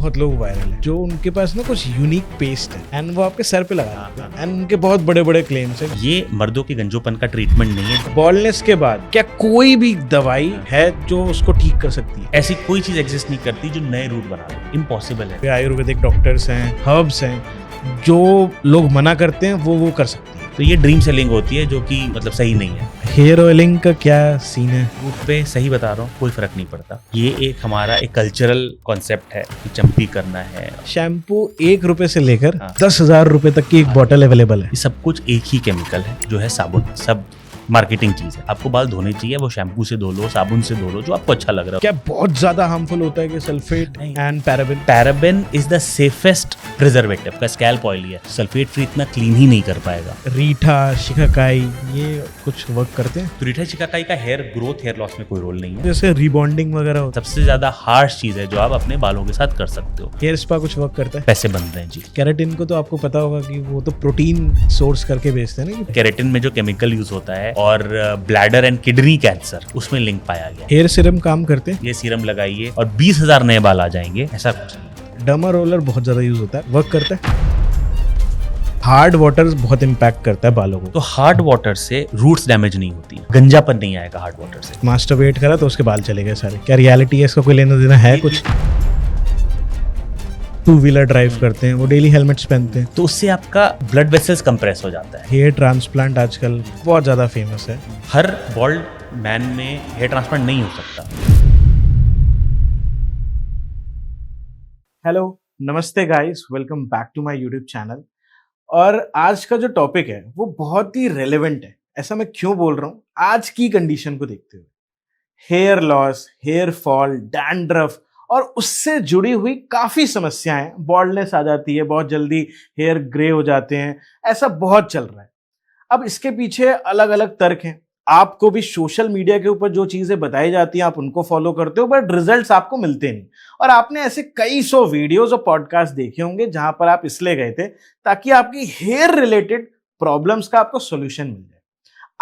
बहुत लोग वायरल है जो उनके पास ना कुछ यूनिक पेस्ट है एंड वो आपके सर पे लगा देते हैं एंड उनके बहुत बड़े बड़े क्लेम्स है। ये मर्दों के गंजोपन का ट्रीटमेंट नहीं है। बॉल्डनेस के बाद क्या कोई भी दवाई है जो उसको ठीक कर सकती है? ऐसी कोई चीज एग्जिस्ट नहीं करती जो नए रूट बना दे, इम्पॉसिबल है। आयुर्वेदिक डॉक्टर्स हैं, हर्ब्स हैं, जो लोग मना करते हैं वो कर सकते हैं। तो ये ड्रीम सेलिंग होती है जो कि मतलब सही नहीं है। हेयर ऑयलिंग का क्या सीन है? रूट पे सही बता रहा हूँ, कोई फर्क नहीं पड़ता। ये एक हमारा एक कल्चरल कॉन्सेप्ट है कि चंपी करना है। शैम्पू 1 रुपए से लेकर हाँ। 10,000 रुपए तक की एक बॉटल अवेलेबल है। ये सब कुछ एक ही केमिकल है जो है साबुन। सब मार्केटिंग चीज है। आपको बाल धोने चाहिए, वो शैम्पू से धो लो, साबुन से धो लो, जो आपको अच्छा लग रहा हो। क्या बहुत ज्यादा हार्मफुल होता है कि sulphate and paraben? Paraben is the safest preservative का स्कैल्प ऑयल ही है। सल्फेट फ्री इतना क्लीन ही नहीं कर पाएगा। रीठा, शिकाकाई ये कुछ वर्क करते हैं? तो रीठा शिकाकाई का हेयर ग्रोथ, हेयर लॉस में कोई रोल नहीं है। जैसे रिबॉन्डिंग वगैरह होता सबसे ज्यादा हार्श चीज है जो आप अपने बालों के साथ कर सकते हो। है। हेयर स्पा कुछ वर्क करता है? पैसे बनते हैं जी। केराटिन को तो आपको पता होगा कि वो तो प्रोटीन सोर्स करके बेचते हैं ना। केराटिन में जो केमिकल यूज होता है और ब्लैडर एंड किडनी कैंसर, उसमें लिंक पाया गया। हेयर सीरम काम करते हैं? ये सीरम लगाइए और 20,000 नए बाल आ जाएंगे, ऐसा कुछ नहीं। डर्मा रोलर बहुत ज्यादा यूज होता है, वर्क करता है? हार्ड वाटर बहुत इम्पैक्ट करता है बालों को। तो हार्ड वाटर से रूट्स डैमेज नहीं होती, गंजापन नहीं आएगा हार्ड वाटर से। मास्टरबेट करा तो उसके बाल चले गए सारे। क्या रियलिटी है इसका? कोई लेना देना है कुछ? 2 व्हीलर ड्राइव करते हैं, वो डेली हेलमेट्स पहनते हैं, तो उससे आपका ब्लड वेसल्स कंप्रेस हो जाता है। हेयर ट्रांसप्लांट आजकल बहुत ज्यादा फेमस है। हर बॉल्ड मैन में हेयर ट्रांसप्लांट नहीं हो सकता। हेलो, नमस्ते guys, welcome back to my YouTube channel. और आज का जो टॉपिक है वो बहुत ही रेलेवेंट है। ऐसा मैं क्यों बोल रहा हूँ? आज की कंडीशन को देखते हुए hair loss, hair fall, dandruff और उससे जुड़ी हुई काफी समस्याएं, बॉल्डनेस आ जाती है, बहुत जल्दी हेयर ग्रे हो जाते हैं, ऐसा बहुत चल रहा है। अब इसके पीछे अलग अलग तर्क हैं। आपको भी सोशल मीडिया के ऊपर जो चीजें बताई जाती हैं आप उनको फॉलो करते हो, बट रिजल्ट्स आपको मिलते नहीं। और आपने ऐसे कई सौ वीडियोस और पॉडकास्ट देखे होंगे जहां पर आप इसलिए गए थे ताकि आपकी हेयर रिलेटेड प्रॉब्लम्स का आपको सोल्यूशन मिल जाए।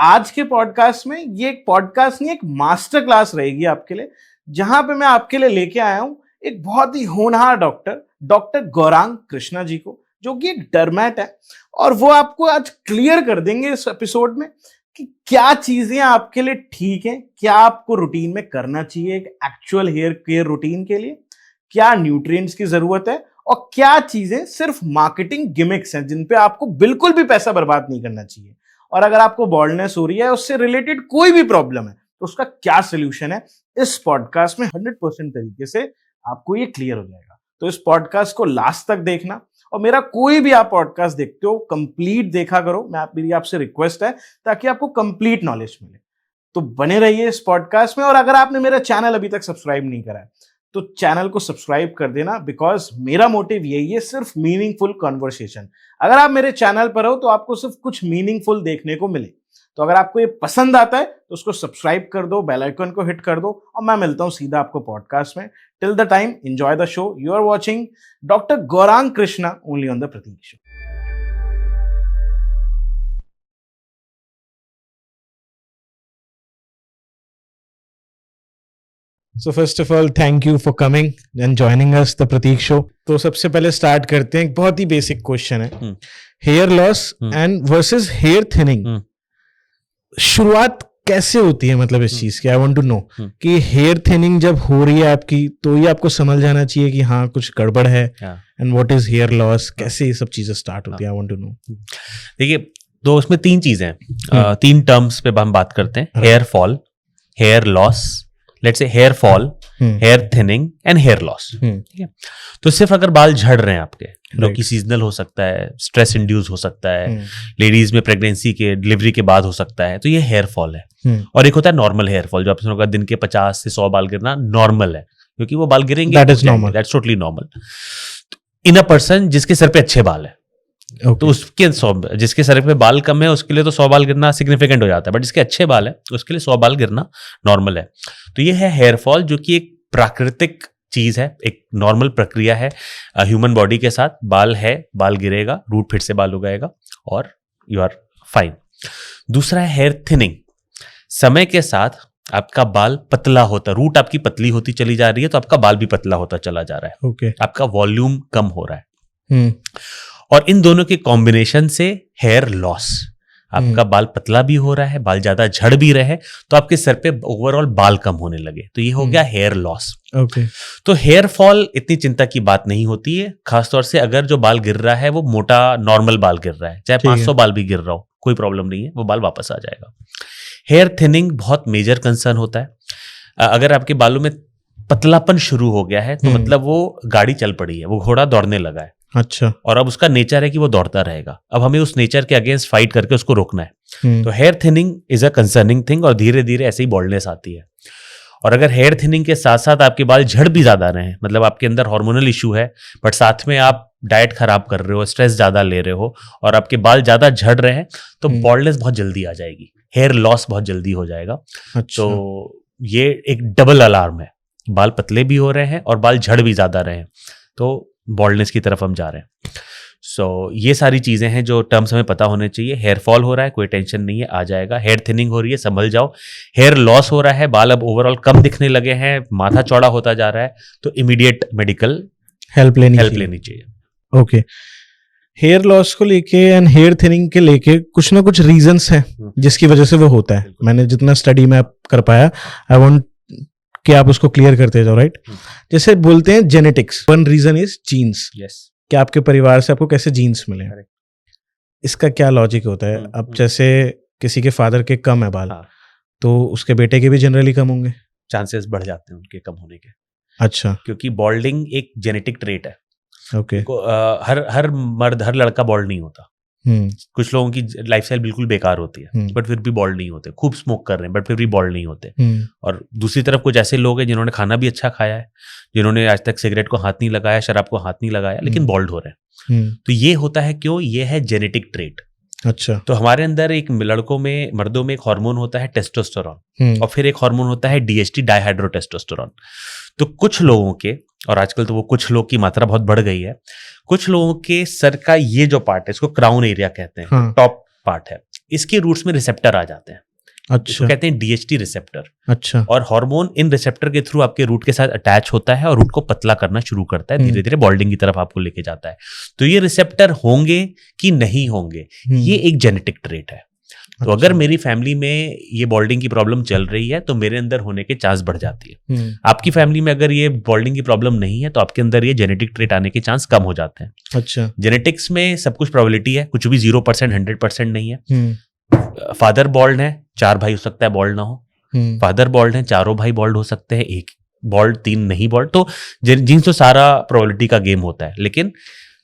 आज के पॉडकास्ट में ये एक पॉडकास्ट नहीं, एक मास्टर क्लास रहेगी आपके लिए, जहां पे मैं आपके लिए लेके आया हूं एक बहुत ही होनहार डॉक्टर गौरांग कृष्णा जी को, जो कि एक डर्मेट है। और वो आपको आज क्लियर कर देंगे इस एपिसोड में कि क्या चीजें आपके लिए ठीक हैं, क्या आपको रूटीन में करना चाहिए एक एक्चुअल हेयर केयर रूटीन के लिए, क्या न्यूट्रिएंट्स की जरूरत है, और क्या चीजें सिर्फ मार्केटिंग गिमिक्स हैं जिन पे आपको बिल्कुल भी पैसा बर्बाद नहीं करना चाहिए। और अगर आपको बॉल्डनेस हो रही है, उससे रिलेटेड कोई भी प्रॉब्लम है, तो उसका क्या सोल्यूशन है, इस पॉडकास्ट में 100% तरीके से आपको ये क्लियर हो जाएगा। तो इस पॉडकास्ट को लास्ट तक देखना, और मेरा कोई भी आप पॉडकास्ट देखते हो कंप्लीट देखा करो। मेरी आपसे रिक्वेस्ट है ताकि आपको कंप्लीट नॉलेज मिले। तो बने रहिए इस पॉडकास्ट में। और अगर आपने मेरा चैनल अभी तक सब्सक्राइब नहीं करा है तो चैनल को सब्सक्राइब कर देना, बिकॉज मेरा मोटिव यही है, सिर्फ मीनिंगफुल कॉन्वर्सेशन। अगर आप मेरे चैनल पर हो तो आपको सिर्फ कुछ मीनिंगफुल देखने को मिले। तो अगर आपको ये पसंद आता है तो उसको सब्सक्राइब कर दो, बेल आइकन को हिट कर दो, और मैं मिलता हूं सीधा आपको पॉडकास्ट में। Till the time, enjoy the show. You are watching doctor Gaurang Krishna only on the Prateek show. So first of all, thank you for coming and joining us the Prateek show. तो सबसे पहले स्टार्ट करते हैं, एक बहुत ही बेसिक क्वेश्चन है, hair loss and versus hair thinning. शुरुआत कैसे होती है, मतलब इस चीज की आई वांट टू नो कि हेयर थिनिंग जब हो रही है आपकी तो ये आपको समझ जाना चाहिए कि हाँ कुछ गड़बड़ है, and what is here loss, कैसे ये सब चीजें स्टार्ट होती है, आई वांट टू नो। देखिए, तो उसमें 3 चीजें हैं, 3 टर्म्स पे हम बात करते हैं, hair fall, hair loss, let's say hair fall, hair thinning and hair loss. ठीक है, तो सिर्फ अगर बाल झड़ रहे हैं आपके, जो कि सीजनल हो सकता है, स्ट्रेस इंड्यूस हो सकता है, लेडीज में प्रेगनेंसी के, डिलीवरी के बाद हो सकता है, तो ये हेयर फॉल है। और एक होता है नॉर्मल हेयर फॉल, जो आपने सुना होगा दिन के 50 से 100 बाल गिरना नॉर्मल है, क्योंकि वो बाल गिरेंगे, that is normal, that's totally normal in a person जिसके सर पे अच्छे बाल है। तो उसके जिसके सर पे बाल कम है उसके लिए तो 100 बाल गिरना सिग्निफिकेंट हो जाता है, बट जिसके अच्छे बाल है उसके लिए 100 बाल गिरना नॉर्मल है। तो ये है हेयर फॉल, जो कि एक प्राकृतिक चीज है, एक नॉर्मल प्रक्रिया है ह्यूमन बॉडी के साथ। बाल है, बाल गिरेगा, रूट फिर से बाल उगाएगा और यू आर फाइन। दूसरा है हेयर थिनिंग। समय के साथ आपका बाल पतला होता, रूट आपकी पतली होती चली जा रही है, तो आपका बाल भी पतला होता चला जा रहा है। ओके। आपका वॉल्यूम कम हो रहा है। और इन दोनों के कॉम्बिनेशन से हेयर लॉस, आपका बाल पतला भी हो रहा है, बाल ज्यादा झड़ भी रहे, तो आपके सर पे ओवरऑल बाल कम होने लगे, तो ये हो गया हेयर लॉस। ओके। तो हेयर फॉल इतनी चिंता की बात नहीं होती है, खासतौर से अगर जो बाल गिर रहा है वो मोटा नॉर्मल बाल गिर रहा है, चाहे 500 बाल भी गिर रहा हो, कोई प्रॉब्लम नहीं है, वो बाल वापस आ जाएगा। हेयर थिनिंग बहुत मेजर कंसर्न होता है। अगर आपके बालों में पतलापन शुरू हो गया है तो मतलब वो गाड़ी चल पड़ी है, वो घोड़ा दौड़ने लगा है। अच्छा। और अब उसका नेचर है कि वो दौड़ता रहेगा, अब हमें उस नेचर के अगेंस्ट फाइट करके उसको रोकना है। तो hair thinning is a concerning thing, और धीरे धीरे ऐसे ही बॉल्डनेस आती है। और अगर हेयर थिनिंग के साथ साथ आपके बाल झड़ भी ज्यादा रहे हैं, मतलब आपके अंदर हार्मोनल इशू है, बट साथ में आप डाइट खराब कर रहे हो, स्ट्रेस ज्यादा ले रहे हो, और आपके बाल ज्यादा झड़ रहे हैं, तो बॉल्डनेस बहुत जल्दी आ जाएगी, हेयर लॉस बहुत जल्दी हो जाएगा। अच्छा। तो ये एक डबल अलार्म है, बाल पतले भी हो रहे हैं और बाल झड़ भी ज्यादा रहे हैं, तो बॉल्डनेस की तरफ हम जा रहे हैं। सो ये सारी चीजें हैं जो टर्म्स हमें पता होने चाहिए। हेयर फॉल हो रहा है, कोई टेंशन नहीं है, आ जाएगा। हेयर थिनिंग हो रही है, संभल जाओ। हेयर लॉस हो रहा है, बाल अब ओवरऑल कम दिखने लगे हैं, माथा चौड़ा होता जा रहा है, तो इमीडिएट मेडिकल हेल्प लेनी चाहिए। ओके। हेयर लॉस को लेके एंड हेयर थिनिंग के लेके कुछ ना कुछ रीजंस हैं जिसकी वजह से वो होता है। मैंने जितना स्टडी में कर पाया, आई वांट कि आप उसको क्लियर करते जाओ, राइट? जैसे बोलते हैं genetics, one reason is genes. Yes. कि आपके परिवार से आपको कैसे जीन्स मिले, इसका क्या लॉजिक होता है? अब जैसे किसी के फादर के कम है बाल, तो उसके बेटे के भी जनरली कम होंगे, चांसेस बढ़ जाते हैं उनके कम होने के। अच्छा। क्योंकि बॉल्डिंग एक जेनेटिक ट्रेट है। ओके। हर मर्द, हर लड़का बॉल्ड नहीं होता। कुछ लोगों की लाइफस्टाइल बिल्कुल बेकार होती है बट फिर भी बॉल्ड नहीं होते, खूब स्मोक कर रहे हैं बट फिर भी बॉल्ड नहीं होते। और दूसरी तरफ कुछ ऐसे लोग हैं जिन्होंने खाना भी अच्छा खाया है, जिन्होंने आज तक सिगरेट को हाथ नहीं लगाया, शराब को हाथ नहीं लगाया, लेकिन बॉल्ड हो रहे हैं। तो ये होता है क्यों? ये है जेनेटिक ट्रेट। अच्छा। तो हमारे अंदर एक लड़कों में, मर्दों में एक हार्मोन होता है टेस्टोस्टेरोन, और फिर एक हार्मोन होता है डीएचटी, डाइहाइड्रोटेस्टोस्टेरोन। तो कुछ लोगों के, और आजकल तो वो कुछ लोग की मात्रा बहुत बढ़ गई है, कुछ लोगों के सर का ये जो पार्ट है, इसको क्राउन एरिया कहते हैं, टॉप पार्ट है, इसके रूट्स में रिसेप्टर आ जाते हैं। अच्छा। कहते हैं डीएचटी रिसेप्टर। अच्छा। और हार्मोन इन रिसेप्टर के थ्रू आपके रूट के साथ अटैच होता है और रूट को पतला करना शुरू करता है, धीरे धीरे बॉल्डिंग की तरफ आपको लेके जाता है। तो ये रिसेप्टर होंगे कि नहीं होंगे, ये एक जेनेटिक ट्रेट है। तो अगर मेरी फैमिली में ये बॉल्डिंग की प्रॉब्लम चल रही है तो मेरे अंदर होने के चांस बढ़ जाती है। आपकी फैमिली में अगर ये बॉल्डिंग की प्रॉब्लम नहीं है तो आपके अंदर ये जेनेटिक ट्रेट आने के चांस कम हो जाते हैं। अच्छा। जेनेटिक्स में सब कुछ प्रोबेबिलिटी है, कुछ भी 0% 100% नहीं है। फादर बॉल्ड है, 4 भाई हो सकता है बॉल्ड ना हो। फादर बॉल्ड है, 4 भाई बॉल्ड हो सकते हैं, 1 बॉल्ड, 3 नहीं बॉल्ड। तो जीन्स तो सारा प्रोबेबिलिटी का गेम होता है, लेकिन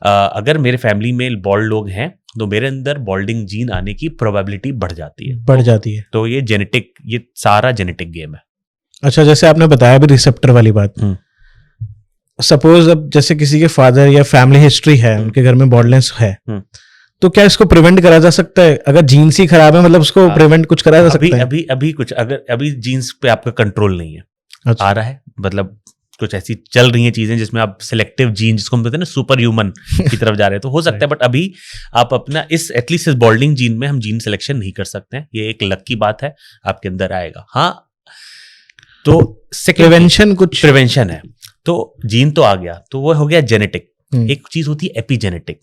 अगर मेरे फैमिली में बॉल्ड लोग हैं तो मेरे अंदर बॉल्डिंग जीन आने की प्रोबेबिलिटी बढ़ जाती है। तो ये जेनेटिक, ये सारा जेनेटिक गेम है। अच्छा, जैसे आपने बताया भी रिसेप्टर वाली बात, सपोज अब जैसे किसी के फादर या फैमिली हिस्ट्री है, उनके घर में बॉल्डनेस है, तो क्या इसको प्रिवेंट करा जा सकता है? अगर जीन्स ही खराब है, मतलब उसको प्रिवेंट कुछ करा जा सकता है? अभी कुछ, अगर अभी जीन्स पे आपका कंट्रोल नहीं है, अच्छा, आ रहा है, मतलब कुछ ऐसी चल रही हैं चीजें जिसमें आप सिलेक्टिव जीन, जिसको हम कहते हैं ना सुपर ह्यूमन की तरफ जा रहे हैं, तो हो सकता है। बट अभी आप अपना एटलीस्ट इस बॉल्डिंग जीन में हम जीन सिलेक्शन नहीं कर सकते हैं, ये एक लक की बात है, आपके अंदर आएगा। हाँ, तो प्रिवेंशन है, तो जीन तो आ गया, तो वो हो गया जेनेटिक। एक चीज होती है एपिजेनेटिक,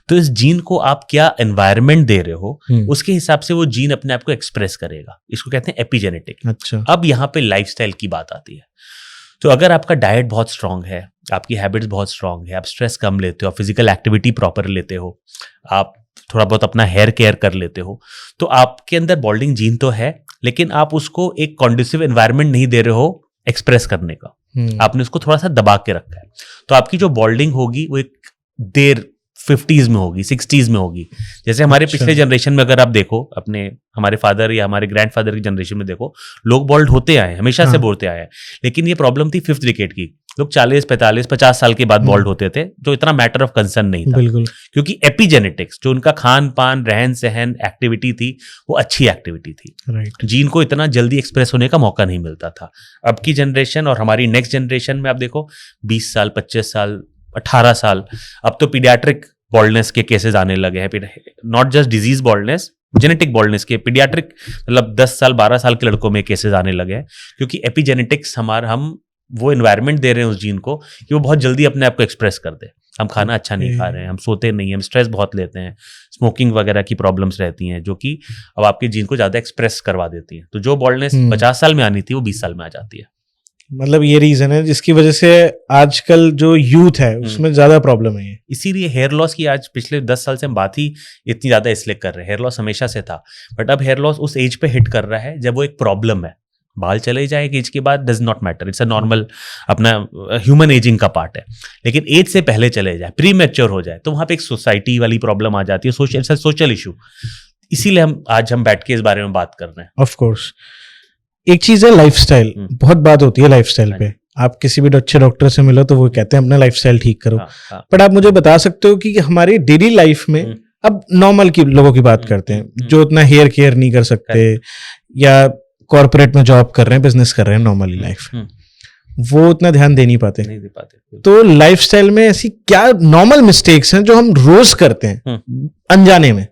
तो इस जीन को आप क्या एनवायरनमेंट दे रहे हो, उसके हिसाब से वो जीन अपने आप को एक्सप्रेस करेगा, इसको कहते हैं एपिजेनेटिक। अच्छा। अब यहाँ पे लाइफस्टाइल की बात आती है। तो अगर आपका डाइट बहुत स्ट्रांग है, आपकी हैबिट्स बहुत स्ट्रांग है, आप स्ट्रेस कम लेते हो, आप फिजिकल एक्टिविटी प्रॉपर लेते हो, आप थोड़ा बहुत अपना हेयर केयर कर लेते हो, तो आपके अंदर बॉल्डिंग जीन तो है, लेकिन आप उसको एक कॉन्ड्यूसिव एनवायरनमेंट नहीं दे रहे हो एक्सप्रेस करने का, आपने उसको थोड़ा सा दबा के रखा है। तो आपकी जो बॉल्डिंग होगी वो एक देर 50s में होगी, 60s में होगी। जैसे हमारे पिछले जनरेशन में अगर आप देखो, हमारे फादर या हमारे ग्रैंडफादर की जनरेशन में देखो, लोग बॉल्ड होते आए, हमेशा से बोलते आए हैं, लेकिन ये प्रॉब्लम थी 5th डिकेड की। लोग 40, 45, 50 साल के बाद बॉल्ड होते थे, जो इतना मैटर ऑफ कंसर्न नहीं था, बिल्कुल, क्योंकि एपिजेनेटिक्स, जो उनका खान पान, रहन सहन, एक्टिविटी थी, वो अच्छी एक्टिविटी थी। राइट। जीन को इतना जल्दी एक्सप्रेस होने का मौका नहीं मिलता था। अब की जनरेशन और हमारी नेक्स्ट जनरेशन में आप देखो, 20 साल, 25 साल, 18 साल, अब तो पीडियाट्रिक बॉल्डनेस के केसेस आने लगे हैं। Not just disease baldness, genetic baldness के पीडियाट्रिक मतलब 10 साल 12 साल के लड़कों में केसेस आने लगे हैं, क्योंकि एपिजेनेटिक्स हम वो एनवायरनमेंट दे रहे हैं उस जीन को कि वो बहुत जल्दी अपने आप को एक्सप्रेस कर दे। हम खाना अच्छा नहीं खा रहे हैं, हम सोते नहीं हैं, हम स्ट्रेस बहुत लेते हैं, स्मोकिंग वगैरह की प्रॉब्लम्स रहती हैं जो कि अब आपके जीन को ज़्यादा एक्सप्रेस करवा देती हैं। तो जो बॉल्डनेस 50 साल में आनी थी वो 20 साल में आ जाती है। मतलब ये रीजन है जिसकी वजह से आजकल जो यूथ है उसमें ज्यादा प्रॉब्लम है। इसीलिए हेयर लॉस की आज पिछले 10 साल से हम बात ही इतनी ज्यादा इसलिए कर रहे हैं। हेयर लॉस हमेशा से था, बट अब हेयर लॉस उस एज पे हिट कर रहा है जब वो एक प्रॉब्लम है। बाल चले जाए एज के बाद does not matter, it's a normal अपना ह्यूमन एजिंग का पार्ट है। लेकिन एज से पहले चले जाए, प्री मैच्योर हो जाए, तो वहां पे एक सोसाइटी वाली प्रॉब्लम आ जाती है, सोशल इशू। इसीलिए हम बैठ के इस बारे में बात कर रहे हैं। ऑफ कोर्स एक चीज है लाइफस्टाइल, बहुत बात होती है लाइफस्टाइल पे। आप किसी भी अच्छे डॉक्टर से मिलो तो वो कहते हैं अपना लाइफस्टाइल ठीक करो। बट आप मुझे बता सकते हो कि हमारी डेली लाइफ में अब नॉर्मल की लोगों की बात करते हैं जो उतना हेयर केयर नहीं कर सकते या कॉर्पोरेट में जॉब कर रहे हैं, बिजनेस कर रहे हैं, नॉर्मली लाइफ वो उतना ध्यान दे नहीं पाते। तो लाइफस्टाइल में ऐसी क्या नॉर्मल मिस्टेक्स हैं जो हम रोज करते हैं अनजाने में,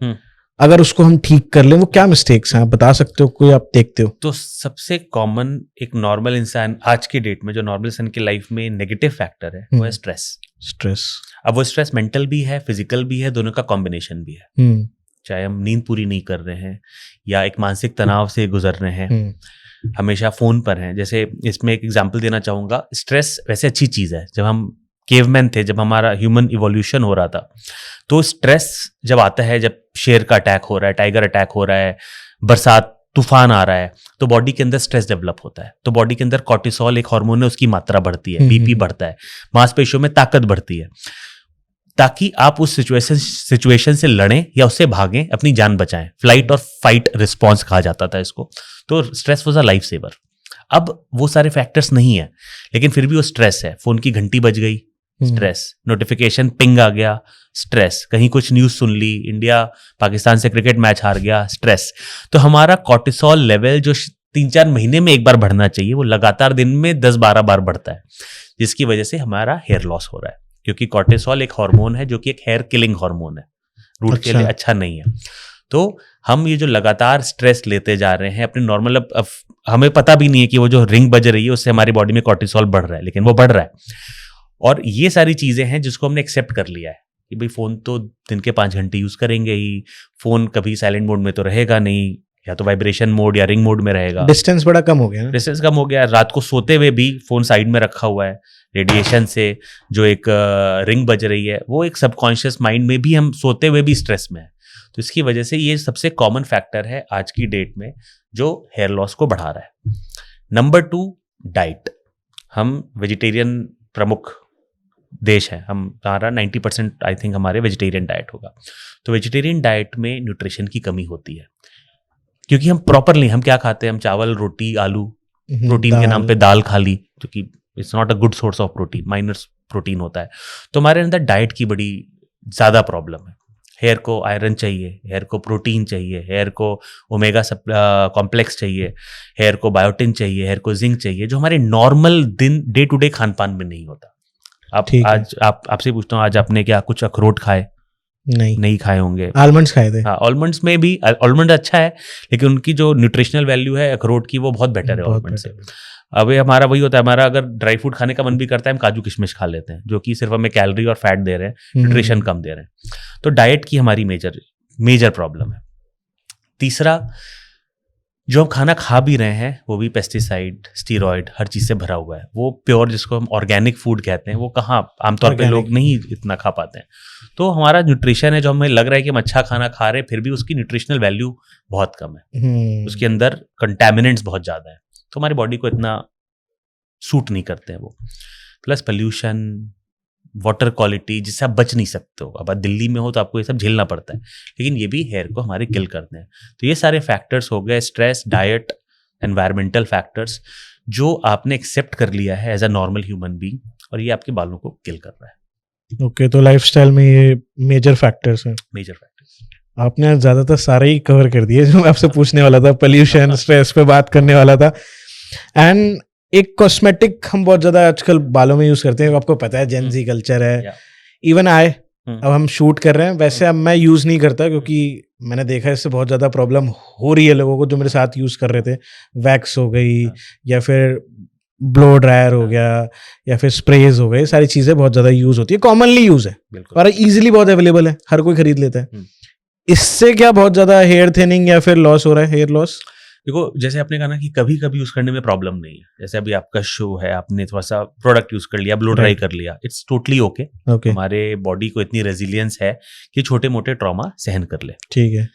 अगर उसको हम ठीक कर लें वो क्या मिस्टेक्स हैं? आप बता सकते हो, कोई आप देखते हो? तो सबसे कॉमन एक नॉर्मल इंसान आज की डेट में जो नॉर्मल इंसान की लाइफ में नेगेटिव फैक्टर है वो है स्ट्रेस। अब वो स्ट्रेस मेंटल भी है, फिजिकल भी है, दोनों का कॉम्बिनेशन भी है। चाहे हम नींद पूरी नहीं कर रहे हैं या एक मानसिक तनाव से गुजर रहे हैं, हमेशा फोन पर हैं। जैसे इसमें एक एग्जांपल देना चाहूंगा, स्ट्रेस वैसे अच्छी चीज है। जब हम केवमैन थे, जब हमारा ह्यूमन इवोल्यूशन हो रहा था, तो स्ट्रेस जब आता है, जब शेर का अटैक हो रहा है, टाइगर अटैक हो रहा है, बरसात तूफान आ रहा है, तो बॉडी के अंदर स्ट्रेस डेवलप होता है। तो बॉडी के अंदर कॉर्टिसोल एक हार्मोन है, उसकी मात्रा बढ़ती है, बीपी बढ़ता है, मांसपेशियों में ताकत बढ़ती है, ताकि आप उस सिचुएशन से लड़ें या उससे भागें, अपनी जान बचाएं। फ्लाइट और फाइट रिस्पॉन्स कहा जाता था इसको। तो stress was a lifesaver. अब वो सारे फैक्टर्स नहीं है, लेकिन फिर भी वो स्ट्रेस है। फोन की घंटी बज गई, स्ट्रेस, नोटिफिकेशन पिंग आ गया, स्ट्रेस, कहीं कुछ न्यूज सुन ली, इंडिया पाकिस्तान से क्रिकेट मैच हार गया, स्ट्रेस। तो हमारा कॉर्टिसोल लेवल जो 3-4 महीने में एक बार बढ़ना चाहिए, वो लगातार दिन में 10-12 बार बढ़ता है, जिसकी वजह से हमारा हेयर लॉस हो रहा है। क्योंकि कॉर्टिसोल एक हार्मोन है जो कि एक हेयर किलिंग हार्मोन है, रूट के लिए अच्छा नहीं है। तो हम ये जो लगातार स्ट्रेस लेते जा रहे हैं अपने नॉर्मल, अब हमें पता भी नहीं है कि वो जो रिंग बज रही है उससे हमारी बॉडी में कॉर्टिसोल बढ़ रहा है, लेकिन वो बढ़ रहा है। और ये सारी चीजें हैं जिसको हमने एक्सेप्ट कर लिया है कि भाई फोन तो दिन के 5 घंटे यूज करेंगे ही, फोन कभी साइलेंट मोड में तो रहेगा नहीं, या तो वाइब्रेशन मोड या रिंग मोड में रहेगा। डिस्टेंस बड़ा कम हो गया, डिस्टेंस कम हो गया। रात को सोते हुए भी फोन साइड में रखा हुआ है, रेडिएशन से जो एक रिंग बज रही है, वो एक सबकॉन्शियस माइंड में भी हम सोते हुए भी स्ट्रेस में है। तो इसकी वजह से ये सबसे कॉमन फैक्टर है आज की डेट में जो हेयर लॉस को बढ़ा रहा है। Number 2, diet. हम वेजिटेरियन प्रमुख देश है, हमारा 90% आई थिंक हमारे वेजिटेरियन डाइट होगा। तो वेजिटेरियन डाइट में न्यूट्रिशन की कमी होती है, क्योंकि हम प्रॉपरली हम क्या खाते हैं, हम चावल, रोटी, आलू, प्रोटीन के नाम पे दाल खा ली, जो कि it's not a good source of protein, minus protein होता है। तो हमारे अंदर डाइट की बड़ी ज़्यादा प्रॉब्लम है। हेयर को आयरन चाहिए, हेयर को प्रोटीन चाहिए, हेयर को ओमेगा कॉम्प्लेक्स चाहिए, हेयर को बायोटिन चाहिए, हेयर को जिंक चाहिए, जो हमारे नॉर्मल दिन डे टू डे खान पान में नहीं होता। आपसे पूछता हूँ, आज आपने क्या कुछ अखरोट खाए? नहीं खाए होंगे। आलमंड्स खाए थे। हाँ, आलमंड्स में भी आलमंड अच्छा है, लेकिन उनकी जो न्यूट्रिशनल वैल्यू है अखरोट की वो बहुत बेटर है आलमंड से। अब हमारा वही होता है, हमारा अगर ड्राई फ्रूट खाने का मन भी करता है, हम काजू किशमिश खा लेते हैं, जो कि सिर्फ हमें कैलोरी और फैट दे रहे हैं, न्यूट्रिशन कम दे रहे हैं। तो डाइट की हमारी मेजर प्रॉब्लम है। तीसरा, जो हम खाना खा भी रहे हैं वो भी पेस्टिसाइड, स्टीरॉयड, हर चीज़ से भरा हुआ है। वो प्योर जिसको हम ऑर्गेनिक फूड कहते हैं, वो कहाँ आमतौर पे लोग नहीं इतना खा पाते हैं। तो हमारा न्यूट्रिशन है, जो हमें लग रहा है कि हम अच्छा खाना खा रहे हैं, फिर भी उसकी न्यूट्रिशनल वैल्यू बहुत कम है। उसके अंदर कंटेमिनेंट्स बहुत ज़्यादा है, तो हमारी बॉडी को इतना सूट नहीं करते हैं वो। प्लस पोल्यूशन, वाटर क्वालिटी, जिससे आप बच नहीं सकते हो। अब आप दिल्ली में हो तो आपको ये सब झेलना पड़ता है, लेकिन ये भी हेयर को हमारे किल करते हैं। तो ये सारे फैक्टर्स हो गए, स्ट्रेस, डाइट, एनवायरमेंटल फैक्टर्स, जो आपने एक्सेप्ट कर लिया है as a normal human being, और ये आपके बालों को किल कर रहा है। ओके, तो लाइफस्टाइल में ये मेजर फैक्टर्स हैं। मेजर फैक्टर्स आपने ज्यादातर सारे ही कवर कर दिए जो मैं आपसे पूछने वाला था। पोल्यूशन, स्ट्रेस पे बात करने वाला था। एंड एक कॉस्मेटिक हम बहुत ज्यादा आजकल बालों में यूज करते हैं, आपको पता है जेन जी कल्चर है। इवन अब हम शूट कर रहे हैं, वैसे अब मैं यूज नहीं करता, क्योंकि मैंने देखा इससे बहुत ज़्यादा प्रॉब्लम हो रही है लोगों को जो मेरे साथ यूज़ कर रहे थे। वैक्स हो गई या फिर ब्लो ड्रायर हो गया या फिर स्प्रेज हो गए, सारी चीज़ें बहुत ज़्यादा यूज़ होती है, कॉमनली यूज़ है बिल्कुल। और ईजिली बहुत अवेलेबल है, हर कोई खरीद लेता है। हम्म। इससे क्या बहुत ज़्यादा हेयर थिनिंग या फिर लॉस हो रहा है, हेयर लॉस? देखो, जैसे आपने कहा ना कि कभी कभी यूज करने में प्रॉब्लम नहीं है, जैसे अभी आपका शो है, आपने थोड़ा सा प्रोडक्ट यूज कर लिया, ब्लो ड्राई Right. कर लिया, इट्स टोटली ओके। ओके, हमारे बॉडी को इतनी रेजिलियंस है कि छोटे मोटे ट्रॉमा सहन कर ले। ठीक है।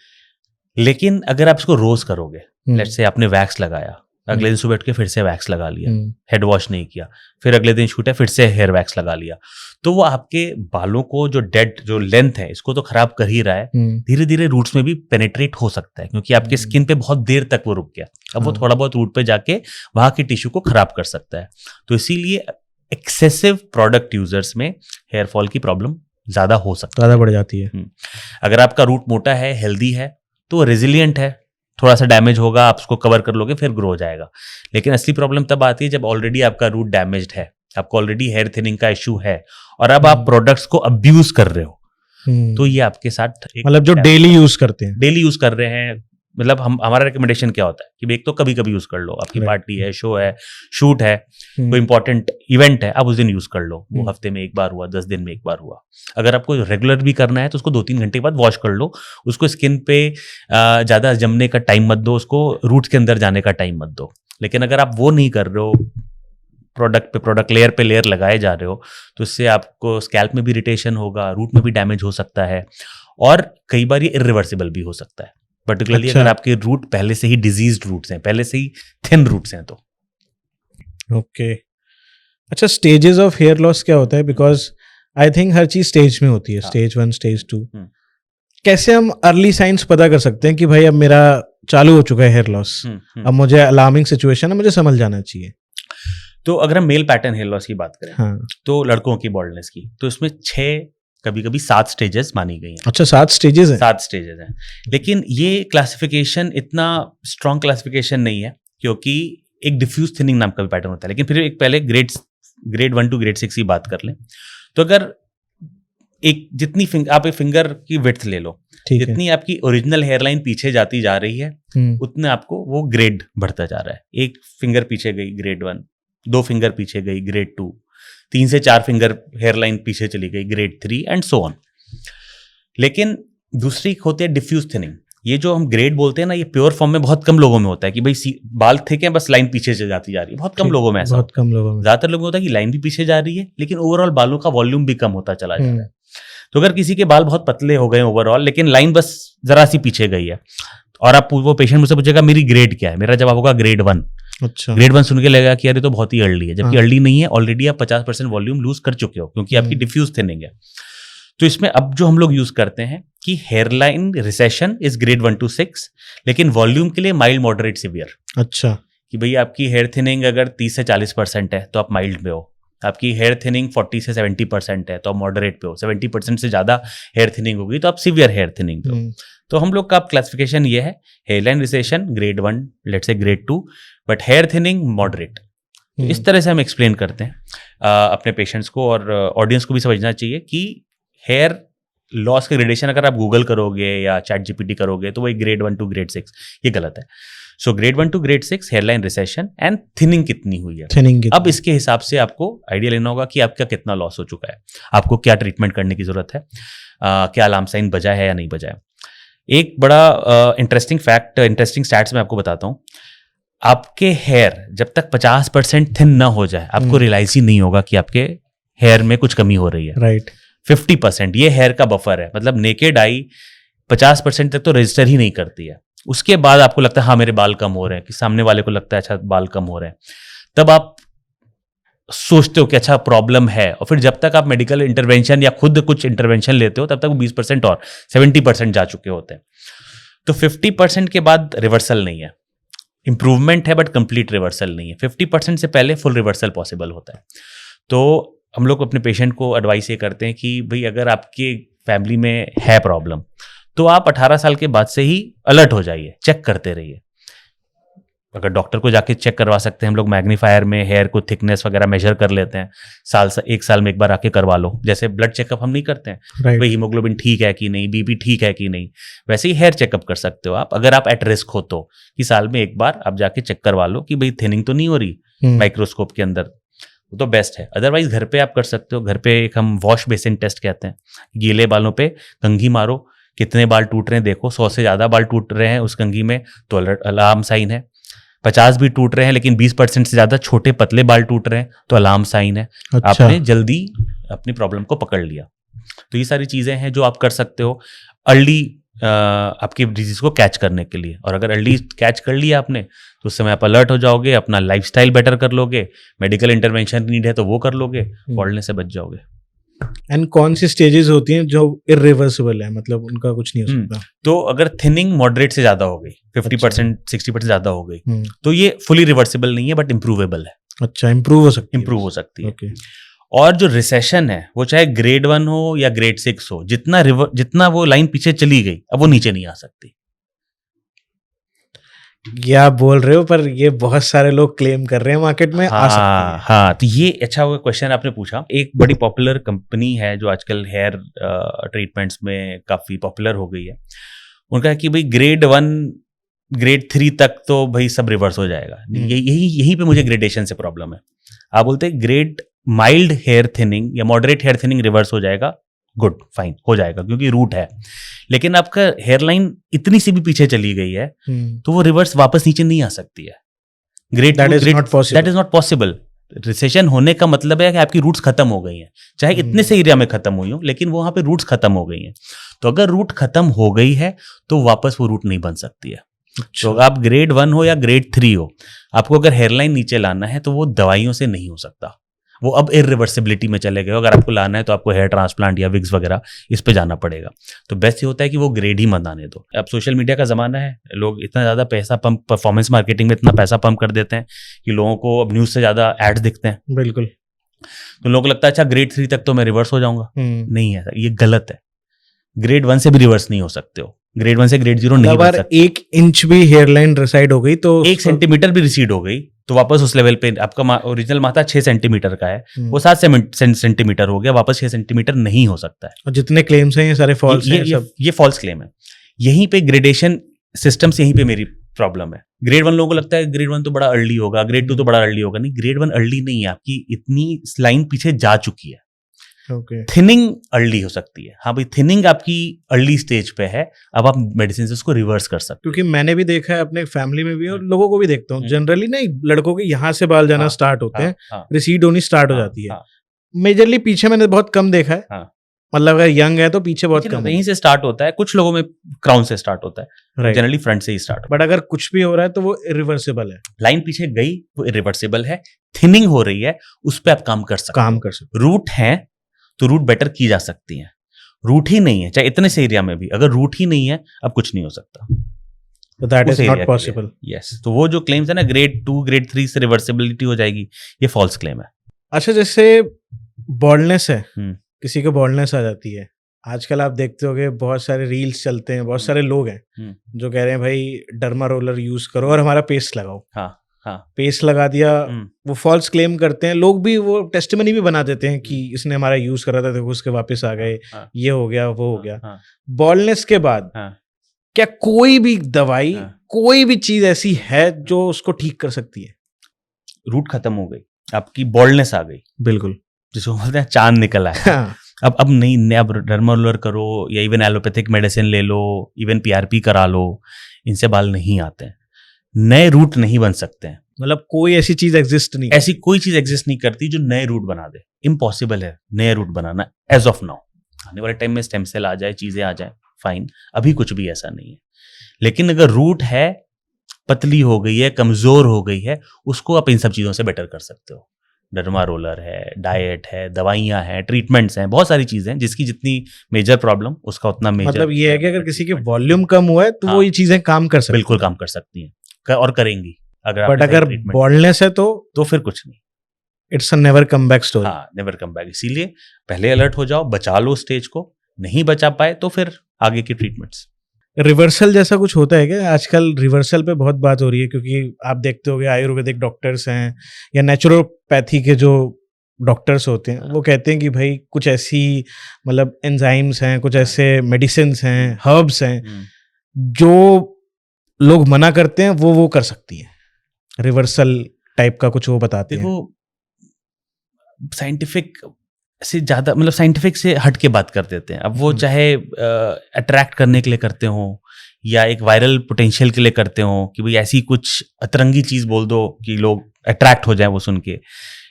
लेकिन अगर आप इसको रोज करोगे, हम्म, लेट्स से आपने वैक्स लगाया, अगले दिन सुबह उठ के फिर से वैक्स लगा लिया, हम्म, हेड वॉश नहीं किया, फिर अगले दिन छूटा फिर से हेयर वैक्स लगा लिया, तो वो आपके बालों को जो डेड जो लेंथ है इसको तो खराब कर ही रहा है। धीरे धीरे रूट्स में भी पेनिट्रेट हो सकता है क्योंकि आपके स्किन पे बहुत देर तक वो रुक गया। अब वो हाँ। थोड़ा बहुत रूट पे जाके वहां की टिश्यू को खराब कर सकता है। तो इसीलिए एक्सेसिव प्रोडक्ट यूजर्स में हेयर फॉल की प्रॉब्लम ज्यादा हो सकती ज़्यादा बढ़ जाती है। है। अगर आपका रूट मोटा है, हेल्दी है, तो रेजिलियंट है, थोड़ा सा डैमेज होगा, आप उसको कवर कर लोगे, फिर ग्रो हो जाएगा। लेकिन असली प्रॉब्लम तब आती है जब ऑलरेडी आपका रूट डैमेज्ड है, आपको ऑलरेडी हेयर थिनिंग का इशू है और अब आप प्रोडक्ट्स को अब्यूज कर रहे हो, तो ये आपके साथ मतलब जो डेली यूज करते हैं, डेली यूज कर रहे हैं, मतलब हमारा रिकमेंडेशन क्या होता है कि एक तो कभी कभी यूज कर लो, आपकी Right. पार्टी है, शो है, शूट है, कोई इंपॉर्टेंट इवेंट है, आप उस दिन यूज कर लो। वो हफ्ते में एक बार हुआ, 10 दिन में एक बार हुआ। अगर आपको रेगुलर भी करना है तो उसको 2-3 घंटे के बाद वॉश कर लो। उसको स्किन पे ज्यादा जमने का टाइम मत दो, उसको रूट्स के अंदर जाने का टाइम मत दो। लेकिन अगर आप वो नहीं कर रहे हो, प्रोडक्ट पे लेयर लगाए जा रहे हो, तो इससे आपको स्कैल्प में भी इरिटेशन होगा, रूट में भी डैमेज हो सकता है और कई बार ये इरिवर्सिबल भी हो सकता है। पर्टिकुलरली अच्छा। अगर आपके रूट पहले से ही डिजीज्ड रूट्स हैं, पहले से ही थिन रूट्स हैं तो। ओके। अच्छा, स्टेजेस ऑफ हेयर लॉस क्या होता है? बिकॉज आई थिंक हर चीज स्टेज में होती है, हाँ। Stage 1, stage 2। हम्म। कैसे हम अर्ली साइंस पता कर सकते हैं कि भाई अब मेरा चालू हो चुका है हेयर लॉस, अब मुझे अलार्मिंग सिचुएशन है, मुझे समझ जाना चाहिए? तो अगर हम मेल पैटर्न हेयर लॉस की बात करें, हाँ। तो लड़कों की बॉल्डनेस की, तो इसमें 6 कभी-कभी 7 स्टेजेस मानी गई हैं। अच्छा, 7 स्टेजेस हैं? 7 स्टेजेस हैं। लेकिन ये क्लासिफिकेशन इतना स्ट्रॉन्ग क्लासिफिकेशन नहीं है क्योंकि एक डिफ्यूज थिनिंग नाम का भी पैटर्न होता है। लेकिन फिर एक पहले ग्रेड 1 टू ग्रेड 6 की बात कर लें, तो अगर एक जितनी आप एक फिंगर की विड्थ ले लो, ठीक है। जितनी आपकी ओरिजिनल हेयरलाइन पीछे जाती जा रही है, उतने आपको वो ग्रेड बढ़ता जा रहा है। एक फिंगर पीछे गई, ग्रेड 1, 2 फिंगर पीछे गई, ग्रेड 2, 3 से 4 फिंगर हेयरलाइन पीछे चली गई, ग्रेड 3 एंड सो ऑन। लेकिन दूसरी होती है डिफ्यूज थिनिंग। ये जो हम ग्रेड बोलते हैं ना, ये प्योर फॉर्म में बहुत कम लोगों में होता है कि भाई बाल थिक है, बस लाइन पीछे से जाती जा रही है। बहुत कम लोगों में ऐसा, बहुत कम लोगों में। ज्यादातर लोगों में होता है कि लाइन भी पीछे जा रही है, लेकिन ओवरऑल बालों का वॉल्यूम भी कम होता चला जा रहा है। तो अगर किसी के बाल बहुत पतले हो गए ओवरऑल, लेकिन लाइन बस जरा सी पीछे गई है, और आप वो पेशेंट मुझसे पूछेगा मेरी ग्रेड क्या है, मेरा जवाब होगा ग्रेड 1। अच्छा। ग्रेड 1 सुन के लगेगा कि अरे तो बहुत ही अर्ली है, जबकि अर्ली नहीं है, ऑलरेडी आप 50% वॉल्यूम लूज कर चुके हो क्योंकि आपकी डिफ्यूज थिनिंग है। तो इसमें अब जो हम लोग यूज करते हैं कि hairline recession is grade 1 to 6, लेकिन वॉल्यूम के लिए माइल्ड, मॉडरेट, सिवियर। अच्छा। कि भाई आपकी हेयर थिनिंग अगर 30 से 40% है तो आप माइल्ड में हो, आपकी हेयर थिनिंग 40 से 70% है तो आप मॉडरेट पे हो, 70% से ज्यादा हेयर थिनिंग होगी तो आप सिवियर हेयर थिनिंग पे हो। तो हम लोग का क्लासिफिकेशन ये है, hairline recession grade 1, let's say grade 2, but here thinning moderate. तो इस तरह से हम एक्सप्लेन करते हैं अपने पेशेंट्स को, और ऑडियंस को भी समझना चाहिए कि हेयर लॉस का ग्रेडेशन अगर आप गूगल करोगे या चैट जीपीटी करोगे तो वही ग्रेड 1 to ग्रेड 6, ये गलत है। सो grade 1 to grade 6 hairline recession and thinning कितनी हुई है। थिनिंग अब इसके हिसाब से आपको आइडिया लेना होगा कि आपका कितना लॉस हो चुका है, आपको क्या ट्रीटमेंट करने की जरूरत है, क्या अलार्म साइन बजा है या नहीं बजा है। एक बड़ा इंटरेस्टिंग स्टैट्स मैं आपको बताता हूँ। आपके हेयर जब तक 50% थिन ना हो जाए, आपको रियलाइज ही नहीं होगा कि आपके हेयर में कुछ कमी हो रही है। राइट। 50% ये हेयर का बफर है, मतलब नेकेड आई 50% तक तो रजिस्टर ही नहीं करती है। उसके बाद आपको लगता है हाँ मेरे बाल कम हो रहे हैं, कि सामने वाले को लगता है अच्छा बाल कम हो रहे हैं, तब आप सोचते हो कि अच्छा प्रॉब्लम है, और फिर जब तक आप मेडिकल इंटरवेंशन या खुद कुछ इंटरवेंशन लेते हो तब तक वो 20% और 70% जा चुके होते हैं। तो 50% के बाद रिवर्सल नहीं है, इंप्रूवमेंट है बट कंप्लीट रिवर्सल नहीं है। 50% से पहले फुल रिवर्सल पॉसिबल होता है। तो हम लोग अपने पेशेंट को एडवाइस ये करते हैं कि भाई अगर आपके फैमिली में है प्रॉब्लम तो आप 18 साल के बाद से ही अलर्ट हो जाइए, चेक करते रहिए। अगर डॉक्टर को जाके चेक करवा सकते हैं हम लोग, मैग्नीफायर में हेयर को थिकनेस वगैरह मेजर कर लेते हैं, एक साल में एक बार आके करवा लो। जैसे ब्लड चेकअप हम नहीं करते हैं, भाई हीमोग्लोबिन ठीक है कि नहीं, बीपी ठीक है कि नहीं, वैसे ही हेयर चेकअप कर सकते हो आप, अगर आप एट रिस्क हो तो, कि साल में एक बार आप जाके चेक करवा लो कि भाई थिनिंग तो नहीं हो रही माइक्रोस्कोप के अंदर, वो तो बेस्ट है। अदरवाइज घर पे आप कर सकते हो। घर पे एक हम वॉश बेसिन टेस्ट कहते हैं, गीले बालों पे कंघी मारो, कितने बाल टूट रहे हैं देखो, 100 से ज्यादा बाल टूट रहे हैं उस कंघी में तो अलार्म साइन है, 50 भी टूट रहे हैं लेकिन 20% से ज्यादा छोटे पतले बाल टूट रहे हैं तो अलार्म साइन है। अच्छा। आपने जल्दी अपनी प्रॉब्लम को पकड़ लिया। तो ये सारी चीजें हैं जो आप कर सकते हो अर्ली आपकी डिजीज को कैच करने के लिए। और अगर अर्ली कैच कर लिया आपने तो उस समय आप अलर्ट हो जाओगे, अपना लाइफस्टाइल बेटर कर लोगे, मेडिकल इंटरवेंशन नीड है तो वो कर लोगे, बॉल्डनेस से बच जाओगे। एंड कौन सी स्टेजेस होती हैं जो इरिवर्सिबल है, मतलब उनका कुछ नहीं हो सकता? तो अगर थिनिंग मॉडरेट से ज्यादा हो गई, 50% 60% ज्यादा हो गई, तो ये फुली रिवर्सिबल नहीं है बट इम्प्रूवेबल है। अच्छा, इम्प्रूव हो सकती है। Okay. और जो रिसेशन है वो चाहे ग्रेड 1 हो या ग्रेड 6 हो, जितना वो लाइन पीछे चली गई अब वो नीचे नहीं आ सकती। ये आप बोल रहे हो, पर ये बहुत सारे लोग क्लेम कर रहे हैं मार्केट में आ सकती है। हाँ, तो ये अच्छा हुआ क्वेश्चन आपने पूछा। एक बड़ी पॉपुलर कंपनी है जो आजकल हेयर ट्रीटमेंट्स में काफी पॉपुलर हो गई है, उनका है कि भाई ग्रेड 1 ग्रेड 3 तक तो भाई सब रिवर्स हो जाएगा। यही पे मुझे ग्रेडेशन से प्रॉब्लम है। आप बोलते हैं ग्रेड माइल्ड हेयर थिनिंग या मॉडरेट हेयर थिनिंग रिवर्स हो जाएगा, गुड फाइन हो जाएगा क्योंकि रूट है, लेकिन आपका हेयरलाइन इतनी सी भी पीछे चली गई है तो वो रिवर्स वापस नीचे नहीं आ सकती है। That is not possible. Recession होने का मतलब है कि आपकी रूट्स खत्म हो गई हैं, चाहे इतने से एरिया में खत्म हुई हो लेकिन वहां पे रूट्स खत्म हो गई हैं। तो अगर रूट खत्म हो गई है तो वापस वो रूट नहीं बन सकती है। तो आप ग्रेड 1 हो या ग्रेड 3 हो, आपको अगर हेयरलाइन नीचे लाना है तो वो दवाइयों से नहीं हो सकता, वो अब इरिवर्सिबिलिटी में चले गए। अगर आपको लाना है तो आपको हेयर ट्रांसप्लांट या विग्स वगैरह इस पे जाना पड़ेगा। तो बेस्ट ये होता है कि वो ग्रेड ही मत आने दो। अब सोशल मीडिया का जमाना है, लोग इतना ज्यादा पैसा पंप, परफॉर्मेंस मार्केटिंग में इतना पैसा पंप कर देते हैं कि लोगों को अब न्यूज से ज्यादा एड्स दिखते हैं। बिल्कुल। तो लोगों को लगता है अच्छा ग्रेड 3 तक तो मैं रिवर्स हो जाऊंगा। नहीं है, ये गलत है। ग्रेड 1 से भी रिवर्स नहीं हो सकते हो, ग्रेड 1 से ग्रेड 0 नहीं बन सकते। 1 इंच भी हेयरलाइन रिसाइड हो गई तो 1 सेंटीमीटर भी रिसीड हो गई तो वापस उस लेवल पे आपका ओरिजिनल माथा 6 सेंटीमीटर का है, वो 7 सेंटीमीटर हो गया, वापस 6 सेंटीमीटर नहीं हो सकता है। और जितने क्लेम्स हैं ये सारे फॉल्स हैं। ये फॉल्स क्लेम है। यहीं पे ग्रेडेशन सिस्टम से यहीं पे मेरी प्रॉब्लम है। ग्रेड 1 लोगों को लगता है ग्रेड 1 तो बड़ा अर्ली होगा, ग्रेड 2 तो बड़ा अर्ली होगा। नहीं, ग्रेड 1 अर्ली नहीं है, आपकी इतनी लाइन पीछे जा चुकी है। थिनिंग अर्ली हो सकती है। हाँ भाई, थिनिंग आपकी अर्ली स्टेज पे है, अब आप मेडिसिन से उसको रिवर्स कर सकते हो। क्योंकि मैंने भी देखा है अपने फैमिली में भी और लोगों को भी देखता हूँ, जनरली नहीं, लड़कों के यहाँ से बाल जाना स्टार्ट होते हैं, रिसीड होनी स्टार्ट हो जाती है। मेजरली पीछे मैंने बहुत कम देखा है, मतलब अगर यंग है तो पीछे बहुत कम। यहीं से स्टार्ट होता है, कुछ लोगों में क्राउन से स्टार्ट होता है, जनरली फ्रंट से ही स्टार्ट। बट अगर कुछ भी हो रहा है तो वो इरिवर्सिबल है। लाइन पीछे गई वो इरिवर्सिबल है। थिनिंग हो रही है, उस पर आप काम कर सकते। रूट है तो रूट बेटर की जा सकती है। रूट ही नहीं है, चाहे इतने से एरिया में भी अगर रूट ही नहीं है अब कुछ नहीं हो सकता। तो that is not possible. Yes, तो वो जो क्लेम्स है ना ग्रेड 2 ग्रेड 3 से रिवर्सिबिलिटी हो जाएगी, ये फॉल्स क्लेम है। अच्छा, जैसे बॉल्डनेस है, किसी को बॉल्डनेस आ जाती है, आजकल आप देखते होगे बहुत सारे रील्स चलते हैं, बहुत सारे लोग हैं जो कह रहे हैं भाई डर्मा रोलर यूज करो और हमारा पेस्ट लगाओ। पेस्ट लगा दिया, वो फॉल्स क्लेम करते हैं लोग भी, वो टेस्टिमनी भी बना देते हैं कि इसने हमारा यूज करा था, देखो उसके वापस आ गए, ये हो गया वो हो गया। बॉल्डनेस के बाद क्या कोई भी दवाई, कोई भी चीज ऐसी है जो उसको ठीक कर सकती है? रूट खत्म हो गई, आपकी बॉल्डनेस आ गई, बिल्कुल जिसको बोलते हैं चांद निकला है। अब नहीं, अब डर्मा रोलर करो या इवन एलोपैथिक मेडिसिन ले लो, इवन PRP करा लो, इनसे बाल नहीं आते हैं, नए रूट नहीं बन सकते हैं। मतलब कोई ऐसी चीज एग्जिस्ट नहीं, ऐसी कोई चीज एग्जिस्ट नहीं करती जो नए रूट बना दे। इम्पॉसिबल है नए रूट बनाना एज ऑफ नाउ। आने वाले टाइम में स्टेम सेल आ जाए, चीजें आ जाए, फाइन, अभी कुछ भी ऐसा नहीं है। लेकिन अगर रूट है, पतली हो गई है, कमजोर हो गई है, उसको आप इन सब चीजों से बेटर कर सकते हो। डर्मा रोलर है, डाइट है, दवाइयां हैं, ट्रीटमेंट्स हैं, बहुत सारी चीजें हैं जिसकी जितनी मेजर प्रॉब्लम उसका उतना मेजर। मतलब ये है कि अगर किसी के वॉल्यूम कम हुआ है तो वो ये चीजें काम कर सकती हैं। बिल्कुल काम कर सकती हैं और करेंगी। बट अगर बॉल्डनेस है तो फिर कुछ नहीं। It's a never come back story. हाँ, नेवर कम बैक। इसीलिए पहले अलर्ट हो जाओ, बचा लो स्टेज को, नहीं बचा पाए तो फिर आगे की ट्रीटमेंट्स। रिवर्सल जैसा कुछ होता है क्या? आजकल रिवर्सल पे बहुत बात हो रही है, क्योंकि आप देखते होगे आयुर्वेदिक डॉक्टर्स हैं या नेचुरोपैथी के जो डॉक्टर्स होते हैं, वो कहते हैं कि भाई कुछ ऐसी मतलब एंजाइम्स हैं, कुछ ऐसे मेडिसिन्स हैं, हर्ब्स हैं जो लोग मना करते हैं, वो कर सकती है। रिवर्सल टाइप का कुछ वो बताते हैं। देखो, साइंटिफिक से ज्यादा मतलब साइंटिफिक से हट के बात कर देते हैं। अब वो चाहे अट्रैक्ट करने के लिए करते हो या एक वायरल पोटेंशियल के लिए करते हो कि भाई ऐसी कुछ अतरंगी चीज बोल दो कि लोग अट्रैक्ट हो जाए वो सुन के।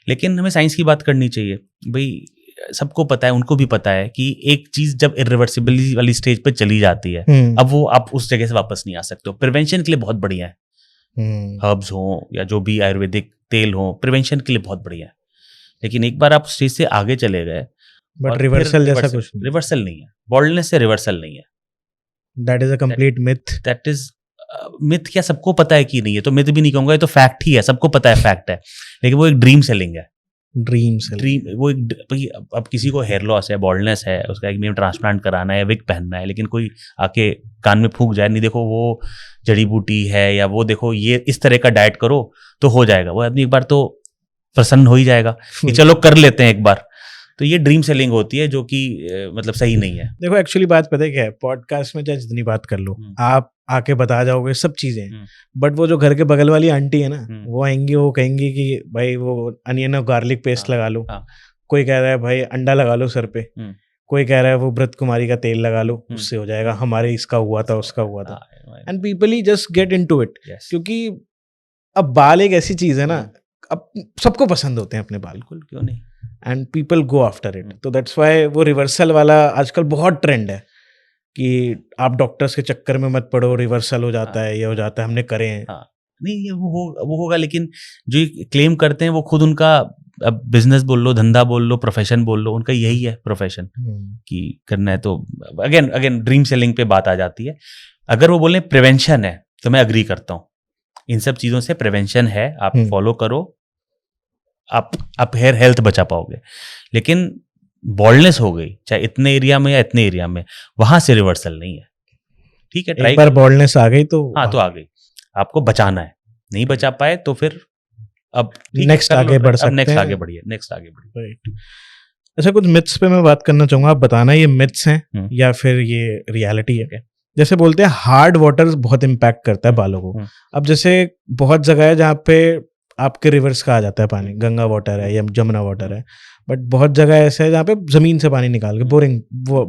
लेकिन हमें साइंस की बात करनी चाहिए भाई। सबको पता है, उनको भी पता है कि एक चीज जब इरिवर्सिबली वाली स्टेज पे चली जाती है, अब वो आप उस जगह से वापस नहीं आ सकते हो। प्रिवेंशन के लिए बहुत बढ़िया है, हर्ब्स हो या जो भी आयुर्वेदिक तेल हो, प्रिवेंशन के लिए बहुत बढ़िया है। लेकिन एक बार आप स्टेज से आगे चले गए, बट रिवर्सल जैसा कुछ नहीं। रिवर्सल नहीं है, बॉल्डनेस से रिवर्सल नहीं है। That is a complete myth. That is myth. क्या सबको पता है कि नहीं है? तो मिथ भी नहीं कहूंगा, ये तो फैक्ट ही है, सबको पता है फैक्ट है। लेकिन वो एक ड्रीम सेलिंग है। ड्रीम वो एक, अब किसी को हेयर लॉस है, बॉल्डनेस है, उसका एक में ट्रांसप्लांट कराना है, विग पहनना है, लेकिन कोई आके कान में फूंक जाए, नहीं देखो वो जड़ी बूटी है या वो देखो ये इस तरह का डाइट करो तो हो जाएगा, वो आदमी एक बार तो प्रसन्न हो ही जाएगा कि चलो कर लेते हैं एक बार। तो ये ड्रीम सेलिंग होती है जो कि मतलब सही नहीं है। देखो एक्चुअली बात पता है क्या है, पॉडकास्ट में चाहे जितनी बात कर लो, आप आके बता जाओगे सब चीजें, बट वो जो घर के बगल वाली आंटी है ना, वो आएंगी, वो कहेंगी कि भाई वो अनियन और गार्लिक पेस्ट लगा लो, कोई कह रहा है भाई अंडा लगा लो सर पे, कोई कह रहा है वो व्रत कुमारी का तेल लगा लो, उससे हो जाएगा, हमारे इसका हुआ था उसका हुआ था, and people he just get into it. क्योंकि अब बाल एक ऐसी चीज है ना, अब सबको पसंद होते हैं अपने बाल, क्यों नहीं, and people go after it. तो दैट्स वाई वो रिवर्सल वाला आजकल बहुत ट्रेंड है कि आप डॉक्टर्स के चक्कर में मत पड़ो, रिवर्सल हो जाता है, ये हो जाता है, हमने करे हैं। नहीं ये वो होगा, लेकिन जो क्लेम करते हैं वो खुद उनका, अब बिजनेस बोल लो, धंधा बोल लो, प्रोफेशन बोल लो, उनका यही है प्रोफेशन कि करना है। तो अगेन ड्रीम सेलिंग पे बात आ जाती है। अगर वो बोले प्रिवेंशन है तो मैं अग्री करता हूँ, इन सब चीजों से प्रिवेंशन है, आप फॉलो करो, आप हेयर हेल्थ बचा पाओगे। लेकिन बॉल्डनेस हो गई चाहे इतने एरिया में या इतने एरिया में, वहां से रिवर्सल नहीं है। ठीक है, एक बार बॉल्डनेस आ गई तो हाँ, तो आ गई, आपको बचाना है। नहीं बचा पाए तो फिर अब नेक्स्ट आगे बढ़ सकते हैं, नेक्स्ट आगे बढ़िए। अच्छा, कुछ मिथ्स पे मैं बात करना चाहूंगा, आप बताना ये मिथ्स हैं या फिर ये रियलिटी है। जैसे बोलते हैं हार्ड वाटर बहुत इम्पैक्ट करता है बालों को। अब जैसे बहुत जगह है जहाँ पे आपके रिवर्स का आ जाता है पानी, गंगा वाटर है या जमुना वाटर है, बट बहुत जगह ऐसा है जहाँ पे जमीन से पानी निकाल के बोरिंग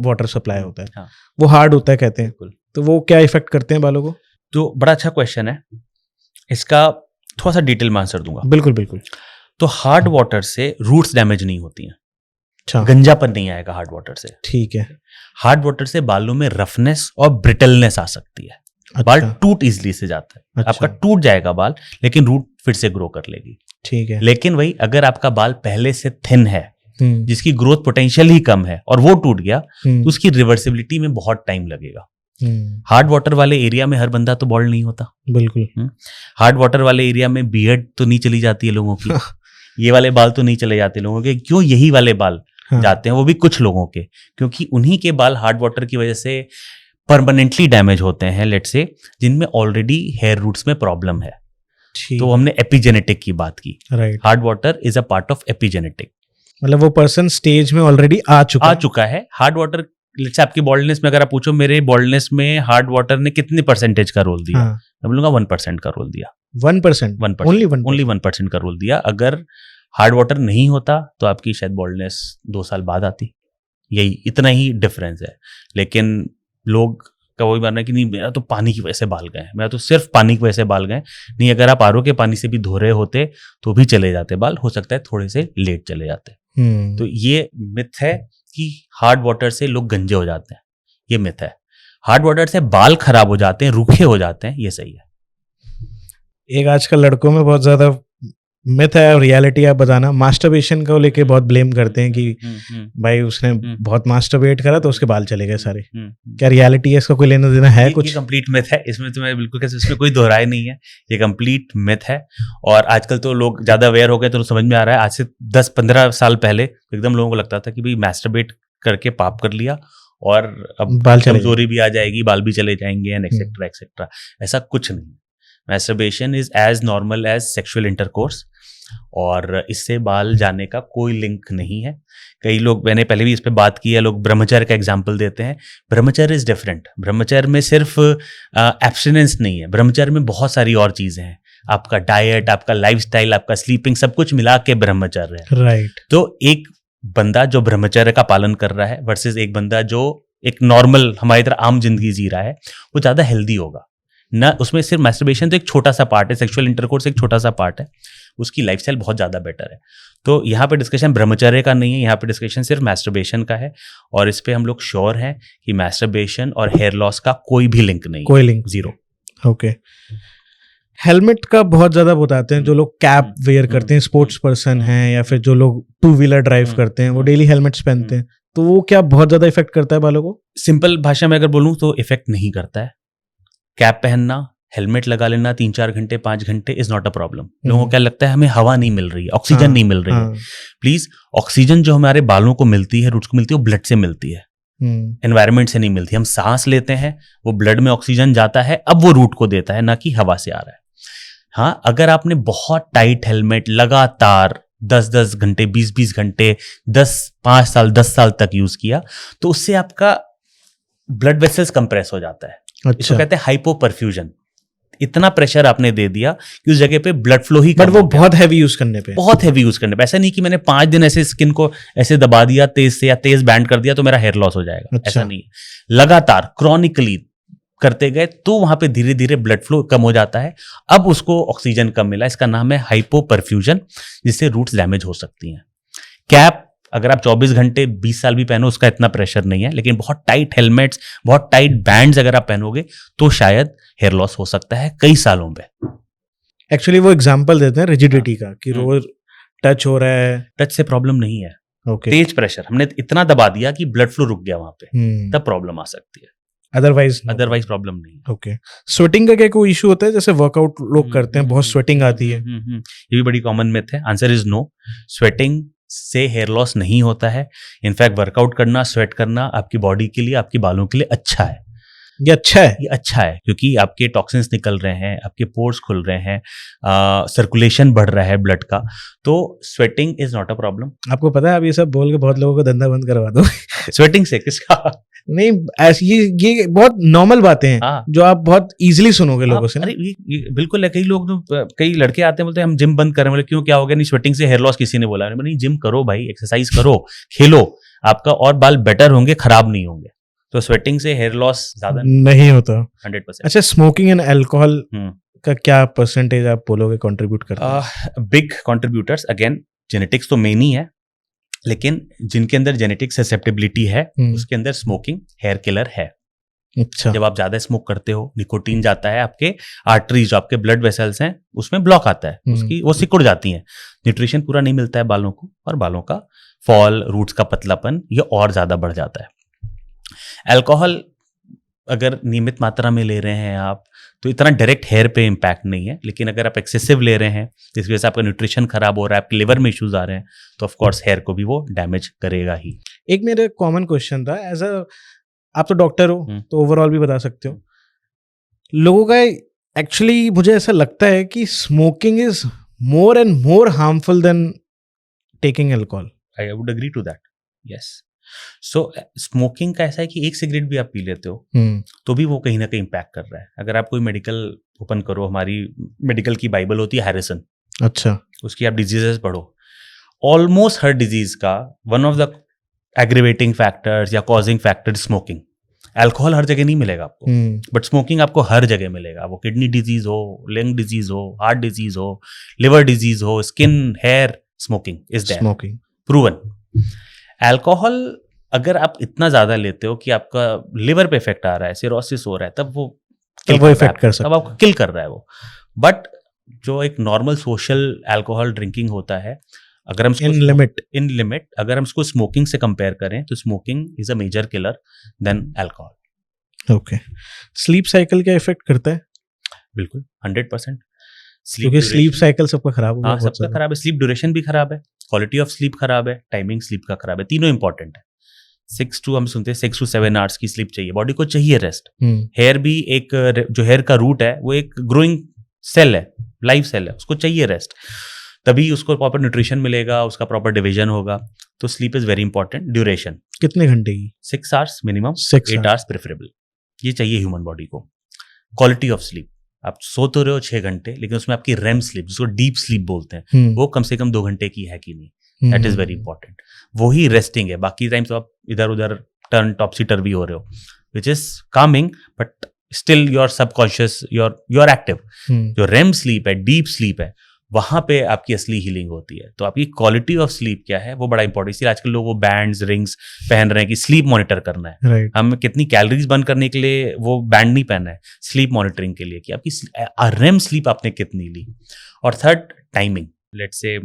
वाटर सप्लाई होता है, वो हार्ड होता है कहते हैं। तो वो क्या इफेक्ट करते हैं बालों को? तो बड़ा अच्छा क्वेश्चन है, इसका थोड़ा सा डिटेल में आंसर दूंगा। बिल्कुल बिल्कुल। तो हार्ड वाटर से रूट्स डैमेज नहीं होती हैं, अच्छा, गंजापन नहीं आएगा हार्ड वाटर से। ठीक है। हार्ड वाटर से बालों में रफनेस और ब्रिटलनेस आ सकती है। अच्छा। बाल टूट इजली से जाता है। अच्छा। आपका टूट जाएगा बाल, लेकिन रूट फिर से ग्रो कर लेगी। ठीक है। लेकिन वही अगर आपका बाल पहले से थिन है, जिसकी ग्रोथ पोटेंशियल ही कम है, और वो टूट गया, तो उसकी रिवर्सिबिलिटी में बहुत टाइम लगेगा। हार्ड वाटर वाले एरिया में हर बंदा तो बॉल्ड नहीं होता। बिल्कुल। हार्ड वाटर वाले एरिया में बियर्ड तो नहीं चली जाती है लोगों की, ये वाले बाल तो नहीं चले जाते लोगों के। क्यों यही वाले बाल जाते हैं, वो भी कुछ लोगों के, क्योंकि उन्हीं के बाल हार्ड वाटर की वजह से परमानेंटली डैमेज होते हैं, लेट्स से जिनमें ऑलरेडी हेयर रूट्स में प्रॉब्लम है। तो हमने एपिजेनेटिक की बात की। Hard water is a part of epigenetic, मतलब वो पर्सन स्टेज में ऑलरेडी आ चुका है। हार्ड वाटर, लेट्स से आपकी बॉल्डनेस में अगर आप पूछो मेरे बॉल्डनेस में हार्ड वाटर ने कितने परसेंटेज का रोल दिया, मैं बोलूंगा 1% का रोल दिया। 1%? ओनली 1% का रोल दिया। अगर हार्ड वाटर नहीं होता तो आपकी शायद बॉल्डनेस 2 साल बाद आती। यही इतना ही डिफरेंस है। लेकिन लोग का वही मानना है कि नहीं मेरा तो पानी की वजह से बाल गए, मेरा तो सिर्फ पानी की वजह से बाल गए। नहीं, अगर आप आरओ के पानी से भी धो रहे होते तो भी चले जाते बाल, हो सकता है थोड़े से लेट चले जाते। तो ये मिथ है कि हार्ड वाटर से लोग गंजे हो जाते हैं, ये मिथ है। हार्ड वाटर से बाल खराब हो जाते हैं, रूखे हो जाते हैं, ये सही है। एक आजकल लड़कों में बहुत ज्यादा मिथ है और रियलिटी आप बताना। मास्टरबेशन को लेके बहुत ब्लेम करते हैं कि भाई उसने बहुत मास्टरबेट करा तो उसके बाल चले गए सारे। क्या रियलिटी है, इसका कोई लेना देना है? कुछ ये कंप्लीट मिथ है, इसमें तो मैं बिल्कुल इसमें कोई दोहराई नहीं है, ये कंप्लीट मिथ है। और आजकल तो लोग ज्यादा अवेयर हो गए तो समझ में आ रहा है। आज से 10-15 साल पहले एकदम लोगों को लगता था कि भाई मास्टरबेट करके पाप कर लिया और अब बाल चले कमजोरी भी आ जाएगी, बाल भी चले जाएंगे एंड एक्सेट्रा एक्सेट्रा। ऐसा कुछ नहीं है। Masturbation is as normal as sexual intercourse और इससे बाल जाने का कोई लिंक नहीं है। कई लोग, मैंने पहले भी इस पे बात की है, लोग ब्रह्मचर्य का एग्जाम्पल देते हैं। ब्रह्मचर्य इज डिफरेंट। ब्रह्मचर्य में सिर्फ एब्स्टिनेंस नहीं है, ब्रह्मचर्य में बहुत सारी और चीजें हैं। आपका डाइट, आपका लाइफस्टाइल, आपका स्लीपिंग, सब कुछ मिला के ब्रह्मचर्य है। राइट। तो एक बंदा जो ब्रह्मचर्य का पालन कर रहा है वर्सेस एक बंदा जो एक नॉर्मल हमारी तरह आम जिंदगी जी रहा है, वो ज्यादा हेल्दी होगा ना। उसमें सिर्फ मैस्टरबेशन तो एक छोटा सा पार्ट है, सेक्सुअल इंटरकोर्स एक छोटा सा पार्ट है, उसकी लाइफस्टाइल बहुत ज्यादा बेटर है। तो यहाँ पे डिस्कशन ब्रह्मचर्य का नहीं है, यहाँ पे डिस्कशन सिर्फ मैस्टरबेशन का है। और इस पे हम लोग श्योर हैं कि मैस्टरबेशन और हेयर लॉस का कोई भी लिंक नहीं, कोई लिंक, जीरो। ओके। हेलमेट का बहुत ज्यादा बताते हैं, जो लोग कैप वेयर करते हैं, स्पोर्ट्स पर्सन हैं या फिर जो लोग 2 व्हीलर ड्राइव करते हैं, वो डेली हेलमेट्स पहनते हैं, तो वो क्या बहुत ज्यादा इफेक्ट करता है बालों को? सिंपल भाषा में अगर बोलूँ तो इफेक्ट नहीं करता है। कैप पहनना, हेलमेट लगा लेना 3-4 घंटे 5 घंटे इज नॉट अ प्रॉब्लम। लोगों को क्या लगता है हमें हवा नहीं मिल रही है, ऑक्सीजन नहीं मिल रही है। प्लीज, ऑक्सीजन जो हमारे बालों को मिलती है, रूट्स को मिलती है, वो ब्लड से मिलती है, एनवायरमेंट से नहीं मिलती। हम सांस लेते हैं, वो ब्लड में ऑक्सीजन जाता है, अब वो रूट को देता है, ना कि हवा से आ रहा है। हाँ, अगर आपने बहुत टाइट हेलमेट लगातार 10-10 घंटे 20-20 घंटे 5 साल 10 साल तक यूज किया, तो उससे आपका ब्लड वेसल्स कंप्रेस हो जाता है। अच्छा। इसको कहते हैं हाइपोपरफ्यूजन। इतना प्रेशर आपने दे दिया कि उस जगह पे ब्लड फ्लो ही, बट वो बहुत हैवी यूज करने पे, बहुत हैवी यूज करने पे। ऐसा नहीं कि मैंने 5 दिन ऐसे स्किन को ऐसे दबा दिया तेज से या तेज बैंड कर दिया तो मेरा हेयर लॉस हो जाएगा। अच्छा। ऐसा नहीं है, लगातार क्रॉनिकली करते गए तो वहां पे धीरे धीरे ब्लड फ्लो कम हो जाता है। अब उसको ऑक्सीजन कम मिला, इसका नाम है हाइपोपरफ्यूजन, जिससे रूट्स डैमेज हो सकती हैं। कैप अगर आप 24 घंटे 20 साल भी पहनो, उसका इतना प्रेशर नहीं है, लेकिन बहुत टाइट हेलमेट्स, बहुत टाइट बैंड्स अगर आप पहनोगे तो शायद हेयर लॉस हो सकता है कई सालों में। एक्चुअली वो एग्जांपल देते हैं रिजिडिटी का, कि रोज टच हो रहा है, टच से प्रॉब्लम नहीं है। ओके। तेज प्रेशर हमने इतना दबा दिया कि ब्लड फ्लो रुक गया वहां पे, तब प्रॉब्लम आ सकती है, अदरवाइज प्रॉब्लम नहीं। ओके। स्वेटिंग का क्या कोई इशू होता है? जैसे वर्कआउट लोग करते हैं, बहुत स्वेटिंग आती है। ये भी बड़ी कॉमन मिथ है। Answer is no. स्वेटिंग से हेयर लॉस नहीं होता है। इनफैक्ट वर्कआउट करना, स्वेट करना आपकी बॉडी के लिए, आपके बालों के लिए अच्छा है। ये अच्छा है, ये अच्छा है क्योंकि आपके टॉक्सिन्स निकल रहे हैं, आपके पोर्स खुल रहे हैं, सर्कुलेशन बढ़ रहा है ब्लड का, तो sweating is not a problem. आपको पता है, आप ये सब बोल के बहुत लोगों को धंधा बंद करवा दो। स्वेटिंग से किसका? नहीं, ऐसी ये बहुत नॉर्मल बातें हैं। हाँ, जो आप बहुत इजीली सुनोगे लोगों से ना। अरे ये बिल्कुल है। कई लोग तो, कई लड़के आते हैं बोलते हैं हम जिम बंद कर रहे हैं। बोले क्यों, क्या हो गया? नहीं, स्वेटिंग से हेयर लॉस किसी ने बोला नहीं। जिम करो भाई, एक्सरसाइज करो, खेलो, आपका और बाल बेटर होंगे, खराब नहीं होंगे। तो स्वेटिंग से हेयर लॉस ज्यादा नहीं होता 100%। अच्छा, स्मोकिंग एंड अल्कोहल का क्या परसेंटेज आप बोलोगे कंट्रीब्यूट करता है? बिग कंट्रीब्यूटर्स, अगेन जेनेटिक्स तो मेन ही है, लेकिन जिनके अंदर जेनेटिक ससेप्टेबिलिटी है उसके अंदर स्मोकिंग हेयर किलर है। अच्छा। जब आप ज्यादा स्मोक करते हो, निकोटीन जाता है आपके आर्टरीज, जो आपके ब्लड वेसल्स हैं, उसमें ब्लॉक आता है, उसकी वो सिकुड़ जाती हैं, न्यूट्रिशन पूरा नहीं मिलता है बालों को, और बालों का फॉल, रूट्स का पतलापन, ये और ज्यादा बढ़ जाता है। अल्कोहल अगर नियमित मात्रा में ले रहे हैं आप, तो इतना डायरेक्ट हेयर पे इम्पैक्ट नहीं है, लेकिन अगर आप एक्सेसिव ले रहे हैं जिसकी वजह से आपका न्यूट्रिशन खराब हो रहा है, आपके लिवर में इश्यूज आ रहे हैं, तो ऑफ कोर्स हेयर को भी वो डैमेज करेगा ही। एक मेरा कॉमन क्वेश्चन था, एज अ आप तो डॉक्टर हो तो ओवरऑल भी बता सकते हो, लोगों का एक्चुअली मुझे ऐसा लगता है कि smoking is more and more harmful than taking alcohol. I would agree to that, yes. So smoking का ऐसा है कि एक सिगरेट भी आप पी लेते हो तो भी वो कहीं ना कहीं इम्पैक्ट कर रहा है। अगर आप कोई मेडिकल ओपन करो, हमारी मेडिकल की बाइबल होती है हैरिसन, अच्छा, उसकी आप डिजीजेस पढ़ो, ऑलमोस्ट हर डिजीज का one of the aggravating factors या कॉजिंग फैक्टर स्मोकिंग। अल्कोहल हर जगह नहीं मिलेगा आपको, बट स्मोकिंग आपको हर जगह मिलेगा। वो किडनी डिजीज हो, लंग डिजीज हो, हार्ट डिजीज हो, लिवर डिजीज हो, skin, hair, smoking is there, smoking proven. Alcohol अगर आप इतना ज्यादा लेते हो कि आपका लिवर पे इफेक्ट आ रहा है, सिरोसिस हो रहा है, तब वो इफेक्ट कर सकता है, तब आपको किल कर रहा है वो। बट जो एक नॉर्मल सोशल अल्कोहल ड्रिंकिंग होता है, अगर हम इन लिमिट अगर हम उसको स्मोकिंग से कंपेयर करें तो smoking is a major killer than alcohol. Okay. Sleep cycle क्या इफेक्ट करता है? बिल्कुल 100%। क्योंकि स्लीप साइकिल सबका खराब हो, सबका खराब है। स्लीप ड्यूरेशन भी खराब है, क्वालिटी ऑफ स्लीप खराब है, टाइमिंग स्लीप का खराब है, तीनों इंपॉर्टेंट है। 6 to हम सुनते हैं 6 to 7 आवर्स की स्लीप चाहिए, बॉडी को चाहिए रेस्ट। हेयर भी एक जो हेयर का रूट है वो एक ग्रोइंग सेल है, लाइफ सेल है, उसको चाहिए रेस्ट, तभी उसको प्रॉपर न्यूट्रिशन मिलेगा, उसका प्रॉपर डिवीजन होगा। तो sleep is very important. Duration कितने घंटे की? 6 आवर्स मिनिमम, 6 8 आवर्स प्रेफरेबल, ये चाहिए ह्यूमन बॉडी को। क्वालिटी ऑफ स्लीप, आप सो तो रहे हो 6 घंटे, लेकिन उसमें आपकी रेम स्लीप, जिसको डीप स्लीप बोलते हैं, वो कम से कम 2 घंटे की है कि नहीं, दैट इज वेरी इंपॉर्टेंट। वही रेस्टिंग है, बाकी टाइम तो आप इधर उधर टर्न टॉपसी टर्वी हो रहे हो, which is Kameng but still your subconscious, your active. जो रेम स्लीप है, डीप स्लीप है, वहां पे आपकी असली हीलिंग होती है। तो आपकी क्वालिटी ऑफ स्लीप क्या है वो बड़ा इंपॉर्टेंट। इसलिए आजकल लोग वो बैंड्स रिंग्स पहन रहे हैं कि स्लीप मॉनिटर करना है, right. हम कितनी कैलोरीज बर्न करने के लिए वो बैंड नहीं पहना है, स्लीप मॉनिटरिंग के लिए कि आपकी रेम स्लीप आपने कितनी ली। और थर्ड, टाइमिंग। लेट्स से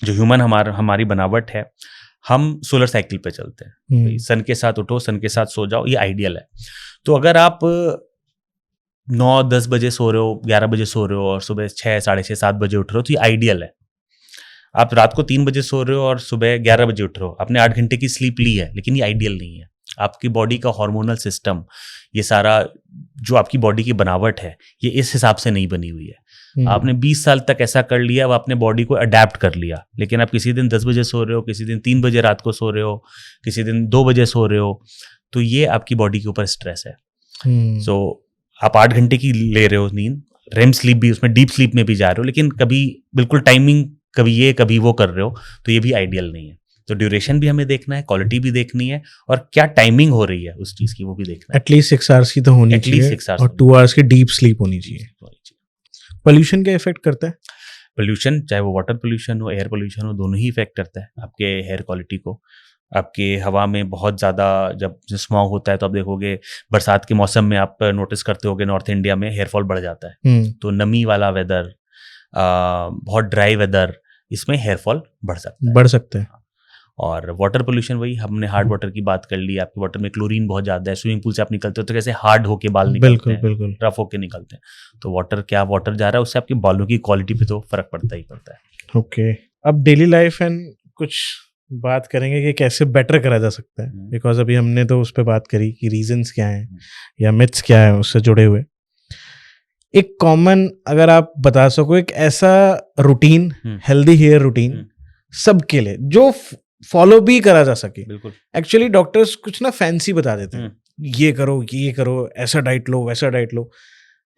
जो ह्यूमन हमारी बनावट है, हम सोलर साइकिल पे चलते हैं, सन के साथ उठो, सन के साथ सो जाओ, ये आइडियल है। तो अगर आप 9-10 बजे सो रहे हो, 11 बजे सो रहे हो और सुबह 6, 6:30, 7 बजे उठ रहे हो, तो ये आइडियल है। आप रात को 3 बजे सो रहे हो और सुबह 11 बजे उठ रहे हो, आपने 8 घंटे की स्लीप ली है, लेकिन ये आइडियल नहीं है। आपकी बॉडी का हार्मोनल सिस्टम, ये सारा जो आपकी बॉडी की बनावट है, ये इस हिसाब से नहीं बनी हुई है। आपने 20 साल तक ऐसा कर लिया, अब आपने बॉडी को अडेप्ट कर लिया, लेकिन आप किसी दिन 10 बजे सो रहे हो, किसी दिन 3 बजे रात को सो रहे हो, किसी दिन 2 बजे सो रहे हो, तो ये आपकी बॉडी के ऊपर स्ट्रेस है। सो आप 8 घंटे की ले रहे हो नींद, रेम स्लीप भी, उसमें डीप स्लीप में भी जा रहे हो, लेकिन कभी बिल्कुल टाइमिंग कभी ये कभी वो कर रहे हो, तो ये भी आइडियल नहीं है। तो ड्यूरेशन भी हमें देखना है, क्वालिटी भी देखनी है, और क्या टाइमिंग हो रही है उस चीज की वो भी देखना है। एटलीस्ट 6 आवर्स की तो होनी चाहिए, और 2 आवर्स की डीप स्लीप होनी चाहिए। पोल्यूशन क्या इफेक्ट करता है? पोल्यूशन, चाहे वो वाटर पोल्यूशन हो, एयर पोल्यूशन हो, दोनों ही इफेक्ट करता है आपके हेयर क्वालिटी को। आपके हवा में बहुत ज़्यादा जब स्मॉग होता है, तो आप देखोगे बरसात के मौसम में आप नोटिस करते होगे नॉर्थ इंडिया में हेयरफॉल बढ़ जाता है। तो नमी वाला वेदर, बहुत ड्राई वेदर, इसमें हेयरफॉल बढ़ सकता है। और वाटर पोल्यूशन, वही हमने हार्ड वाटर की बात कर ली, आपके वाटर में क्लोरीन बहुत ज़्यादा है, स्विमिंग पूल से आप निकलते हो तो कैसे हार्ड होके बाल निकलते हैं, बिल्कुल रफ होके निकलते हैं। तो वाटर क्या वाटर जा रहा है, उससे आपके बालों की क्वालिटी पे तो फर्क पड़ता ही पड़ता है। ओके, अब डेली लाइफ एंड कुछ बात करेंगे कि कैसे बेटर करा जा सकता है, बिकॉज अभी हमने तो उस पर बात करी कि रीजंस क्या हैं या मिथ्स क्या है उससे जुड़े हुए। एक कॉमन, अगर आप बता सको, एक ऐसा रूटीन, हेल्दी हेयर रूटीन सबके लिए जो फॉलो भी करा जा सके। बिल्कुल, एक्चुअली डॉक्टर्स कुछ ना फैंसी बता देते हैं, ये करो, ऐसा डाइट लो, वैसा डाइट लो,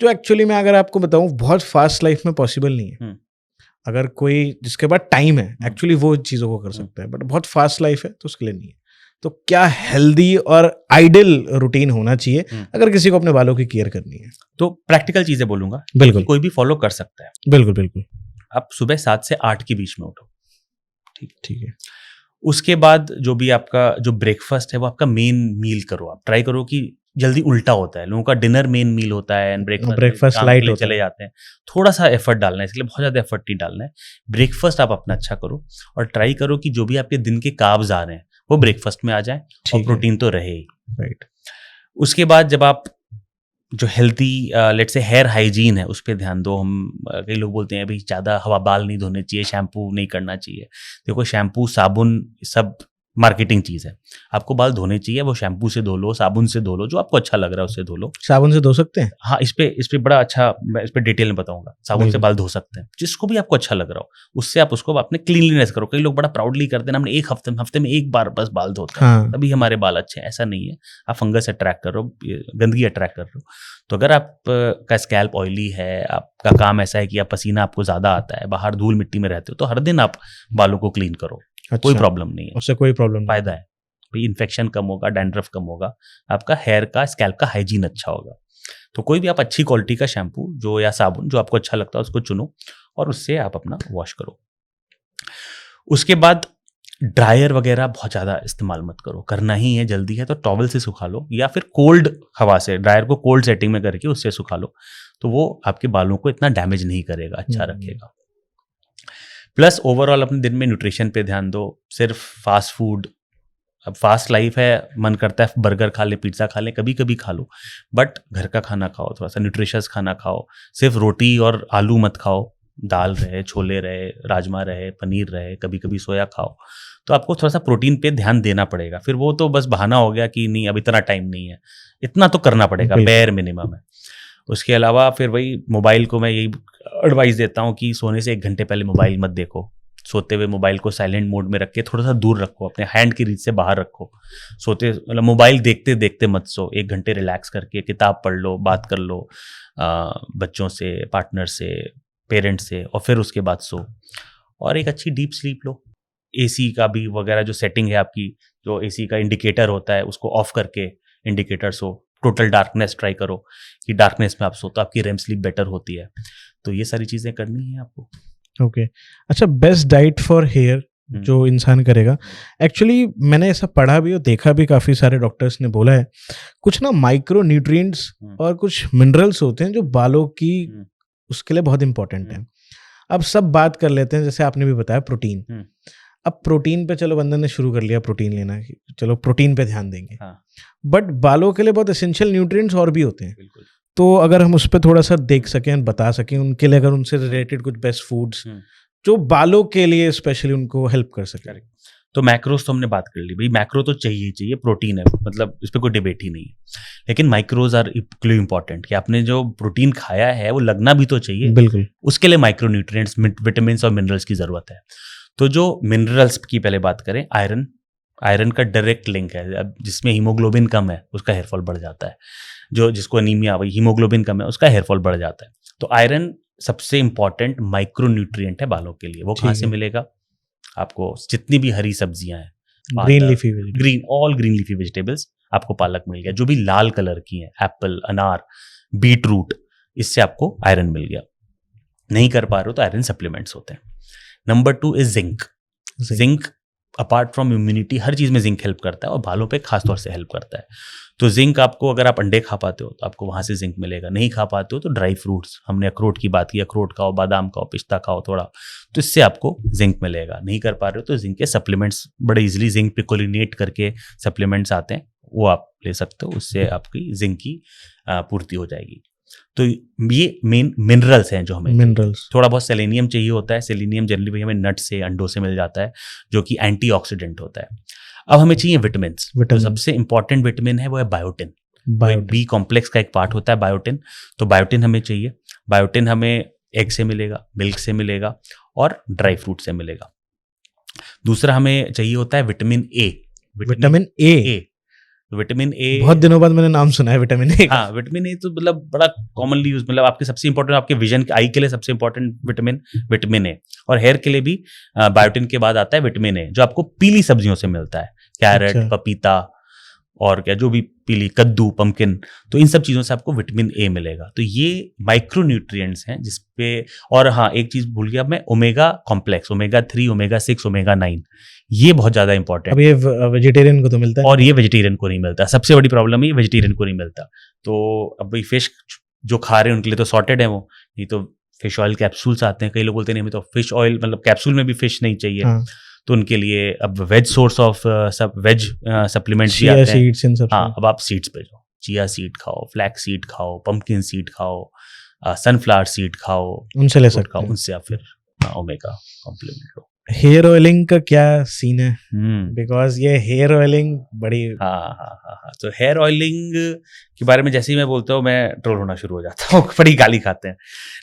जो एक्चुअली मैं अगर आपको बताऊं बहुत फास्ट लाइफ में पॉसिबल नहीं है। अगर कोई जिसके पास टाइम है एक्चुअली वो चीज़ों को कर सकता है, बट बहुत फास्ट लाइफ है तो उसके लिए नहीं है। तो क्या हेल्दी और आइडियल रूटीन होना चाहिए अगर किसी को अपने बालों की केयर करनी है? तो प्रैक्टिकल चीजें बोलूंगा, बिल्कुल, कोई भी फॉलो कर सकता है। बिल्कुल बिल्कुल। आप सुबह 7 से 8 के बीच में उठो, ठीक है। उसके बाद जो भी आपका जो ब्रेकफास्ट है वो आपका मेन मील करो। आप ट्राई करो कि जल्दी उल्टा होता है, लोगों का डिनर मेन मील होता है एंड ब्रेकफास्ट लाइट होता है, चले जाते हैं। थोड़ा सा एफर्ट डालना है, इसलिए बहुत ज़्यादा एफर्ट नहीं डालना है। ब्रेकफास्ट आप अपना अच्छा करो और ट्राई करो कि जो भी आपके दिन के कार्ब्स आ रहे हैं वो ब्रेकफास्ट में आ जाए और प्रोटीन तो रहे ही। राइट। उसके बाद जब आप जो healthy let's say hair hygiene है उस पर ध्यान दो। कई लोग बोलते हैं भाई ज़्यादा हवा बाल नहीं धोने चाहिए, शैम्पू नहीं करना चाहिए। देखो, शैम्पू साबुन सब मार्केटिंग चीज़ है। आपको बाल धोने चाहिए, वो शैम्पू से धो लो, साबुन से धो लो, जो आपको अच्छा लग रहा है उससे धो लो। साबुन से धो सकते हैं? हाँ, इस पे बड़ा अच्छा, मैं इस पे डिटेल में बताऊंगा। साबुन से बाल धो सकते हैं, जिसको भी आपको अच्छा लग रहा हो उससे आप उसको अपने क्लीनलीनेस करो। कई लोग बड़ा प्राउडली करते हैं, हमने एक हफ्ते में एक बार बस बाल धोते हैं तभी हमारे बाल अच्छे हैं। ऐसा नहीं है, आप फंगस अट्रैक्ट कर रहे हो, गंदगी अट्रैक्ट कर रहे हो। तो अगर आपका स्कैल्प ऑयली है, आपका काम ऐसा है कि आप पसीना आपको ज़्यादा आता है, बाहर धूल मिट्टी में रहते हो, तो हर दिन आप बालों को क्लीन करो। कोई प्रॉब्लम नहीं है, उससे कोई प्रॉब्लम, फायदा है भाई। इन्फेक्शन कम होगा, डैंड्रफ कम होगा, आपका हेयर का स्कैल्प का हाइजीन अच्छा होगा। तो कोई भी आप अच्छी क्वालिटी का शैम्पू जो या साबुन जो आपको अच्छा लगता है उसको चुनो और उससे आप अपना वॉश करो। उसके बाद ड्रायर वगैरह बहुत ज़्यादा इस्तेमाल मत करो। करना ही है, जल्दी है तो टॉवल से सुखा लो या फिर कोल्ड हवा से, ड्रायर को कोल्ड सेटिंग में करके उससे सुखा लो, तो वो आपके बालों को इतना डैमेज नहीं करेगा, अच्छा रखेगा। प्लस ओवरऑल अपने दिन में न्यूट्रिशन पे ध्यान दो। सिर्फ फास्ट फूड, अब फास्ट लाइफ है, मन करता है बर्गर खा ले, पिज्ज़ा खा ले, कभी कभी खा लो, बट घर का खाना खाओ, थोड़ा सा न्यूट्रिशियस खाना खाओ। सिर्फ रोटी और आलू मत खाओ, दाल रहे, छोले रहे, राजमा रहे, पनीर रहे, कभी कभी सोया खाओ। तो आपको थोड़ा सा प्रोटीन पे ध्यान देना पड़ेगा। फिर वो तो बस बहाना हो गया कि नहीं अब इतना टाइम नहीं है, इतना तो करना पड़ेगा, बेयर मिनिमम है। उसके अलावा फिर वही मोबाइल को मैं यही एडवाइस देता हूँ कि सोने से 1 घंटे पहले मोबाइल मत देखो। सोते हुए मोबाइल को साइलेंट मोड में रख के थोड़ा सा दूर रखो, अपने हैंड की रीच से बाहर रखो। सोते मतलब मोबाइल देखते देखते मत सो। 1 घंटे रिलैक्स करके किताब पढ़ लो, बात कर लो बच्चों से, पार्टनर से, पेरेंट्स से, और फिर उसके बाद सो। और एक अच्छी डीप स्लीप लो। एसी का भी वगैरह जो सेटिंग है आपकी, जो एसी का इंडिकेटर होता है उसको ऑफ करके इंडिकेटर सो। टोटल डार्कनेस ट्राई करो कि डार्कनेस में आप सो, तो आपकी रेम स्लीप बेटर होती है। तो ये सारी चीज़ें करनी है आपको। ओके अच्छा, बेस्ट डाइट फॉर हेयर जो इंसान करेगा, एक्चुअली मैंने ऐसा पढ़ा भी और देखा भी, काफ़ी सारे डॉक्टर्स ने बोला है कुछ ना माइक्रो न्यूट्रिएंट्स और कुछ मिनरल्स होते हैं जो बालों की उसके लिए बहुत इंपॉर्टेंट है। अब सब बात कर लेते हैं, जैसे आपने भी बताया प्रोटीन। अब प्रोटीन पे चलो बंदर ने शुरू कर लिया प्रोटीन लेना, चलो प्रोटीन पे ध्यान देंगे, बट बालों के लिए बहुत एसेंशियल न्यूट्रिएंट्स और भी होते हैं। तो अगर हम उस पर थोड़ा सा देख सकें, बता सकें उनके लिए, अगर उनसे रिलेटेड कुछ बेस्ट फूड्स जो बालों के लिए स्पेशली उनको हेल्प कर सके। तो मैक्रोज तो हमने बात कर ली भाई, मैक्रो तो चाहिए ही चाहिए, प्रोटीन है मतलब इस पर कोई डिबेट ही नहीं है। लेकिन माइक्रोज आर इक्वली इंपॉर्टेंट, कि आपने जो प्रोटीन खाया है वो लगना भी तो चाहिए। बिल्कुल, उसके लिए माइक्रो न्यूट्रिएंट्स, विटामिन और मिनरल्स की जरूरत है। तो जो मिनरल्स की पहले बात करें, आयरन का डायरेक्ट लिंक है। अब जिसमें हीमोग्लोबिन कम है उसका हेयरफॉल बढ़ जाता है, जिसको अनीमिया, वही हीमोग्लोबिन कम है उसका हेयरफॉल बढ़ जाता है। तो आयरन सबसे इंपॉर्टेंट माइक्रो न्यूट्रिएंट है बालों के लिए। वो कहाँ से मिलेगा आपको? जितनी भी हरी सब्जियां हैं, ग्रीन लीफी वेजिटेबल्स, आपको पालक मिल गया, जो भी लाल कलर की है, एप्पल, अनार, बीट रूट, इससे आपको आयरन मिल गया। नहीं कर पा रहे हो तो आयरन सप्लीमेंट्स होते हैं। Number 2 is zinc. Apart from immunity, हर चीज में जिंक हेल्प करता है और बालों पे खासतौर से हेल्प करता है। तो जिंक आपको, अगर आप अंडे खा पाते हो तो आपको वहां से जिंक मिलेगा। नहीं खा पाते हो तो ड्राई फ्रूट्स, हमने अखरोट की बात की, अखरोट खाओ, बादाम खाओ, पिस्ता खाओ थोड़ा, तो इससे आपको जिंक मिलेगा। नहीं कर पा रहे हो तो जिंक के सप्लीमेंट्स बड़े इजीली, जिंक पिकोलिनेट करके सप्लीमेंट्स आते हैं, वो आप ले सकते हो। उससे आपकी जिंक की पूर्ति हो जाएगी। तो ये मेन मिनरल्स हैं जो हमें, मिनरल्स। थोड़ा बहुत सेलेनियम चाहिए होता है। सेलेनियम जनरली भाई हमें नट से, अंडों से मिल जाता है, जो कि एंटीऑक्सीडेंट होता है। अब हमें चाहिए विटामिन। तो सबसे इंपॉर्टेंट विटामिन है वो है बायोटिन। बी कॉम्प्लेक्स का एक पार्ट होता है बायोटिन। तो बायोटिन हमें चाहिए। बायोटिन हमें एग से मिलेगा, मिल्क से मिलेगा और ड्राई फ्रूट से मिलेगा। दूसरा हमें चाहिए होता है vitamin A. Vitamin A, vitamin A बहुत दिनों बाद मैंने नाम सुना है विटामिन ए। हाँ, विटामिन ए तो मतलब बड़ा कॉमनली यूज, मतलब आपके सबसे इंपॉर्टेंट, आपके विजन, आई के लिए सबसे इंपॉर्टेंट विटामिन ए। और हेयर के लिए भी बायोटिन के बाद आता है विटामिन ए, जो आपको पीली सब्जियों से मिलता है। कैरेट, पपीता और क्या, जो भी पीली, कद्दू, पंपकिन, तो इन सब चीज़ों से आपको विटामिन ए मिलेगा। तो ये माइक्रो न्यूट्रिएंट्स हैं जिसपे। और हाँ, एक चीज़ भूल गया मैं, omega complex, omega 3, omega 6, omega 9, ये बहुत ज़्यादा इंपॉर्टेंट। अब ये वेजिटेरियन को तो मिलता है, और ये वेजिटेरियन को नहीं मिलता। सबसे बड़ी प्रॉब्लम है ये वेजिटेरियन को नहीं मिलता। तो अब भाई फिश जो खा रहे हैं उनके लिए तो सॉर्टेड है वो, नहीं तो फिश ऑयल कैप्सूल्स आते हैं। कई लोग बोलते हैं नहीं हमें तो फिश ऑयल, मतलब कैप्सूल में भी फिश नहीं चाहिए। हाँ। तो उनके लिए अब veg source of veg supplements भी आते हैं। हाँ, अब आप सीड्स पे जाओ, चिया सीड खाओ, फ्लैक्स सीड खाओ, पंपकिन सीड खाओ, सनफ्लावर सीड खाओ, उनसे ले सकते हैं। उनसे आप फिर ओमेगा कॉम्प्लीमेंट लो। हेयर ऑयलिंग का क्या सीन है? बिकॉज ये हेयर ऑयलिंग बड़ी, हाँ। तो हेयर ऑयलिंग के बारे में जैसे ही मैं बोलता हूँ मैं ट्रोल होना शुरू हो जाता हूँ, बड़ी गाली खाते हैं।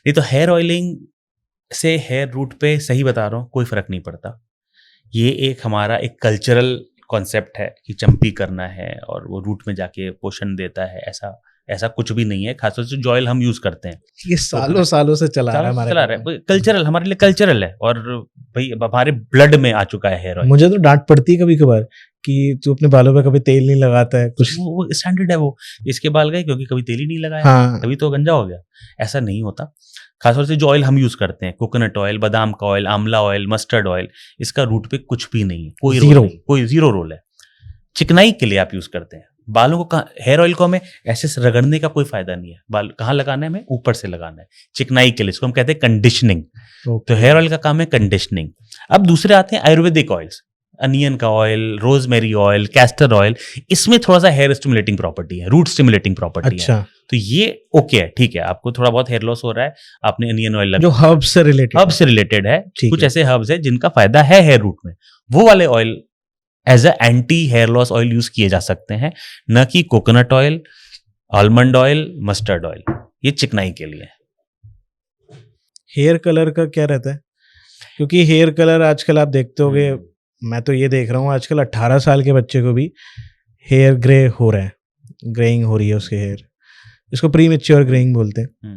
नहीं तो हेयर ऑयलिंग से हेयर रूट पे, सही बता रहा हूँ, कोई फर्क नहीं पड़ता। ये एक हमारा एक कल्चरल कॉन्सेप्ट है कि चंपी करना है और वो रूट में जाके पोषण देता है, ऐसा कुछ भी नहीं है। खासतौर से जो ऑयल हम यूज करते हैं ये सालों से चला रहा है, कल्चरल, हमारे लिए कल्चरल है। और भाई हमारे ब्लड में आ चुका है हेयर ऑयल। मुझे तो डांट पड़ती है कभी कभार कि तू अपने बालों पे कभी तेल नहीं लगाता है, कुछ वो स्टैंडर्ड है। वो इसके बाल गए क्योंकि कभी तेल ही नहीं लगाया। हाँ। तभी तो गंजा हो गया। ऐसा नहीं होता। खासतौर से जो ऑयल हम यूज करते हैं, कोकोनट ऑयल, बादाम का ऑयल, आंवला ऑयल, मस्टर्ड ऑयल, इसका रूट पे कुछ भी नहीं है, कोई जीरो रोल है। चिकनाई के लिए आप यूज करते हैं। बालों को, हेयर ऑयल को हमें ऐसे रगड़ने का कोई फायदा नहीं है। बाल कहाँ लगाना है? हमें ऊपर से लगाना है। चिकनाई के लिए इसको हम कहते हैं कंडीशनिंग। तो हेयर ऑयल का काम है कंडीशनिंग। अब दूसरे आते हैं आयुर्वेदिक ऑयल्स, अनियन का oil, rosemary oil, castor oil. इसमें थोड़ा सा हेयर स्टिमुलेटिंग प्रॉपर्टी है, रूट स्टिमुलेटिंग प्रॉपर्टी है। तो ये ओके है, ठीक है, आपको थोड़ा बहुत हेयर लॉस हो रहा है, आपने अनियन ऑयल जो हर्ब्स से रिलेटेड है, ठीक कुछ है। ऐसे हर्ब्स है जिनका फायदा है हेयर रूट में, वो वाले oil as a anti hair loss oil use किए जा सकते हैं, न कि coconut oil, almond oil, mustard oil, ये चिकनाई के लिए। हेयर कलर का क्या रहता है? क्योंकि हेयर कलर आजकल आप देखते होगे, मैं तो ये देख रहा हूँ आजकल 18 साल के बच्चे को भी हेयर ग्रे हो रहा है, ग्रेइंग हो रही है उसके हेयर, इसको प्री मैच्योर ग्रेइंग बोलते हैं।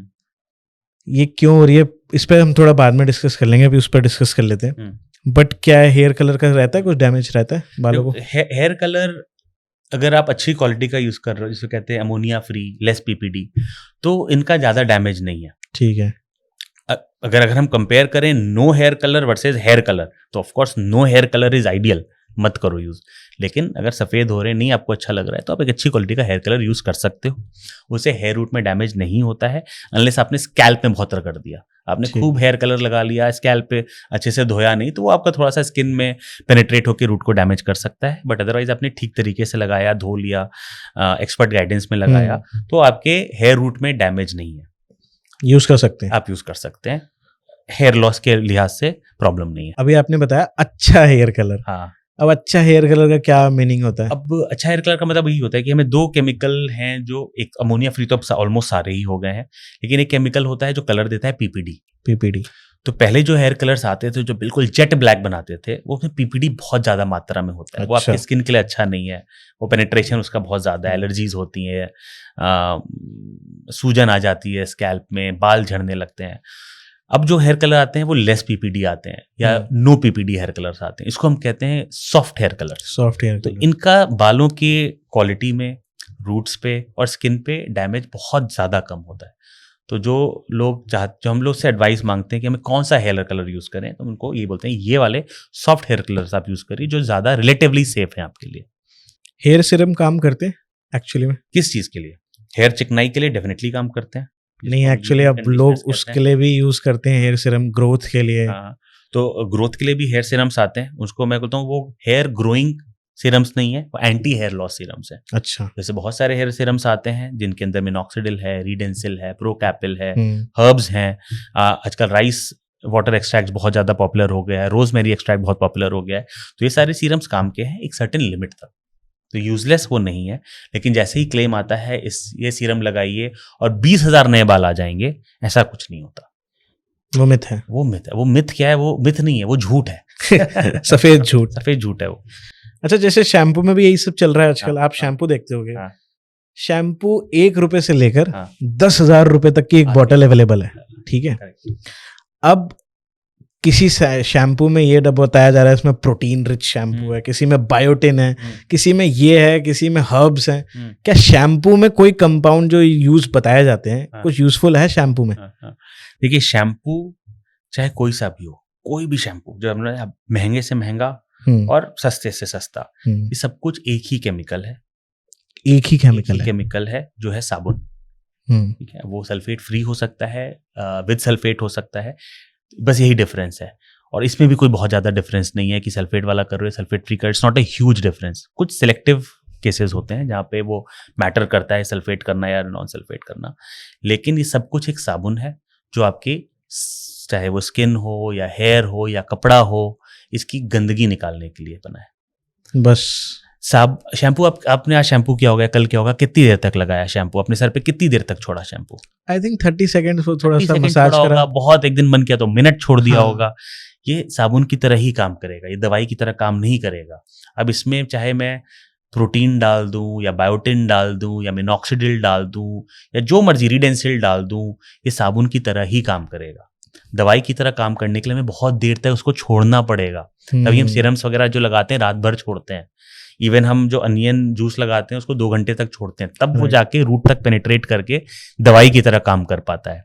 ये क्यों हो रही है, इस पर हम थोड़ा बाद में डिस्कस कर लेंगे, अभी उस पर डिस्कस कर लेते हैं। बट क्या है, हेयर कलर का रहता है कुछ डैमेज रहता है बालों को? हेयर कलर अगर आप अच्छी क्वालिटी का यूज कर रहे हो, जिसको कहते हैं अमोनिया फ्री, लेस पीपीडी, तो इनका ज्यादा डैमेज नहीं है। ठीक है। अगर हम कंपेयर करें no hair colour versus hair colour, तो of course no hair colour is ideal, मत करो यूज। लेकिन अगर सफेद हो रहे नहीं, आपको अच्छा लग रहा है, तो आप एक अच्छी क्वालिटी का हेयर कलर यूज कर सकते हो, उससे हेयर रूट में डैमेज नहीं होता है, अनलेस आपने स्कैल्प में बहुत कर दिया, आपने खूब हेयर कलर लगा लिया, स्कैल्प पे अच्छे से धोया नहीं, तो वो आपका थोड़ा सा स्किन में पेनिट्रेट होकर रूट को डैमेज कर सकता है। बट अदरवाइज आपने ठीक तरीके से लगाया, धो लिया, एक्सपर्ट गाइडेंस में लगाया, तो आपके हेयर रूट में डैमेज नहीं है, यूज कर सकते हैं, आप यूज कर सकते हैं, हेयर लॉस के लिहाज से प्रॉब्लम नहीं है। अभी आपने बताया अच्छा हेयर कलर, हाँ, अब अच्छा हेयर कलर का क्या मीनिंग होता है? अब अच्छा हेयर कलर का मतलब यही होता है कि हमें दो केमिकल हैं, जो एक अमोनिया फ्री तो अब ऑलमोस्ट सारे ही हो गए हैं, लेकिन एक केमिकल होता है जो कलर देता है, पीपीडी। तो पहले जो हेयर कलर्स आते थे जो बिल्कुल जेट ब्लैक बनाते थे, वो उसमें पीपीडी बहुत ज्यादा मात्रा में होता है। वो आपके स्किन के लिए अच्छा नहीं है, वो पेनिट्रेशन उसका बहुत ज्यादा है, एलर्जीज होती है, सूजन आ जाती है स्कैल्प में, बाल झड़ने लगते हैं। अब जो हेयर कलर आते हैं वो लेस पीपीडी आते हैं, या नो पीपीडी हेयर कलर्स आते हैं, इसको हम कहते हैं सॉफ्ट हेयर कलर। तो इनका बालों की क्वालिटी में, रूट्स पे और स्किन पे डैमेज बहुत ज्यादा कम होता है। तो जो हम लोग से एडवाइस मांगते हैं कि हमें कौन सा हेयर कलर यूज करें, तो उनको ये बोलते हैं ये वाले सॉफ्ट हेयर कलर्स आप यूज करिए, जो ज्यादा रिलेटिवली सेफ है आपके लिए। हेयर सीरम काम करते हैं एक्चुअली में? किस चीज के लिए? हेयर चिकनाई के लिए डेफिनेटली काम करते हैं। नहीं, एक्चुअली अब लोग उसके लिए भी यूज करते हैं हेयर सीरम, ग्रोथ के लिए। हाँ, तो ग्रोथ के लिए भी हेयर सीरम्स आते हैं, उसको मैं बोलता हूँ वो हेयर ग्रोइंग सीरम्स नहीं है, वो एंटी हेयर लॉस सीरम्स है। अच्छा। जैसे बहुत सारे हेयर सीरम्स आते हैं जिनके अंदर मिनॉक्सिडिल है, रीडेंसिल है, प्रोकैपिल है, हर्ब्स हैं, आजकल राइस वाटर एक्सट्रैक्ट बहुत ज्यादा पॉपुलर हो गया है, रोजमेरी एक्सट्रैक्ट बहुत पॉपुलर हो गया है। तो ये सारे सीरम्स काम के हैं एक सर्टेन लिमिट तक, तो यूजलेस वो नहीं है। लेकिन जैसे ही क्लेम आता है ये सीरम लगाइए और 20,000 नए बाल आ जाएंगे, ऐसा कुछ नहीं होता। वो मिथ है। वो मिथ क्या है? वो मिथ नहीं है, वो झूठ है। सफेद झूठ है वो। अच्छा, जैसे शैम्पू में भी यही सब चल रहा है आजकल। आप शैम्पू देखते होगे, शैम्पू 1 रुपए से लेकर 10,000 रुपए तक की एक बॉटल अवेलेबल है, ठीक है। अब किसी शैम्पू में ये बताया जा रहा है इसमें प्रोटीन रिच शैम्पू है, किसी में बायोटिन है, किसी में ये है, किसी में हर्ब्स हैं। क्या शैम्पू में कोई कंपाउंड जो यूज बताए जाते हैं कुछ यूजफुल है शैम्पू में? देखिए, शैम्पू चाहे कोई सा भी हो, कोई भी शैम्पू, जो हमने महंगे से महंगा और सस्ते से सस्ता, ये सब कुछ एक ही केमिकल है, एक ही केमिकल है जो है साबुन। ठीक है, वो सल्फेट फ्री हो सकता है, विद सल्फेट हो सकता है, बस यही डिफरेंस है। और इसमें भी कोई बहुत ज्यादा डिफरेंस नहीं है कि सल्फेट वाला कर रहे हो, सल्फेट फ्री कर, it's not a huge difference. कुछ सिलेक्टिव केसेस होते हैं जहाँ पे वो मैटर करता है सल्फेट करना या नॉन सल्फेट करना, लेकिन ये सब कुछ एक साबुन है जो आपकी, चाहे वो स्किन हो या हेयर हो या कपड़ा हो, इसकी गंदगी निकालने के लिए बना है बस। शैम्पू आपने आज शैम्पू किया होगा, कल क्या होगा, कितनी देर तक लगाया शैम्पू अपने सर पे, कितनी देर तक छोड़ा शैम्पू? आई थिंक 30 सेकंड थोड़ा सा मसाज करा, बहुत एक दिन मन किया तो मिनट छोड़ दिया होगा। ये साबुन की तरह ही काम करेगा, ये दवाई की तरह काम नहीं करेगा। अब इसमें चाहे मैं प्रोटीन डाल दूं या बायोटिन डाल दूं या मिनॉक्सिडिल डाल दूं या जो मर्जी रीडेंसिल डाल दूं, ये साबुन की तरह ही काम करेगा। दवाई की तरह काम करने के लिए हमें बहुत देर तक उसको छोड़ना पड़ेगा। तभी हम सीरम्स वगैरह जो लगाते हैं रात भर छोड़ते हैं। इवन हम जो अनियन जूस लगाते हैं उसको 2 घंटे तक छोड़ते हैं, तब वो जाके रूट तक पेनिट्रेट करके दवाई की तरह काम कर पाता है।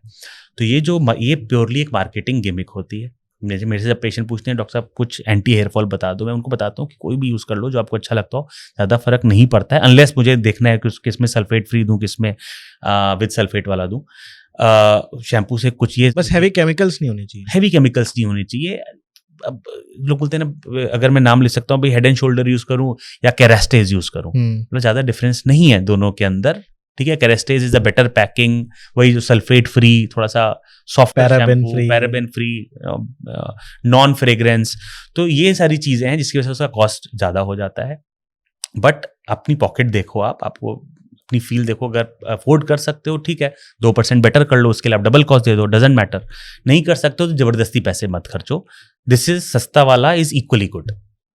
तो ये प्योरली एक मार्केटिंग गिमिक होती है। मेरे से जब पेशेंट पूछते हैं डॉक्टर साहब कुछ एंटी हेयर फॉल बता दो, मैं उनको बताता हूँ कि कोई भी यूज कर लो जो आपको अच्छा लगता हो, ज्यादा फर्क नहीं पड़ता है, अनलेस मुझे देखना है कि किसमें सल्फेट फ्री दूं, किसमें विद सल्फेट वाला दूं। शैम्पू से कुछ ये बस हैवी केमिकल्स नहीं होने चाहिए। अब लोग बोलते हैं ना, अगर मैं नाम ले सकता हूँ भाई, हेड एंड शोल्डर यूज करूं या केरास्टेज यूज करूं, मतलब ज्यादा डिफरेंस नहीं है दोनों के अंदर, ठीक है, केरेस्टेज इज अ बेटर पैकिंग, वही जो सल्फेट फ्री, थोड़ा सा soft paraben free, non fragrance, तो ये सारी चीजें हैं जिसकी वजह से उसका कॉस्ट ज्यादा हो जाता है। बट अपनी पॉकेट देखो, आपको अपनी फील देखो, अगर अफोर्ड कर सकते हो ठीक है, 2% बेटर कर लो, उसके लिए आप डबल कॉस्ट दे दो, डजंट मैटर। नहीं कर सकते हो तो जबरदस्ती पैसे मत खर्चो। दिस इज सस्ता वाला इज इक्वली गुड।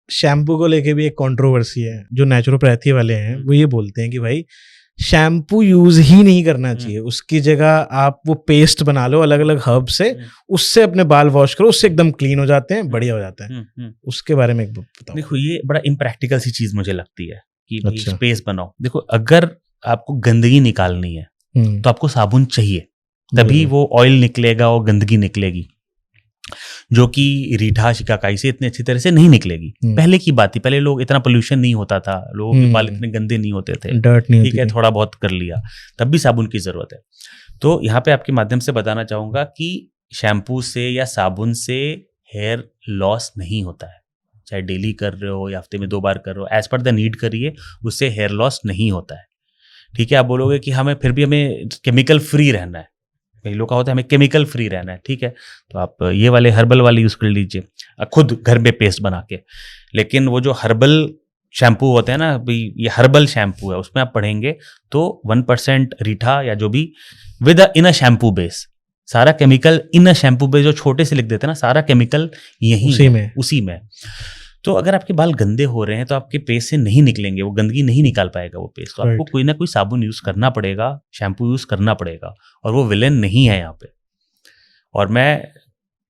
शैम्पू को लेके भी एक कंट्रोवर्सी है, जो नेचुरोपैथी वाले हैं वो ये बोलते हैं कि भाई शैम्पू यूज ही नहीं करना चाहिए, उसकी जगह आप वो पेस्ट बना लो अलग अलग हर्ब से, उससे अपने बाल वॉश करो, उससे एकदम क्लीन हो जाते हैं, बढ़िया हो जाता है। उसके बारे में एक बताओ। देखो ये बड़ा इम्प्रैक्टिकल सी चीज मुझे लगती है कि अच्छा। स्पेस बनाओ। देखो अगर आपको गंदगी निकालनी है तो आपको साबुन चाहिए, तभी वो ऑयल निकलेगा और गंदगी निकलेगी, जो कि रीठा शिकाकाई से इतने अच्छी तरह से नहीं निकलेगी। पहले की बात थी, पहले लोग इतना पोल्यूशन नहीं होता था, लोगों के बाल इतने गंदे नहीं होते थे, डर्ट नहीं, ठीक है, थोड़ा बहुत कर लिया, तब भी साबुन की जरूरत है। तो यहाँ पे आपके माध्यम से बताना चाहूंगा कि शैम्पू से या साबुन से हेयर लॉस नहीं होता है, चाहे डेली कर रहे हो या हफ्ते में 2 बार कर रहे हो, एज पर द नीड करिए, उससे हेयर लॉस नहीं होता है। ठीक है, आप बोलोगे कि हमें फिर भी हमें केमिकल फ्री रहना है, कई लोग का होता है हमें केमिकल फ्री रहना है, ठीक है, तो आप ये वाले हर्बल वाले यूज कर लीजिए खुद घर में पेस्ट बना के। लेकिन वो जो हर्बल शैम्पू होते हैं ना, ये हर्बल शैम्पू है, उसमें आप पढ़ेंगे तो 1% रीठा या जो भी within a shampoo base, सारा chemical in a shampoo base, जो छोटे से लिख देते हैं ना, सारा केमिकल यही उसी में। तो अगर आपके बाल गंदे हो रहे हैं तो आपके पेस्ट से नहीं निकलेंगे, वो गंदगी नहीं निकाल पाएगा वो पेस्ट, तो आपको कोई ना कोई साबुन यूज करना पड़ेगा, शैम्पू यूज करना पड़ेगा, और वो विलेन नहीं है यहाँ पे। और मैं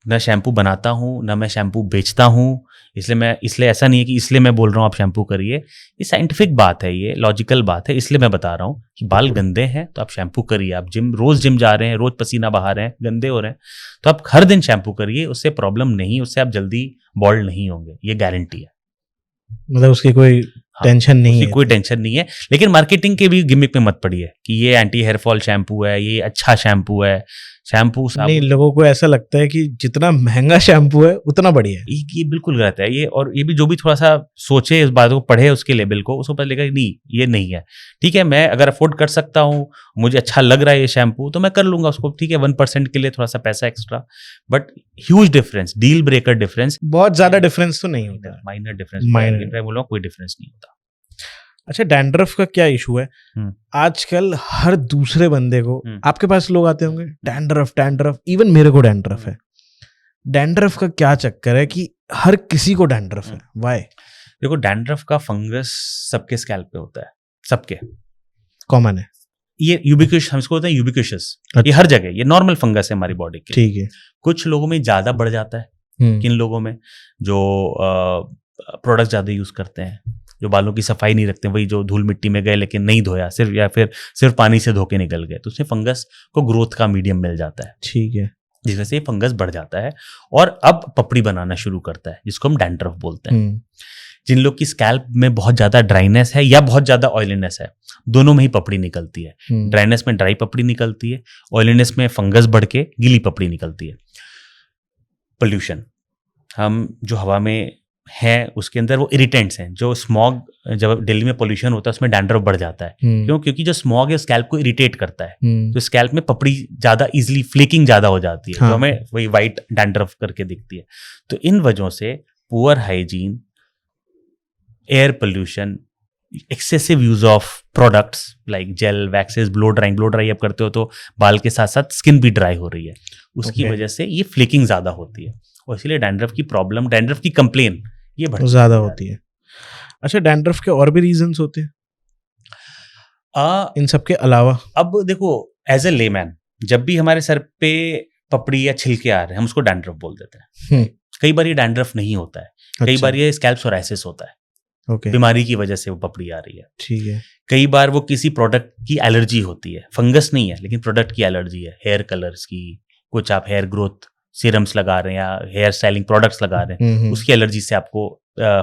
न शैम्पू बनाता हूँ न मैं शैम्पू बेचता हूँ, इसलिए ऐसा नहीं है कि इसलिए मैं बोल रहा हूँ आप शैम्पू करिए, ये साइंटिफिक बात है, ये लॉजिकल बात है, इसलिए मैं बता रहा हूँ कि बाल गंदे हैं तो आप शैम्पू करिए। आप रोज जिम जा रहे हैं, रोज पसीना बहा रहे हैं, गंदे हो रहे हैं, तो आप हर दिन शैम्पू करिए, उससे प्रॉब्लम नहीं, उससे आप जल्दी बॉल्ड नहीं होंगे, ये गारंटी है। मतलब उसकी कोई टेंशन नहीं है, कोई टेंशन नहीं है। लेकिन मार्केटिंग के भी गिमिक में मत पड़िए कि ये एंटी हेयर फॉल शैम्पू है, ये अच्छा शैम्पू है, शैम्पू नहीं, लोगों को ऐसा लगता है कि जितना महंगा शैम्पू है उतना बढ़िया है। ये बिल्कुल गलत है ये, और ये भी जो भी थोड़ा सा सोचे इस बात को, पढ़े उसके लेवल को, उसको पता लगेगा नहीं ये नहीं है। ठीक है, मैं अगर अफोर्ड कर सकता हूँ, मुझे अच्छा लग रहा है ये शैम्पू, तो मैं कर लूंगा उसको, ठीक है, 1% के लिए थोड़ा सा पैसा extra, but huge difference, deal breaker difference, बहुत ज्यादा डिफरेंस तो नहीं होता, माइनर डिफरेंस, मैं बोलूँगा कोई डिफरेंस नहीं होता। अच्छा, डैंड्रफ का क्या इशू है? आजकल हर दूसरे बंदे को, आपके पास लोग आते होंगे डैंड्रफ, इवन मेरे को डैंड्रफ है। डैंड्रफ का क्या चक्कर है कि हर किसी को डैंड्रफ है? व्हाई? देखो, डैंड्रफ का फंगस सबके स्कैल्प पे होता है, सबके कॉमन है ये। यूबिक्विश, हम इसको बोलते हैं यूबिक्विशस, ये हर जगह, ये नॉर्मल फंगस है हमारी बॉडी की, ठीक है। कुछ लोगों में ज्यादा बढ़ जाता है, किन लोगों में जो प्रोडक्ट ज्यादा यूज करते हैं, जो बालों की सफाई नहीं रखते, वही जो धूल मिट्टी में गए लेकिन नहीं धोया, सिर्फ पानी से धो के निकल गए, तो उसमें फंगस को ग्रोथ का मीडियम मिल जाता है, ठीक है, जिस वजह से फंगस बढ़ जाता है और अब पपड़ी बनाना शुरू करता है, जिसको हम डैंड्रफ बोलते हैं। जिन लोग की स्कैल्प में बहुत ज्यादा ड्राइनेस है या बहुत ज्यादा ऑयलीनेस है, दोनों में ही पपड़ी निकलती है। ड्राइनेस में ड्राई पपड़ी निकलती है, ऑयलीनेस में फंगस बढ़ के गीली पपड़ी निकलती है। पोल्यूशन, हम जो हवा में है उसके अंदर वो इरिटेंट्स हैं, जो स्मॉग, जब दिल्ली में पोल्यूशन होता है उसमें डैंड्रफ बढ़ जाता है। क्यों? क्योंकि जो स्मॉग है स्कैल्प को इरिटेट करता है, तो स्कैल्प में पपड़ी ज्यादा इजीली फ्लेकिंग ज्यादा हो जाती है, तो हमें वही वाइट डैंड्रफ करके दिखती है। तो इन वजहों से poor hygiene, air pollution, excessive use of products like gel, waxes, blow dry आप करते हो तो बाल के साथ साथ स्किन भी ड्राई हो रही है, उसकी वजह से ये फ्लेकिंग ज्यादा होती है, और इसलिए डैंड्रफ की प्रॉब्लम, डैंड्रफ की कंप्लेन ये ज्यादा होती है। अच्छा, डैंड्रफ के और भी रीजंस होते हैं इन सब के अलावा? अब देखो, एज ए लेमैन, जब भी हमारे सर पे पपड़ी या छिलके आ रहे हैं, हम उसको डैंड्रफ बोल देते हैं। कई बार ये डैंड्रफ नहीं होता है, कई बार ये स्कैल्प सोराइसिस होता है, बीमारी की वजह से वो पपड़ी आ रही है, ठीक है। कई बार वो किसी प्रोडक्ट की एलर्जी होती है, फंगस नहीं है लेकिन प्रोडक्ट की एलर्जी है, हेयर कलर्स की, कुछ आप हेयर ग्रोथ सीरम्स लगा रहे हैं या हेयर स्टाइलिंग प्रोडक्ट्स लगा रहे हैं, उसकी एलर्जी से आपको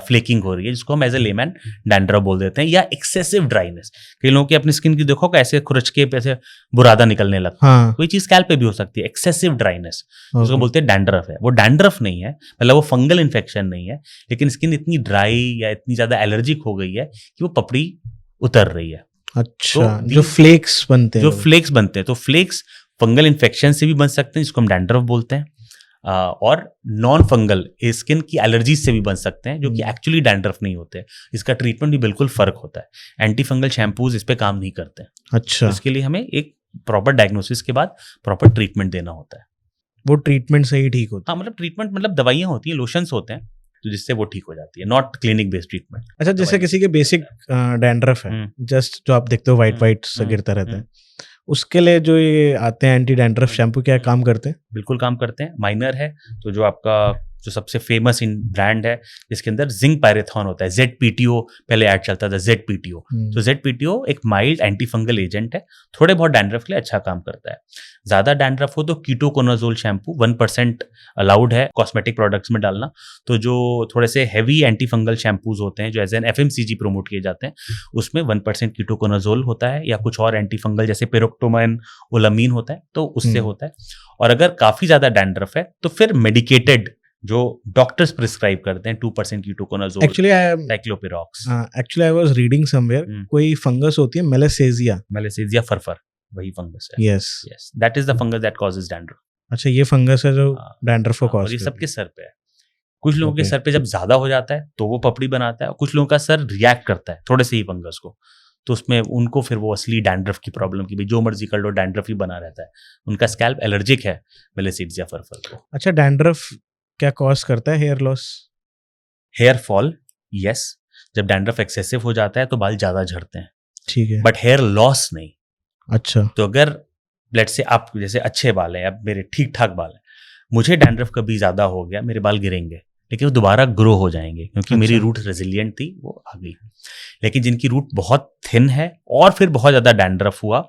फ्लेकिंग हो रही है, जिसको हम एज ए लेमैन डैंड्रफ बोल देते हैं। या एक्सेसिव ड्राइनेस, कई लोगों की अपनी स्किन की देखो ऐसे खुरच के ऐसे बुरादा निकलने लगता है, कोई चीज स्कैल्प पे भी हो सकती है, एक्सेसिव ड्राइनेस, उसको बोलते हैं डैंड्रफ है। वो डैंड्रफ नहीं है, मतलब वो फंगल इन्फेक्शन नहीं है, लेकिन स्किन इतनी ड्राई या इतनी ज्यादा एलर्जिक हो गई है कि वो पपड़ी उतर रही है, अच्छा, तो जो फ्लेक्स बनते हैं, जो फ्लेक्स बनते हैं, तो फ्लेक्स फंगल इन्फेक्शन से भी बन सकते हैं जिसको हम डैंड्रफ बोलते हैं, और नॉन फंगल स्किन की एलर्जीज से भी बन सकते हैं जो कि एक्चुअली डैंड्रफ नहीं होते हैं। इसका ट्रीटमेंट भी बिल्कुल फर्क होता है। एंटी फंगल शैम्पूज इस पे काम नहीं करते हैं। अच्छा, इसके लिए हमें एक प्रॉपर डायग्नोसिस के बाद प्रॉपर ट्रीटमेंट देना होता है। वो ट्रीटमेंट से ही ठीक होता हाँ, मतलब ट्रीटमेंट मतलब दवाइयाँ होती हैं, लोशंस होते हैं, तो जिससे वो ठीक हो जाती है, नॉट क्लिनिक बेस्ड ट्रीटमेंट। है। अच्छा, जैसे किसी के बेसिक डैंड्रफ है, जस्ट जो आप देखते हो वाइट वाइट सा गिरता रहता है, उसके लिए जो ये आते हैं एंटी डैंड्रफ शैम्पू, क्या काम करते हैं? बिल्कुल काम करते हैं। माइनर है तो जो आपका जो सबसे फेमस इन ब्रांड है जिसके अंदर जिंक पायरेथॉन होता है, ZPTO पहले ऐड चलता था, ZPTO। तो ZPTO एक माइल्ड एंटी फंगल एजेंट है, थोड़े बहुत डैंड्रफ के लिए अच्छा काम करता है। ज्यादा डैंड्रफ हो तो कीटोकोनाजोल शैम्पू 1% अलाउड है कॉस्मेटिक प्रोडक्ट्स में डालना। तो जो थोड़े से हैवी एंटी फंगल शैम्पूज होते हैं जो एज एन FMCG प्रोमोट किए जाते हैं, उसमें 1% कीटोकोनाजोल होता है या कुछ और एंटी फंगल जैसे पेरोक्टोमाइन, ओलामीन होता है, तो उससे होता है। और अगर काफी ज्यादा डैंड्रफ है तो फिर मेडिकेटेड जो डॉक्टर्स प्रिस्क्राइब करते हैं 2% ketoconazole, ciclopirox. Actually I was reading somewhere, कोई फंगस होती है मेलेसेजिया फरफर, वही फंगस है। Yes, that is the fungus that causes dandruff. अच्छा, ये फंगस है जो डैंड्रफ को कॉज और ये सबके सर पे है। कुछ लोगों के सर पे जब ज्यादा हो जाता है तो वो पपड़ी बनाता है, कुछ लोगों का सर रिएक्ट करता है थोड़े से ही फंगस को, तो उसमें उनको फिर वो असली डैंड्रफ की प्रॉब्लम की, भाई जो मर्जी कर लो डैंड्रफ ही बना रहता है, उनका स्कैल्प एलर्जिक है मेलेसेजिया फरफर को। अच्छा, डैंड्रफ क्या कॉज करता है? Hair loss, hair fall, yes. जब डैंड्रफ एक्सेसिव हो जाता है तो बाल ज्यादा झड़ते हैं, ठीक है, बट हेयर लॉस नहीं। अच्छा, तो अगर लेट्स से आप जैसे अच्छे बाल हैं, अब मेरे ठीक ठाक बाल हैं, मुझे डैंड्रफ कभी ज्यादा हो गया, मेरे बाल गिरेंगे लेकिन वो दोबारा ग्रो हो जाएंगे क्योंकि मेरी रूट रेजिलिएंट थी, वो आ गई। लेकिन जिनकी रूट बहुत थिन है और फिर बहुत ज्यादा डैंड्रफ हुआ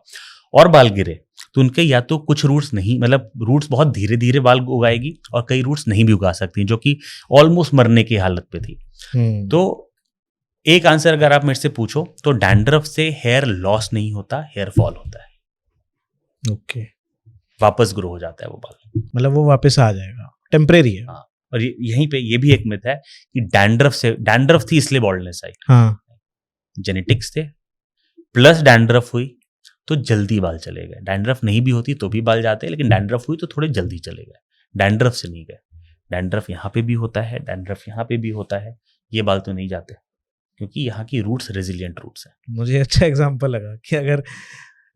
और बाल गिरे, तो उनके या तो कुछ रूट्स नहीं, मतलब रूट्स बहुत धीरे धीरे बाल उगाएगी और कई रूट्स नहीं भी उगा सकती, जो कि ऑलमोस्ट मरने की हालत पे थी। तो एक आंसर अगर आप मेरे से पूछो तो डैंड्रफ से हेयर लॉस नहीं होता, हेयर फॉल होता है। ओके, वापस ग्रो हो जाता है वो बाल, मतलब वो वापस आ जाएगा, टेम्परेरी है। हाँ, और यहीं पे ये भी एक मिथ है कि डैंड्रफ थी इसलिए बॉल्डनेस आई। हाँ, जेनेटिक्स थे प्लस डैंड्रफ हुई तो जल्दी बाल चले गए। डैंड्रफ नहीं भी होती तो भी बाल जाते हैं, लेकिन डैंड्रफ हुई तो थोड़े जल्दी चले गए, डैंड्रफ से नहीं गए। डैंड्रफ यहाँ पे भी होता है, डैंड्रफ यहाँ पे भी होता है, ये बाल तो नहीं जाते क्योंकि यहाँ की रूट्स रेजिलिएंट रूट्स हैं। मुझे अच्छा एग्जांपल लगा कि अगर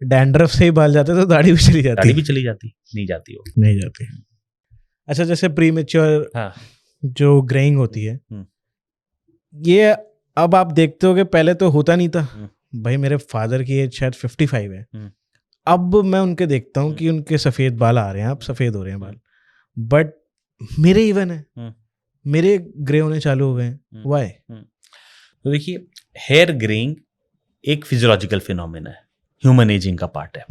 डैंड्रफ से ही बाल जाते तो दाढ़ी भी चली जाती। दाढ़ी भी चली जाती, नहीं जाती वो, नहीं जाती। अच्छा, जैसे प्रीमेच्योर जो ग्रेइंग होती है, ये अब आप देखते हो कि पहले तो होता नहीं था। भाई मेरे फादर की एज शायद 55 है, अब मैं उनके देखता हूँ कि उनके सफेद बाल आ रहे हैं, अब सफेद हो रहे हैं बाल, बट मेरे इवन है, मेरे ग्रे होने चालू हो गए हैं। व्हाई? तो देखिए, हेयर ग्रेइंग एक फिजियोलॉजिकल फिनोमेना है, ह्यूमन एजिंग का पार्ट है।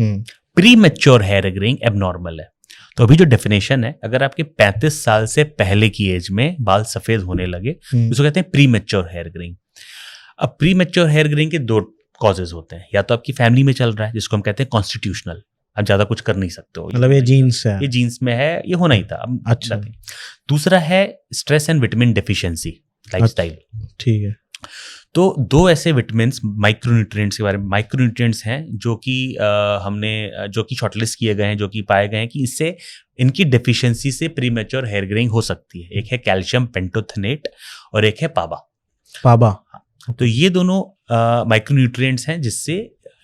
Premature hair greying abnormal है। तो अभी जो डेफिनेशन है, अगर आपके 35 साल से पहले की एज में बाल सफेद होने लगे, उसको कहते हैं प्री मैच्योर हेयर ग्रेइंग। अब प्री मैच्योर हेयर ग्रेइंग के दो कॉजेज होते हैं, या तो आपकी फैमिली में चल रहा है जिसको हम कहते हैं कॉन्स्टिट्यूशनल, आप ज्यादा कुछ कर नहीं सकते हो, मतलब ये जीन्स है, ये जीन्स में है, ये होना ही था, अब अच्छा। दूसरा है stress and vitamin deficiency, lifestyle, ठीक है। तो दो ऐसे विटामिन्स माइक्रोन्यूट्रिएंट्स के बारे में, माइक्रोन्यूट्रिएंट्स हैं जो कि जो कि शॉर्टलिस्ट किए गए हैं, जो कि पाए गए हैं कि इससे इनकी डेफिशिएंसी से प्रीमेच्योर हेयर ग्रेइंग हो सकती है। एक है कैल्शियम पेंटोथेनेट और एक है पाबा। तो ये दोनों माइक्रोन्यूट्रिएंट्स हैं जिससे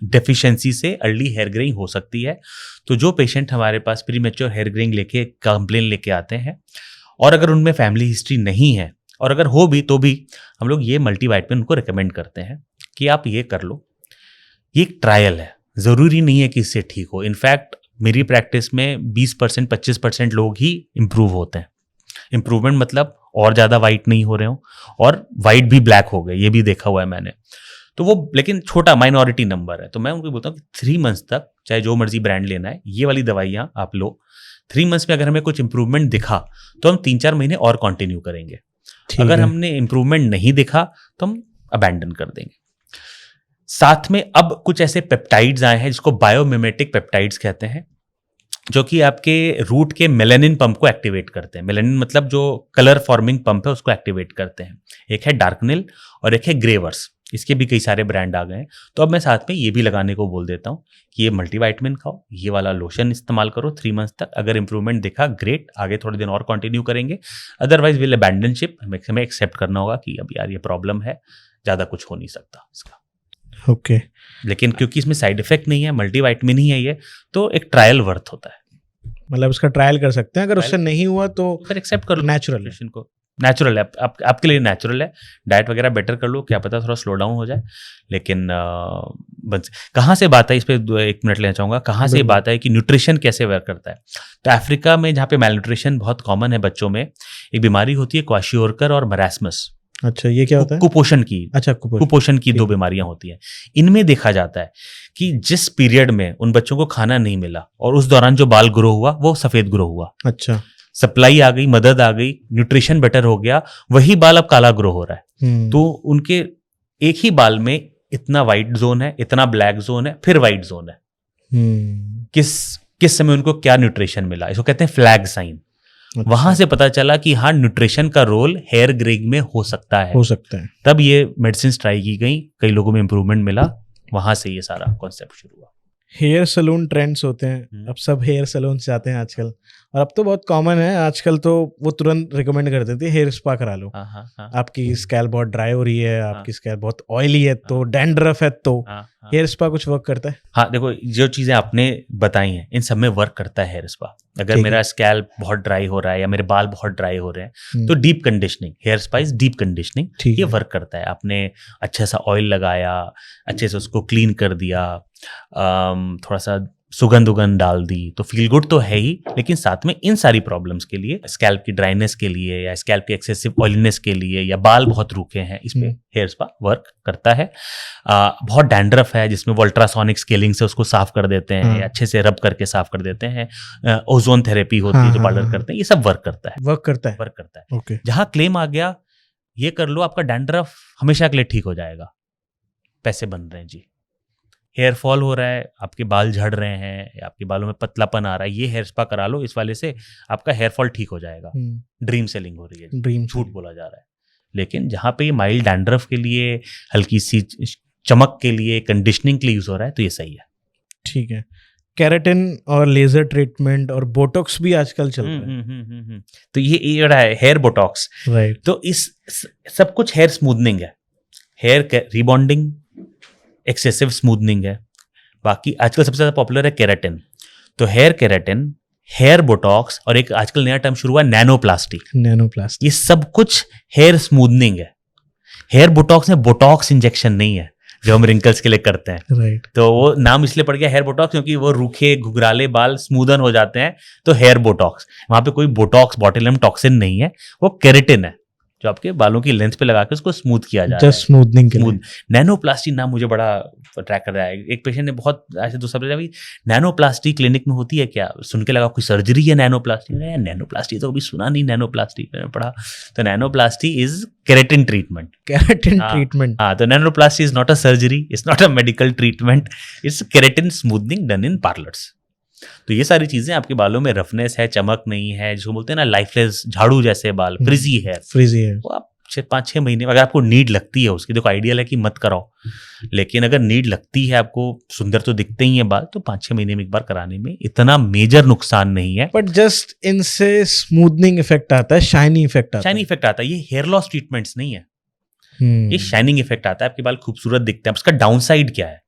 डेफिशिएंसी से अर्ली हेयर ग्रेइंग हो सकती है। तो जो पेशेंट हमारे पास प्रीमेच्योर हेयर ग्रेइंग लेके कंप्लेन लेके आते हैं, और अगर उनमें फैमिली हिस्ट्री नहीं है, और अगर हो भी तो भी हम लोग ये मल्टीवाइटमिन उनको रिकमेंड करते हैं कि आप ये कर लो। ये एक ट्रायल है, ज़रूरी नहीं है कि इससे ठीक हो। इनफैक्ट मेरी प्रैक्टिस में 20% 25% लोग ही इम्प्रूव होते हैं। इम्प्रूवमेंट मतलब और ज़्यादा वाइट नहीं हो रहे हो, और वाइट भी ब्लैक हो गए, ये भी देखा हुआ है मैंने। तो वो लेकिन छोटा माइनॉरिटी नंबर है। तो मैं उनको बोलता हूँ कि 3 मंथ्स तक, चाहे जो मर्जी ब्रांड लेना है, ये वाली दवाइयाँ आप लो। 3 मंथ्स में अगर हमें कुछ इंप्रूवमेंट दिखा तो हम 3-4 महीने और कंटिन्यू करेंगे। अगर हमने इंप्रूवमेंट नहीं दिखा तो हम अबैंडन कर देंगे। साथ में अब कुछ ऐसे पेप्टाइड्स आए हैं जिसको बायोमिमेटिक पेप्टाइड्स कहते हैं, जो कि आपके रूट के मेलानिन पंप को एक्टिवेट करते हैं। मेलानिन मतलब जो कलर फॉर्मिंग पंप है उसको एक्टिवेट करते हैं। एक है डार्कनिल और एक है ग्रेवर्स। इसके भी कई सारे ब्रांड आ गए हैं। तो अब मैं साथ में ये भी लगाने को बोल देता हूँ कि ये मल्टीवाइटमिन खाओ, ये वाला लोशन इस्तेमाल करो 3 मंथ्स तक। अगर इंप्रूवमेंट दिखा ग्रेट, आगे थोड़े दिन और कंटिन्यू करेंगे, अदरवाइज विल अबैंडन शिप। हमें एक्सेप्ट करना होगा कि अब यार ये प्रॉब्लम है, ज़्यादा कुछ हो नहीं सकता इसका। ओके। लेकिन क्योंकि इसमें साइड इफेक्ट नहीं है, मल्टीवाइटमिन ही है ये, तो एक ट्रायल वर्थ होता है। मतलब उसका ट्रायल कर सकते हैं, अगर उससे नहीं हुआ तो फिर एक्सेप्ट कर लो नेचुरल को। नेचुरल है, आपके लिए नेचुरल है। डाइट वगैरह बेटर कर लो, क्या पता थोड़ा स्लो डाउन हो जाए। लेकिन कहाँ से बात है, इस पर 1 मिनट लेना चाहूँगा। कहाँ से बात है कि न्यूट्रिशन कैसे वर्क करता है। तो अफ्रीका में जहाँ पे मैल न्यूट्रिशन बहुत कॉमन है बच्चों में, एक बीमारी होती है क्वाशियोरकर और मरास्मस। अच्छा, ये क्या होता है? कुपोषण की। अच्छा, कुपोषण की 2 बीमारियां होती हैं। इनमें देखा जाता है कि जिस पीरियड में उन बच्चों को खाना नहीं मिला और उस दौरान जो बाल ग्रो हुआ वो सफेद ग्रो हुआ। अच्छा, सप्लाई आ गई, मदद आ गई, न्यूट्रिशन बेटर हो गया, वही बाल अब काला ग्रो हो रहा है। तो उनके एक ही बाल में इतना वाइट जोन है, इतना ब्लैक जोन है, फिर वाइट जोन है। किस समय उनको क्या न्यूट्रिशन मिला, इसको कहते हैं फ्लैग साइन। अच्छा। वहां से पता चला कि हाँ, न्यूट्रिशन का रोल हेयर ग्रेइंग में हो सकता है। तब ये मेडिसिन ट्राई की गई, कई लोगों में इंप्रूवमेंट मिला, वहां से ये सारा कॉन्सेप्ट शुरू हुआ। हेयर सलून ट्रेंड्स होते हैं, अब सब हेयर सलून से आते हैं आजकल, और अब तो बहुत कॉमन है आजकल, तो वो तुरंत रिकमेंड कर देते हैं हेयर स्पा करा लो। आपकी स्कैल्प बहुत ड्राई हो रही है, आपकी स्कैल्प बहुत ऑयली है, तो डैंड्रफ है, तो हेयर स्पा कुछ वर्क करता है? हाँ, देखो जो चीजें आपने बताई हैं इन सब में वर्क करता है हेयर स्पा। अगर मेरा स्कैल्प बहुत ड्राई हो रहा है या मेरे बाल बहुत ड्राई हो रहे हैं, तो deep conditioning, hair spa is deep conditioning, ये वर्क करता है। आपने अच्छे सा ऑयल लगाया, अच्छे से उसको क्लीन कर दिया, थोड़ा सा सुगंध डाल दी, तो फील गुड तो है ही, लेकिन साथ में इन सारी प्रॉब्लम्स के लिए, स्कैल्प की ड्राइनेस के लिए या स्कैल्प की एक्सेसिव ऑयलीनेस के लिए या बाल बहुत रूखे हैं, इसमें हेयर स्पा वर्क करता है। बहुत डैंड्रफ है जिसमें वो अल्ट्रासोनिक स्केलिंग से उसको साफ कर देते हैं, अच्छे से रब करके साफ कर देते हैं। ओजोन थेरेपी होती है जो पार्लर करते हैं, ये सब वर्क करता है। okay. जहां क्लेम आ गया, ये कर लो, आपका डैंड्रफ हमेशा के लिए ठीक हो जाएगा, पैसे बन रहे हैं जी। हेयर फॉल हो रहा है, आपके बाल झड़ रहे हैं या आपके बालों में पतलापन आ रहा है, ये हेयर स्पा करा लो, इस वाले से आपका हेयर फॉल ठीक हो जाएगा। ड्रीम सेलिंग हो रही है, झूठ बोला जा रहा है। लेकिन जहाँ पे माइल्ड डैंड्रफ के लिए, हल्की सी चमक के लिए, कंडीशनिंग के लिए यूज हो रहा है, तो ये सही है। ठीक है। केराटिन और लेजर ट्रीटमेंट और बोटॉक्स भी आजकल चल रहा है। तो ये रहा है हेयर बोटॉक्स, राइट। तो इस सब कुछ हेयर स्मूथनिंग है, हेयर रिबॉन्डिंग, एक्सेसिव स्मूथनिंग है। बाकी आजकल सबसे ज्यादा पॉपुलर है केराटिन, तो हेयर केराटिन, हेयर बोटॉक्स, और एक आजकल नया टर्म शुरू हुआ नैनोप्लास्टी। ये सब कुछ हेयर स्मूथनिंग है। हेयर बोटॉक्स में बोटॉक्स इंजेक्शन नहीं है जो हम रिंकल्स के लिए करते हैं, राइट। तो वो नाम इसलिए पड़ गया हेयर बोटॉक्स क्योंकि वो रूखे घुघराले बाल स्मूदन हो जाते हैं, तो हेयर बोटॉक्स। वहां पे कोई बोटॉक्स बॉटुलिनम टॉक्सिन नहीं है, वो केराटिन है जो आपके बालों की लेंथ पे लगा के उसको स्मूथ किया जा रहा है, स्मूथनिंग के लिए। नैनोप्लास्टी नाम मुझे बड़ा ट्रैक कर रहा है। एक पेशेंट ने बहुत ऐसे दूसरा भाई नैनोप्लास्टी क्लिनिक में होती है क्या, सुन के लगा कोई सर्जरी है नैनोप्लास्टी। नैनोप्लास्टी तो कभी सुना नहीं, नैनोप्लास्टी मैंने पढ़ा। तो नैनोप्लास्टी इज केराटिन ट्रीटमेंट। हाँ, तो nanoplasty is not a surgery, it's not a medical treatment, it's keratin smoothening done in parlours. तो ये सारी चीजें, आपके बालों में रफनेस है, चमक नहीं है, जिसको बोलते हैं ना लाइफलेस झाड़ू जैसे बाल, फ्रिजी हेयर, वो आप 5-6 महीने, अगर आपको नीड लगती है उसकी, देखो आइडियल है कि मत कराओ, लेकिन अगर नीड लगती है, आपको सुंदर तो दिखते ही है बाल, तो 5-6 महीने में एक बार कराने में इतना मेजर नुकसान नहीं है। बट जस्ट इनसे स्मूथनिंग इफेक्ट आता है, शाइनी इफेक्ट आता है। ये हेयर लॉस ट्रीटमेंट्स नहीं है, ये शाइनिंग इफेक्ट आता है, आपके बाल खूबसूरत दिखते हैं। उसका डाउन साइड क्या है,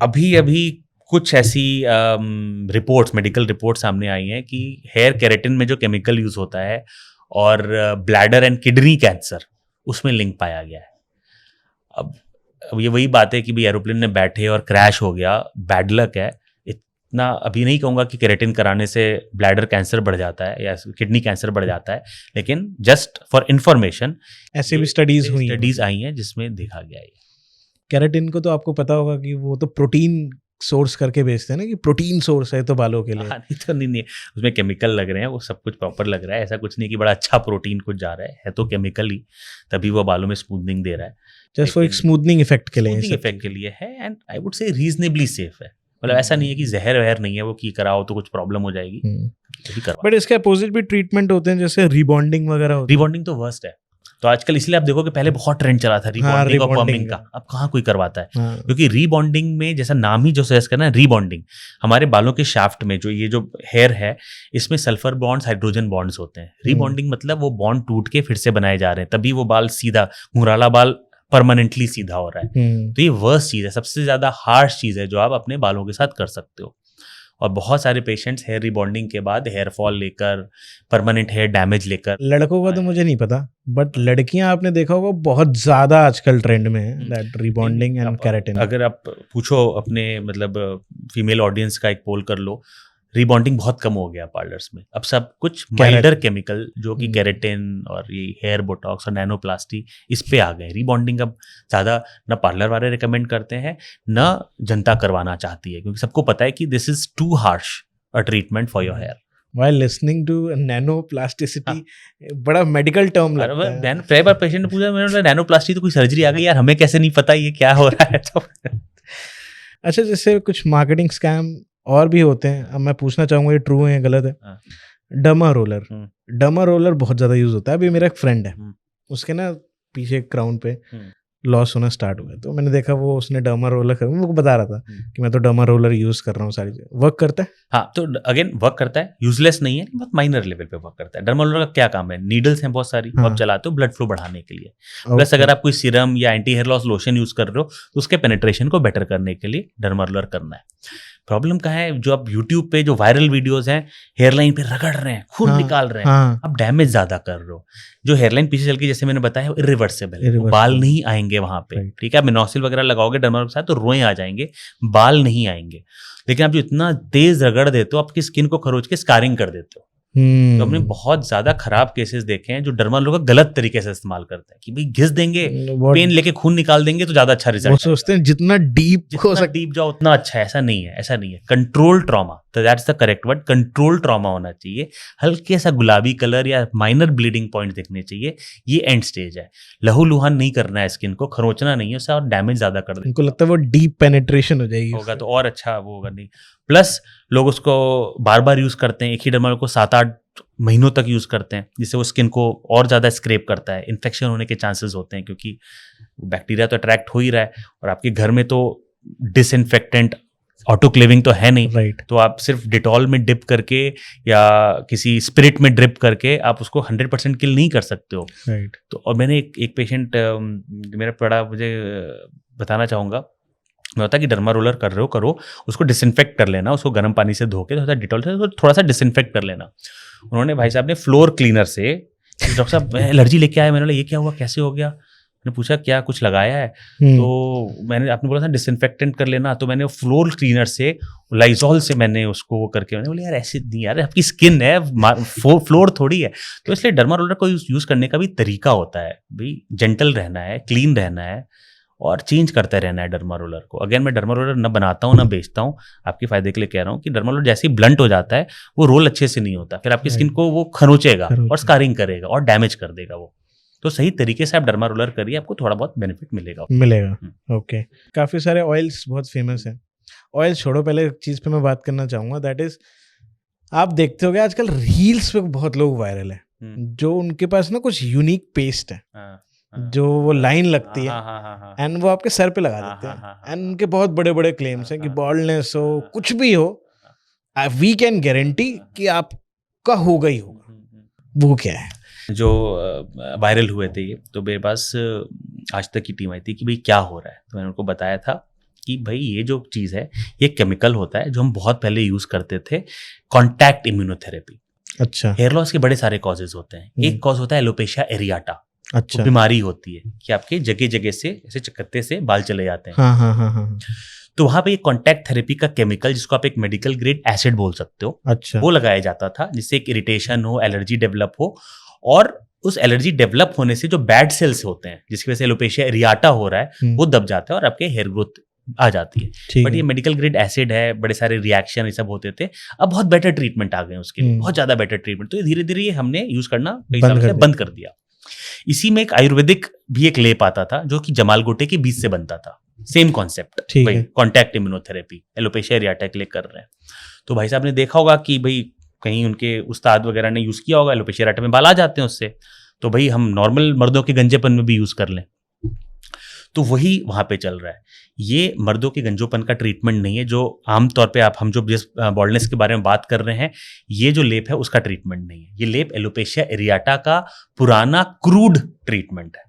अभी कुछ ऐसी रिपोर्ट्स, मेडिकल रिपोर्ट सामने आई हैं कि हेयर केराटिन में जो केमिकल यूज होता है और ब्लैडर एंड किडनी कैंसर, उसमें लिंक पाया गया है। अब ये वही बात है कि भाई एरोप्लेन में बैठे और क्रैश हो गया, बैड लक है। इतना अभी नहीं कहूँगा कि केराटिन कराने से ब्लैडर कैंसर बढ़ जाता है या किडनी कैंसर बढ़ जाता है, लेकिन जस्ट फॉर इंफॉर्मेशन ऐसी भी स्टडीज आई हैं जिसमें देखा गया है। केराटिन को तो आपको पता होगा कि वो तो प्रोटीन सोर्स करके बेचते हैं ना, कि प्रोटीन सोर्स है तो बालों के लिए। नहीं, उसमें केमिकल लग रहे हैं, वो सब कुछ प्रॉपर लग रहा है, ऐसा कुछ नहीं कि बड़ा अच्छा प्रोटीन कुछ जा रहा है तो केमिकल ही, तभी वो बालों में स्मूथनिंग दे रहा है, जस्ट फॉर एक स्मूथनिंग इफेक्ट के लिए है। And I would say reasonably safe है, मतलब ऐसा नहीं है कि जहर वहर नहीं है, वो की कराओ तो कुछ प्रॉब्लम हो जाएगी। बट इसके अपोजिट भी ट्रीटमेंट होते हैं, जैसे रिबॉन्डिंग वगैरह। रिबॉन्डिंग तो वर्स्ट है, तो आजकल इसलिए आप देखो कि पहले बहुत ट्रेंड चला था रीबॉन्डिंग और पॉमिंग का, अब कहाँ कोई करवाता है। क्योंकि रीबॉन्डिंग में जैसा नाम ही जो सजेस्ट करना है, रीबॉन्डिंग हमारे बालों के शाफ्ट में जो ये जो हेयर है इसमें सल्फर बॉन्ड्स, हाइड्रोजन बॉन्ड्स होते हैं। रीबॉन्डिंग मतलब वो बॉन्ड टूट के फिर से बनाए जा रहे हैं, तभी वो बाल सीधा, घुंघराला बाल परमानेंटली सीधा हो रहा है। तो ये वर्स्ट चीज है, सबसे ज्यादा हार्श चीज है जो आप अपने बालों के साथ कर सकते हो। और बहुत सारे पेशेंट्स हेयर रिबॉन्डिंग के बाद हेयर फॉल लेकर, परमानेंट हेयर डैमेज लेकर, लड़कों का तो मुझे नहीं पता, बट लड़कियां आपने देखा होगा बहुत ज्यादा आजकल ट्रेंड में है दैट रिबॉन्डिंग एंड केराटिन। अगर आप पूछो अपने मतलब फीमेल ऑडियंस का एक पोल कर लो, रिबॉन्डिंग बहुत कम हो गया पार्लर्स में। अब सब कुछ माइल्डर केमिकल जो कि केराटिन और ये हेयर बोटॉक्स और नैनोप्लास्टी इस पे आ गए। रिबॉन्डिंग अब ज़्यादा ना पार्लर वाले रिकमेंड करते हैं ना जनता करवाना चाहती है, क्योंकि सबको पता है कि this is too harsh a treatment for your hair. While listening to nanoplasticity, बड़ा मेडिकल टर्म लगता है। कई बार पेशेंट ने पूछा, मैंने नैनोप्लास्टी तो कोई सर्जरी आ गई यार, हमें कैसे नहीं पता ये क्या हो रहा है। तो अच्छा, जैसे कुछ मार्केटिंग स्कैम और भी होते हैं, अब मैं पूछना चाहूंगा ये ट्रू है या गलत है। डमा रोलर बहुत ज्यादा यूज होता है। अभी मेरा एक फ्रेंड है, उसके ना पीछे क्राउन पे लॉस होना स्टार्ट हुआ, तो मैंने देखा वो उसने डर्मा रोलर कर, वो बता रहा था कि मैं तो डर्मा रोलर यूज कर रहा हूँ, सारी वर्क करता है। हाँ, तो अगेन वर्क करता है, यूजलेस नहीं है, बहुत माइनर लेवल पे वर्क करता है। डर्मा रोलर का क्या काम है, नीडल्स हैं बहुत सारी, आप चलाते हो ब्लड फ्लो बढ़ाने के लिए। प्लस अगर आप कोई सीरम या anti hair loss lotion use कर रहे हो तो उसके पेनिट्रेशन को बेटर करने के लिए डर्मा रोलर करना है। प्रॉब्लम कहाँ है, जो आप यूट्यूब पे जो वायरल वीडियोस हैं, हेयरलाइन पे रगड़ रहे हैं, खून निकाल रहे हैं, आप डैमेज ज्यादा कर रहे हो। जो हेयरलाइन पीछे चल के, जैसे मैंने बताया, इरिवर्सिबल है, बाल नहीं आएंगे वहां पे। ठीक है, आप मिनोक्सिल वगैरह लगाओगे डर्मा के साथ तो रोए आ जाएंगे, बाल नहीं आएंगे। लेकिन आप जो इतना तेज रगड़ देते हो, आपकी स्किन को खरोच के स्कारिंग कर देते हो। तो हमने बहुत ज्यादा खराब केसेस देखे हैं जो डर्मा लोग गलत तरीके से इस्तेमाल करते हैं कि भाई घिस देंगे, पेन लेके खून निकाल देंगे तो ज्यादा अच्छा रिजल्ट। वो सोचते हैं जितना डीप जाओ उतना अच्छा है। ऐसा नहीं है, ऐसा नहीं है। कंट्रोल ट्रॉमा, तो that's the correct word, control trauma होना चाहिए। हल्के सा गुलाबी कलर या माइनर ब्लीडिंग पॉइंट दिखने चाहिए, ये एंड स्टेज है। लहू लुहान नहीं करना है, स्किन को खरोचना नहीं है, उससे और डैमेज ज्यादा कर देगा। उनको लगता है वो डीप पेनिट्रेशन हो जाएगी, होगा तो और अच्छा वो होगा नहीं। प्लस लोग उसको बार बार यूज करते हैं, एक ही डर्मा को 7-8 महीनों तक यूज करते हैं, जिससे वो स्किन को और ज्यादा स्क्रैप करता है, इन्फेक्शन होने के चांसेस होते हैं, क्योंकि बैक्टीरिया तो अट्रैक्ट हो ही रहा है। और आपके घर में तो डिसइंफेक्टेंट ऑटोक्लेविंग तो है नहीं, राइट। तो आप सिर्फ डिटॉल में डिप करके या किसी स्पिरिट में ड्रिप करके आप उसको 100% किल नहीं कर सकते हो, राइट। तो और मैंने एक पेशेंट मेरा बड़ा मुझे बताना चाहूँगा, मैं होता कि डर्मा रोलर कर रहे हो, करो उसको डिसइंफेक्ट कर लेना, उसको गर्म पानी से धो के थोड़ा सा डिटॉल से थोड़ा सा डिसइंफेक्ट कर लेना। उन्होंने भाई साहब ने फ्लोर क्लीनर से, डॉक्टर साहब एलर्जी लेके आए, मैंने बोला ये क्या हुआ, कैसे हो गया? मैंने पूछा क्या कुछ लगाया है? तो मैंने आपने बोला था डिसइंफेक्टेंट कर लेना, तो मैंने फ्लोर क्लीनर से लाइजॉल से मैंने उसको वो करके, मैंने बोला यार ऐसे नहीं यार, आपकी स्किन है, फ्लोर थोड़ी है। तो इसलिए डर्मा रोलर को यूज करने का भी तरीका होता है, भाई जेंटल रहना है, क्लीन रहना है और चेंज करते रहना है डर्मा रोलर को। अगेन मैं डर्मा रोलर ना बनाता हूँ ना बेचता हूँ, आपके फायदे के लिए कह रहा हूँ कि डर्मा रोलर जैसे ही ब्लंट हो जाता है वो रोल अच्छे से नहीं होता, फिर आपकी स्किन को वो खरोचेगा और स्कारिंग करेगा और डैमेज कर देगा वो। तो सही तरीके से आप डर्मा रोलर करिए, आपको थोड़ा बहुत बेनिफिट मिलेगा। ओके, काफी सारे ऑयल्स बहुत फेमस हैं। ऑयल छोड़ो, पहले एक चीज पे मैं बात करना चाहूंगा, दैट इज आप देखते होगे आजकल रील्स पे बहुत लोग वायरल है, जो उनके पास ना कुछ यूनिक पेस्ट है, जो वो लाइन लगती है एंड वो आपके सर पे लगा देते हैं, एंड उनके बहुत बड़े बड़े क्लेम्स हैं कि बॉल्डनेस हो, कुछ भी हो, वी कैन गारंटी कि आपका होगा ही होगा। वो क्या है जो वायरल हुए थे ये? तो मेरे पास आज तक की टीम आई थी कि भाई क्या हो रहा है, तो मैंने उनको बताया था कि भाई ये जो चीज़ है ये केमिकल होता है जो हम बहुत पहले यूज़ करते थे, कॉन्टैक्ट इम्यूनोथेरेपी। अच्छा। हेयर लॉस के बड़े सारे कॉजेज होते हैं, एक कॉज होता है एलोपेशिया एरियाटा। अच्छा। बीमारी होती है कि आपके जगह जगह से ऐसे चकत्ते से बाल चले जाते हैं। हाँ। तो वहां पे एक कॉन्टैक्ट थेरेपी का केमिकल, जिसको आप एक मेडिकल ग्रेड एसिड बोल सकते हो, अच्छा, वो लगाया जाता था, जिससे एक इरिटेशन हो, एलर्जी डेवलप हो, और उस एलर्जी डेवलप होने से जो बैड सेल्स होते हैं जिसकी वजह से एलोपेशिया एरियाटा हो रहा है वो दब जाता है और आपके हेयर ग्रोथ आ जाती है। बट ये मेडिकल ग्रेड एसिड है, बड़े सारे रिएक्शन ये सब होते थे। अब बहुत बेटर ट्रीटमेंट आ गए उसके लिए, बहुत ज्यादा बेटर ट्रीटमेंट। तो धीरे धीरे ये हमने यूज करना कई सालों से बंद कर दिया। इसी में एक आयुर्वेदिक भी एक लेप आता था जो कि जमालगोटे के बीज से बनता था, सेम कॉन्सेप्ट, भाई कॉन्टैक्ट इम्यूनोथेरेपी, एलोपेशिया एरियाटा के लिए कर रहे हैं। तो भाई साहब ने देखा होगा कि भाई कहीं उनके उस्ताद वगैरह ने यूज किया होगा, एलोपेशिया एरियाटा में बाल आ जाते हैं उससे। तो भाई हम नॉर्मल मर्दों के गंजेपन में भी यूज कर लें। तो वही वहां पे चल रहा है। ये मर्दों के गंजोपन का ट्रीटमेंट नहीं है, जो आमतौर पे हम जो जिस बॉल्डनेस के बारे में बात कर रहे हैं, ये जो लेप है उसका ट्रीटमेंट नहीं है। ये लेप एलोपेशिया एरियाटा का पुराना क्रूड ट्रीटमेंट है,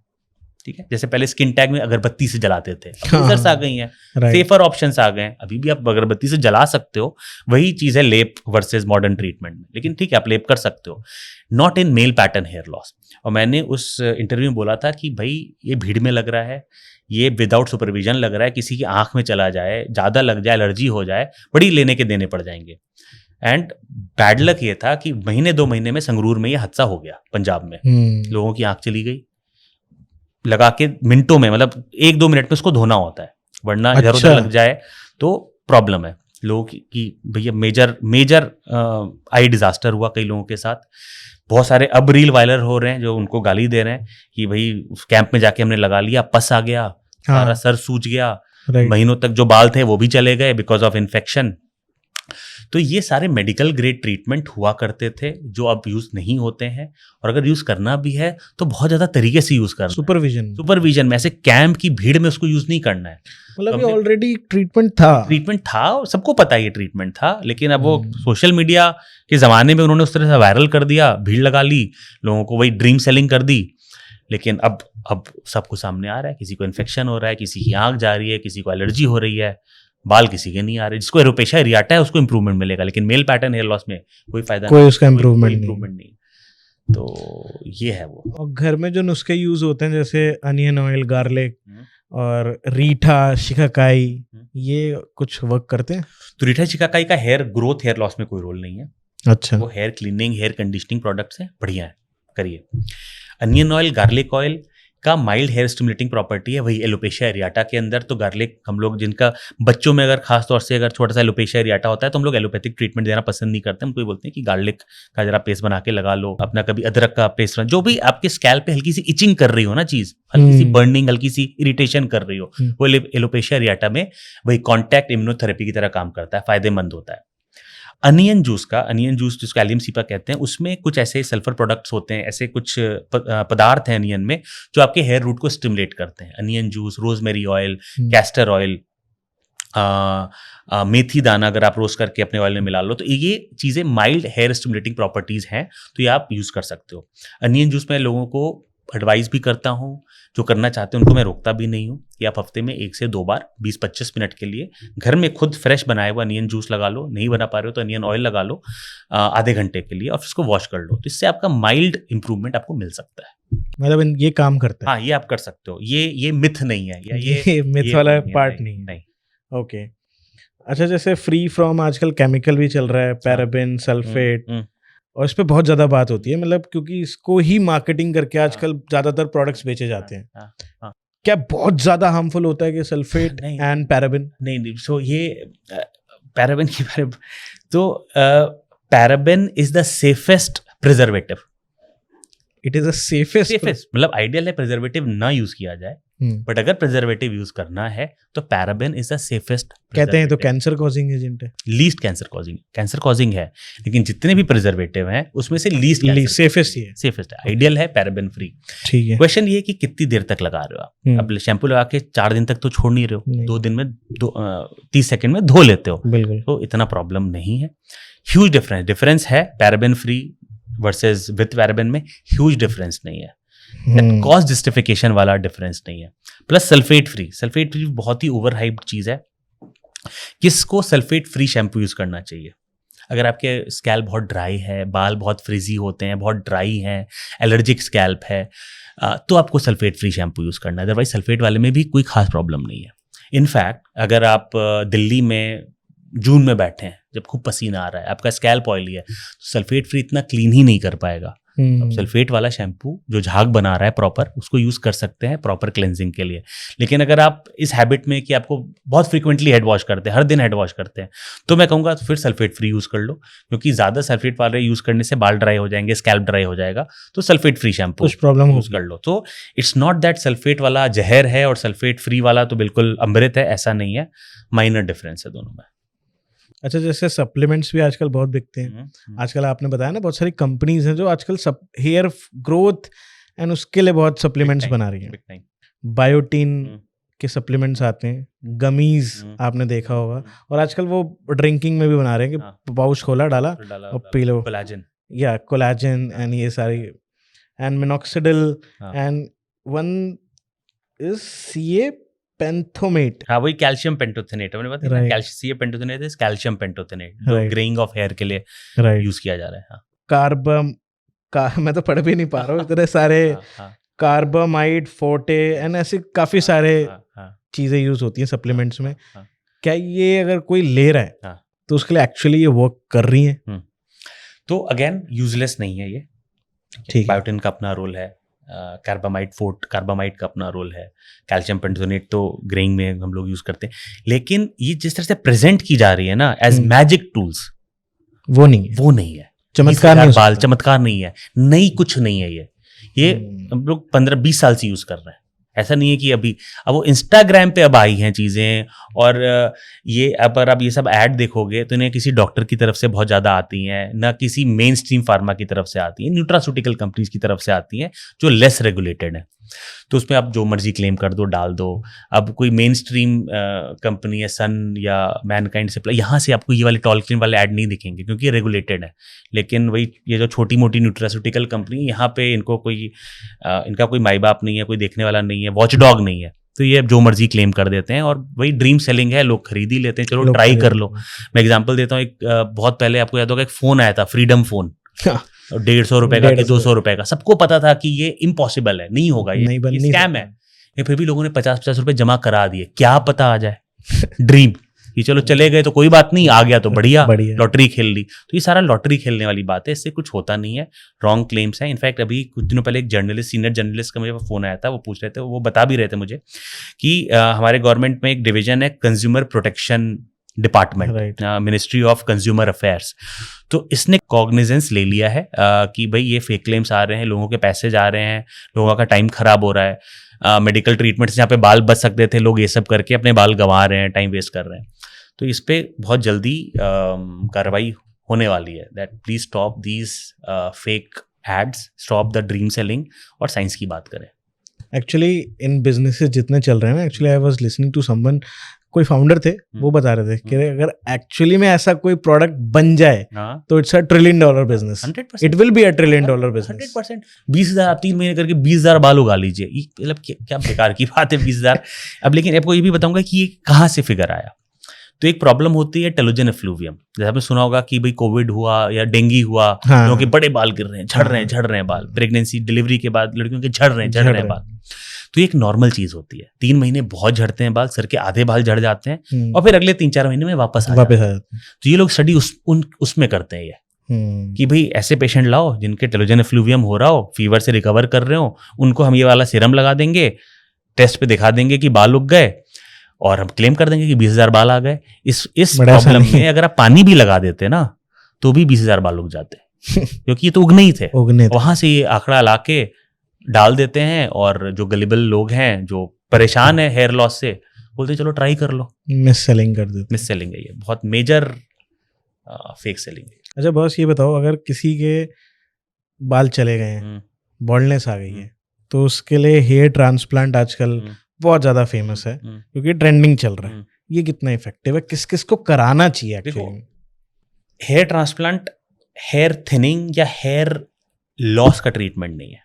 ठीक है। जैसे पहले स्किन टैग में अगरबत्ती से जलाते थे, लेजर्स आ गई हैं, सेफर ऑप्शंस आ गए हैं, अभी भी आप अगरबत्ती से जला सकते हो। वही चीज है लेप वर्सेस मॉडर्न ट्रीटमेंट में, लेकिन ठीक है आप लेप कर सकते हो, not in male pattern hair loss. और मैंने उस इंटरव्यू में बोला था कि भाई ये भीड़ में लग रहा है, ये विदाउट सुपरविजन लग रहा है, किसी की आंख में चला जाए, ज्यादा लग जाए, एलर्जी हो जाए, बड़ी लेने के देने पड़ जाएंगे। एंड बैड लक ये था कि महीने 2 महीने में संगरूर में ये हादसा हो गया, पंजाब में लोगों की आंख चली गई, लगा के मिनटों में, मतलब 1-2 मिनट में उसको धोना होता है, वरना इधर उधर लग जाए तो प्रॉब्लम है लोगों की भैया। मेजर आई डिजास्टर हुआ कई लोगों के साथ। बहुत सारे अब रील वायरल हो रहे हैं जो उनको गाली दे रहे हैं कि भाई उस कैंप में जाके हमने लगा लिया, पस आ गया, सारा सर सूज गया, महीनों तक जो बाल थे वो भी चले गए बिकॉज ऑफ इन्फेक्शन। तो ये सारे मेडिकल ग्रेड ट्रीटमेंट हुआ करते थे जो अब यूज नहीं होते हैं, और अगर यूज करना भी है तो बहुत ज्यादा तरीके से यूज करना, सुपरविजन में, ऐसे कैंप की भीड़ में उसको यूज नहीं करना है। मतलब ये ऑलरेडी ट्रीटमेंट था, सबको पता है ये ट्रीटमेंट था, लेकिन अब वो सोशल मीडिया के जमाने में उन्होंने उस तरह से वायरल कर दिया, भीड़ लगा ली, लोगों को वही ड्रीम सेलिंग कर दी। लेकिन अब सबको सामने आ रहा है, किसी को इन्फेक्शन हो रहा है, किसी की आंख जा रही है, किसी को एलर्जी हो रही है, बाल किसी के नहीं आ रहे। जिसको एलोपेशिया एरियाटा है उसको इंप्रूवमेंट मिलेगा, लेकिन मेल पैटर्न हेयर लॉस में कोई फायदा नहीं, उसका इंप्रूवमेंट नहीं। तो ये है वो। और घर में जो नुस्खे यूज होते हैं जैसे अनियन ऑयल, गार्लिक और रीठा, शिकाकाई, ये कुछ वर्क करते हैं? तो रीठा शिकाकाई का हेयर ग्रोथ, हेयर लॉस में कोई रोल नहीं है। अच्छा, वो hair cleaning, hair conditioning products हैं, बढ़िया है, करिए। अनियन ऑयल, गार्लिक ऑयल का माइल्ड हेयर स्टिमुलेटिंग प्रॉपर्टी है, वही एलोपेशिया एरियाटा के अंदर। तो गार्लिक हम लोग जिनका बच्चों में अगर खास तौर से अगर छोटा सा एलोपेशिया एरियाटा होता है तो हम लोग एलोपैथिक ट्रीटमेंट देना पसंद नहीं करते। हम कोई बोलते हैं कि गार्लिक का जरा पेस्ट बना के लगा लो, अपना कभी अदरक का पेस्ट, जो भी आपके स्कैल्प पे हल्की सी इचिंग कर रही हो ना चीज, हल्की सी बर्निंग, हल्की सी इरिटेशन कर रही हो, वो एलोपेशिया एरियाटा में वही कॉन्टैक्ट इम्यूनोथेरेपी की तरह काम करता है, फायदेमंद होता है। अनियन जूस जिसको एलियम सीपा कहते हैं, उसमें कुछ ऐसे सल्फर प्रोडक्ट्स होते हैं, ऐसे कुछ पदार्थ हैं अनियन में जो आपके हेयर रूट को स्टिमुलेट करते हैं। Onion juice, rosemary oil, castor oil, मेथी दाना अगर आप रोस्ट करके अपने ऑयल में मिला लो, तो ये चीज़ें माइल्ड हेयर स्टिमुलेटिंग प्रॉपर्टीज हैं, तो ये आप यूज़ कर सकते हो। अनियन जूस में लोगों को एडवाइस भी करता हूँ, जो करना चाहते हैं उनको मैं रोकता भी नहीं हूँ कि आप हफ्ते में 1 से 2 बार 20-25 मिनट के लिए घर में खुद फ्रेश बनाए हुआ अनियन जूस लगा लो, नहीं बना पा रहे हो तो अनियन ऑयल लगा लो आधे घंटे के लिए, और फिर उसको वॉश कर लो। तो इससे आपका माइल्ड इंप्रूवमेंट आपको मिल सकता है। मतलब ये काम करता है? हाँ, ये आप कर सकते हो। ये मिथ नहीं है, या ये मिथ वाला पार्ट नहीं। ओके, अच्छा, जैसे फ्री फ्रॉम आजकल केमिकल भी चल रहा है, पैराबेन, सल्फेट, और इस पे बहुत ज्यादा बात होती है, मतलब क्योंकि इसको ही मार्केटिंग करके आजकल ज्यादातर प्रोडक्ट्स बेचे जाते हैं। क्या बहुत ज्यादा हार्मफुल होता है कि सल्फेट एंड पैराबेन? नहीं, सो ये पैराबेन की बारे में, तो paraben is the safest preservative. It is the safest, मतलब आइडियल है प्रिजर्वेटिव ना यूज किया जाए, बट अगर प्रिजर्वेटिव यूज करना है तो पैराबेन इज द सेफेस्ट। कहते हैं तो कैंसर कॉजिंग एजेंट है, लीस्ट कैंसर कॉजिंग है, लेकिन जितने भी प्रिजर्वेटिव हैं उसमें से लीस्ट सेफेस्ट है, आइडियल है पैराबेन फ्री। ठीक है, क्वेश्चन ये है कि कितनी देर तक लगा रहे हो आप। अब शैम्पू लगा के 4 दिन तक तो छोड़ नहीं रहे हो, 2 दिन में 30 सेकंड में धो लेते हो, बिल्कुल, तो इतना प्रॉब्लम नहीं है। ह्यूज डिफरेंस है paraben free versus with paraben में, ह्यूज डिफरेंस नहीं है, कॉस्ट जस्टिफिकेशन वाला डिफरेंस नहीं है। प्लस सल्फेट फ्री बहुत ही ओवर हाइप्ड चीज है। किसको सल्फेट फ्री शैम्पू यूज करना चाहिए? अगर आपके स्कैल्प बहुत ड्राई है, बाल बहुत फ्रिजी होते हैं, बहुत ड्राई हैं, एलर्जिक स्कैल्प है, तो आपको सल्फेट फ्री शैम्पू यूज करना है। अदरवाइज सल्फेट वाले में भी कोई खास प्रॉब्लम नहीं है। इनफैक्ट अगर आप दिल्ली में जून में बैठे हैं, जब खूब पसीना आ रहा है, आपका स्कैल्प ऑयली है, तो सल्फेट फ्री इतना क्लीन ही नहीं कर पाएगा। अब सल्फेट वाला शैम्पू जो झाग बना रहा है प्रॉपर, उसको यूज कर सकते हैं प्रॉपर क्लेंजिंग के लिए। लेकिन अगर आप इस हैबिट में कि आपको बहुत फ्रीक्वेंटली हेड वॉश करते हैं, हर दिन हेड वॉश करते हैं, तो मैं कहूँगा तो फिर सल्फेट फ्री यूज कर लो, क्योंकि ज़्यादा सल्फेट वाले यूज करने से बाल ड्राई हो जाएंगे, स्कैल्प ड्राई हो जाएगा। तो sulphate free shampoo problem use कर लो। तो इट्स नॉट दैट सल्फेट वाला जहर है और सल्फेट फ्री वाला तो बिल्कुल अमृत है, ऐसा नहीं है। माइनर डिफरेंस है दोनों में। अच्छा, जैसे सप्लीमेंट्स भी आजकल बहुत बिकते हैं। आजकल आपने बताया ना, बहुत सारी कंपनीज हैं जो आजकल सब हेयर ग्रोथ एंड उसके लिए बहुत सप्लीमेंट्स बना रही है. Big time. बायोटीन हम्म. के सप्लीमेंट्स आते हैं, गमीज आपने देखा होगा, और आजकल वो ड्रिंकिंग में भी बना रहे हैं कि पाउच खोला, डाला और पी लो. कोलाजन. या कोलाजन एंड ये सारी, and minoxidil, and one is CA pantothenate. हाँ, वही कैल्शियम पेंटोथेनेट. मैंने बताया Right. Calcium pantothenate is calcium pantothenate, जो Right. ग्रेइंग ऑफ हेयर के लिए राइट. यूज किया जा रहा है. हाँ. मैं तो पढ़ भी नहीं पा रहा हूँ, इतने सारे कार्बामाइड, फोर्टे एंड ऐसे काफी सारे चीजें यूज होती हैं सप्लीमेंट्स में. क्या ये अगर कोई ले रहा है तो उसके लिए एक्चुअली ये वर्क कर रही है? तो अगेन यूजलेस नहीं है ये. ठीक. बायोटिन का अपना रोल है, कार्बामाइड का अपना रोल है, कैल्शियम पेंटोथेनेट तो ग्रेइंग में हम लोग यूज करते हैं. लेकिन ये जिस तरह से प्रेजेंट की जा रही है ना एज मैजिक टूल्स, वो नहीं है. चमत्कार नहीं, बाल चमत्कार नहीं है, नई कुछ नहीं है. ये हम लोग 15-20 साल से यूज कर रहे हैं. ऐसा नहीं है कि अब वो इंस्टाग्राम पे अब आई हैं चीजें. और ये अगर आप ये सब ऐड देखोगे तो इन्हें किसी डॉक्टर की तरफ से बहुत ज्यादा आती हैं, ना किसी मेन स्ट्रीम फार्मा की तरफ से आती हैं, न्यूट्रास्यूटिकल कंपनीज की तरफ से आती हैं जो लेस रेगुलेटेड है. तो उसमें आप जो मर्जी क्लेम कर दो, डाल दो. अब कोई मेन स्ट्रीम कंपनी है, सन या मैनकाइंड सप्लाई, यहाँ से आपको ये वाले टॉलकिन वाले ऐड नहीं दिखेंगे क्योंकि ये रेगुलेटेड है. लेकिन वही ये जो छोटी मोटी न्यूट्रास्यूटिकल कंपनी, यहाँ पे इनको कोई इनका कोई माई बाप नहीं है, कोई देखने वाला नहीं है, वॉचडॉग नहीं है, तो ये जो मर्जी क्लेम कर देते हैं और वही ड्रीम सेलिंग है. लोग खरीद ही लेते हैं, चलो ट्राई कर लो. मैं एग्जांपल देता हूँ. एक बहुत पहले आपको याद होगा एक फोन आया था, फ्रीडम फोन, 150 रुपए का कि 200 रुपए का. सबको पता था कि ये इम्पॉसिबल है, नहीं होगा, ये स्कैम है. फिर भी लोगों ने 50-50 रुपए जमा करा दिए, क्या पता आ जाए. ड्रीम कि चलो चले गए तो कोई बात नहीं, आ गया तो बढ़िया, लॉटरी खेल ली. तो ये सारा लॉटरी खेलने वाली बात है, इससे कुछ होता नहीं है. रॉन्ग क्लेम्स हैं. इनफैक्ट अभी कुछ दिनों पहले एक जर्नलिस्ट, सीनियर जर्नलिस्ट का मुझे फोन आया था, वो पूछ रहे थे, वो बता भी रहे थे मुझे कि हमारे गवर्नमेंट में एक डिवीजन है consumer protection department, ministry of consumer affairs. तो इसने कॉग्निजेंस ले लिया है कि भाई ये फेक क्लेम्स आ रहे हैं, लोगों के पैसे जा रहे हैं, लोगों का टाइम खराब हो रहा है, मेडिकल ट्रीटमेंट से जहाँ पे बाल बच सकते थे लोग ये सब करके अपने बाल गंवा रहे हैं, टाइम वेस्ट कर रहे हैं. तो इस पे बहुत जल्दी कार्रवाई होने वाली है. That please stop these fake ads, stop the dream selling और साइंस की बात करें. एक्चुअली इन बिजनेसेस जितने चल रहे हैं ना, actually I was listening to someone, कोई फाउंडर थे, वो बता रहे थे कि अगर एक्चुअली में ऐसा कोई प्रोडक्ट बन जाए तो it's $1 trillion business. It will be $1 trillion business. 100%. 20,000 आप 3 महीने करके 20,000 बाल उगा लीजिए. मतलब क्या बेकार की बात है 20,000. अब लेकिन आपको ये भी बताऊंगा कि ये कहाँ से फिगर आया. तो एक प्रॉब्लम होती है टेलोजन एफ्लूवियम. जैसे आपने सुना होगा कि भाई कोविड हुआ या डेंगू हुआ, लोगों के बड़े बाल गिर रहे हैं, झड़ रहे हैं बाल. प्रेगनेंसी, डिलीवरी के बाद लड़कियों के झड़ रहे हैं बाल. तो ये एक नॉर्मल चीज होती है. 3 महीने बहुत झड़ते हैं बाल, सर के आधे बाल झड़ जाते हैं और फिर अगले 3-4 महीने में वापस आ जाते हैं. तो ये लोग स्टडी उसमें करते हैं ये कि भाई ऐसे पेशेंट लाओ जिनके टेलोजन एफ्लूवियम हो रहा हो, फीवर से रिकवर कर रहे हो, उनको हम ये वाला सीरम लगा देंगे, टेस्ट पे दिखा देंगे कि बाल उग गए और हम क्लेम कर देंगे कि 20,000 बाल आ गए. इस प्रॉब्लम में अगर आप पानी भी लगा देते ना तो भी 20,000 बाल उग जाते क्योंकि ये तो उगने ही थे. वहां से ये आंकड़ा लाके डाल देते हैं और जो गलिबल लोग हैं जो परेशान है हेयर लॉस से, बोलते हैं चलो ट्राई कर लो. मिस सेलिंग कर देते. मिस सेलिंग है ये, बहुत मेजर फेक सेलिंग है. अच्छा बॉस, ये बताओ, अगर किसी के बाल चले गए हैं, बॉल्डनेस आ गई है, तो उसके लिए हेयर ट्रांसप्लांट आजकल बहुत ज्यादा फेमस है क्योंकि ट्रेंडिंग चल रहा है. ये कितना इफेक्टिव है, किस किस को कराना चाहिए actually? Hair transplant hair thinning या हेयर लॉस का ट्रीटमेंट नहीं है.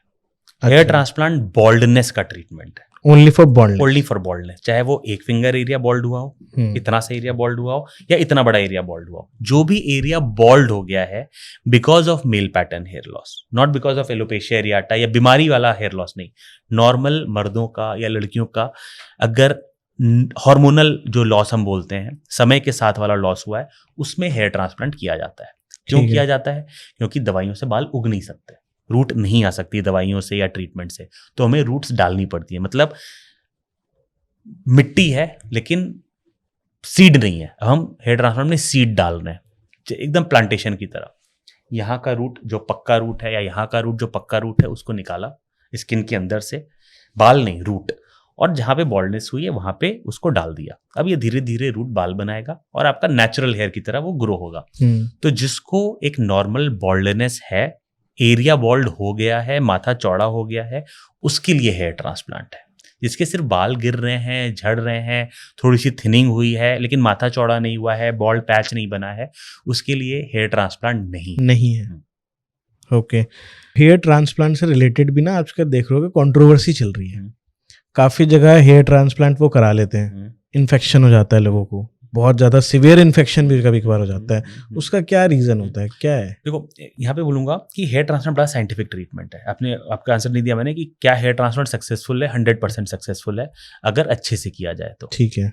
हेयर ट्रांसप्लांट बॉल्डनेस का ट्रीटमेंट है. Only for baldness. चाहे वो एक फिंगर एरिया बॉल्ड हुआ हो, इतना सा एरिया बॉल्ड हुआ हो, या इतना बड़ा एरिया बॉल्ड हुआ हो. जो भी एरिया बॉल्ड हो गया है because of male pattern hair loss, not because of alopecia areata या बीमारी वाला हेयर लॉस नहीं. नॉर्मल मर्दों का या लड़कियों का अगर हार्मोनल जो लॉस हम बोलते हैं, समय के साथ वाला लॉस हुआ है, उसमें हेयर ट्रांसप्लांट किया जाता है. क्यों किया जाता है? क्योंकि दवाइयों से बाल उग नहीं सकते, रूट नहीं आ सकती दवाइयों से या ट्रीटमेंट से, तो हमें रूट्स डालनी पड़ती है. मतलब मिट्टी है लेकिन सीड नहीं है. हम हेयर ट्रांसप्लांट में सीड डाल रहे हैं एकदम प्लांटेशन की तरह. यहाँ का रूट जो पक्का रूट है या यहाँ का रूट जो पक्का रूट है उसको निकाला स्किन के अंदर से, बाल नहीं रूट, और जहाँ पे बॉल्डनेस हुई है वहाँ पे उसको डाल दिया. अब ये धीरे धीरे रूट बाल बनाएगा और आपका नेचुरल हेयर की तरह वो ग्रो होगा. तो जिसको एक नॉर्मल बॉल्डनेस है एरिया बॉल्ड हो गया है, माथा चौड़ा हो गया है, उसके लिए हेयर ट्रांसप्लांट है। जिसके सिर्फ बाल गिर रहे हैं, झड़ रहे हैं, थोड़ी सी थिनिंग हुई है लेकिन माथा चौड़ा नहीं हुआ है, बॉल्ड पैच नहीं बना है, उसके लिए हेयर ट्रांसप्लांट नहीं है। ओके, हेयर ट्रांसप्लांट से रिलेटेड भी ना आजकल देख रहे हो कि कंट्रोवर्सी चल रही है। काफी जगह हेयर ट्रांसप्लांट वो करा लेते हैं, इन्फेक्शन हो जाता है लोगों को, बहुत ज़्यादा सिवियर इन्फेक्शन भी कभी कभार हो जाता है। उसका क्या रीज़न होता है, क्या है? देखो, यहाँ पे बोलूँगा कि हेयर ट्रांसप्लांट बड़ा साइंटिफिक ट्रीटमेंट है। आपका आंसर नहीं दिया मैंने कि क्या हेयर ट्रांसप्लांट सक्सेसफुल है। 100% सक्सेसफुल है अगर अच्छे से किया जाए तो। ठीक है,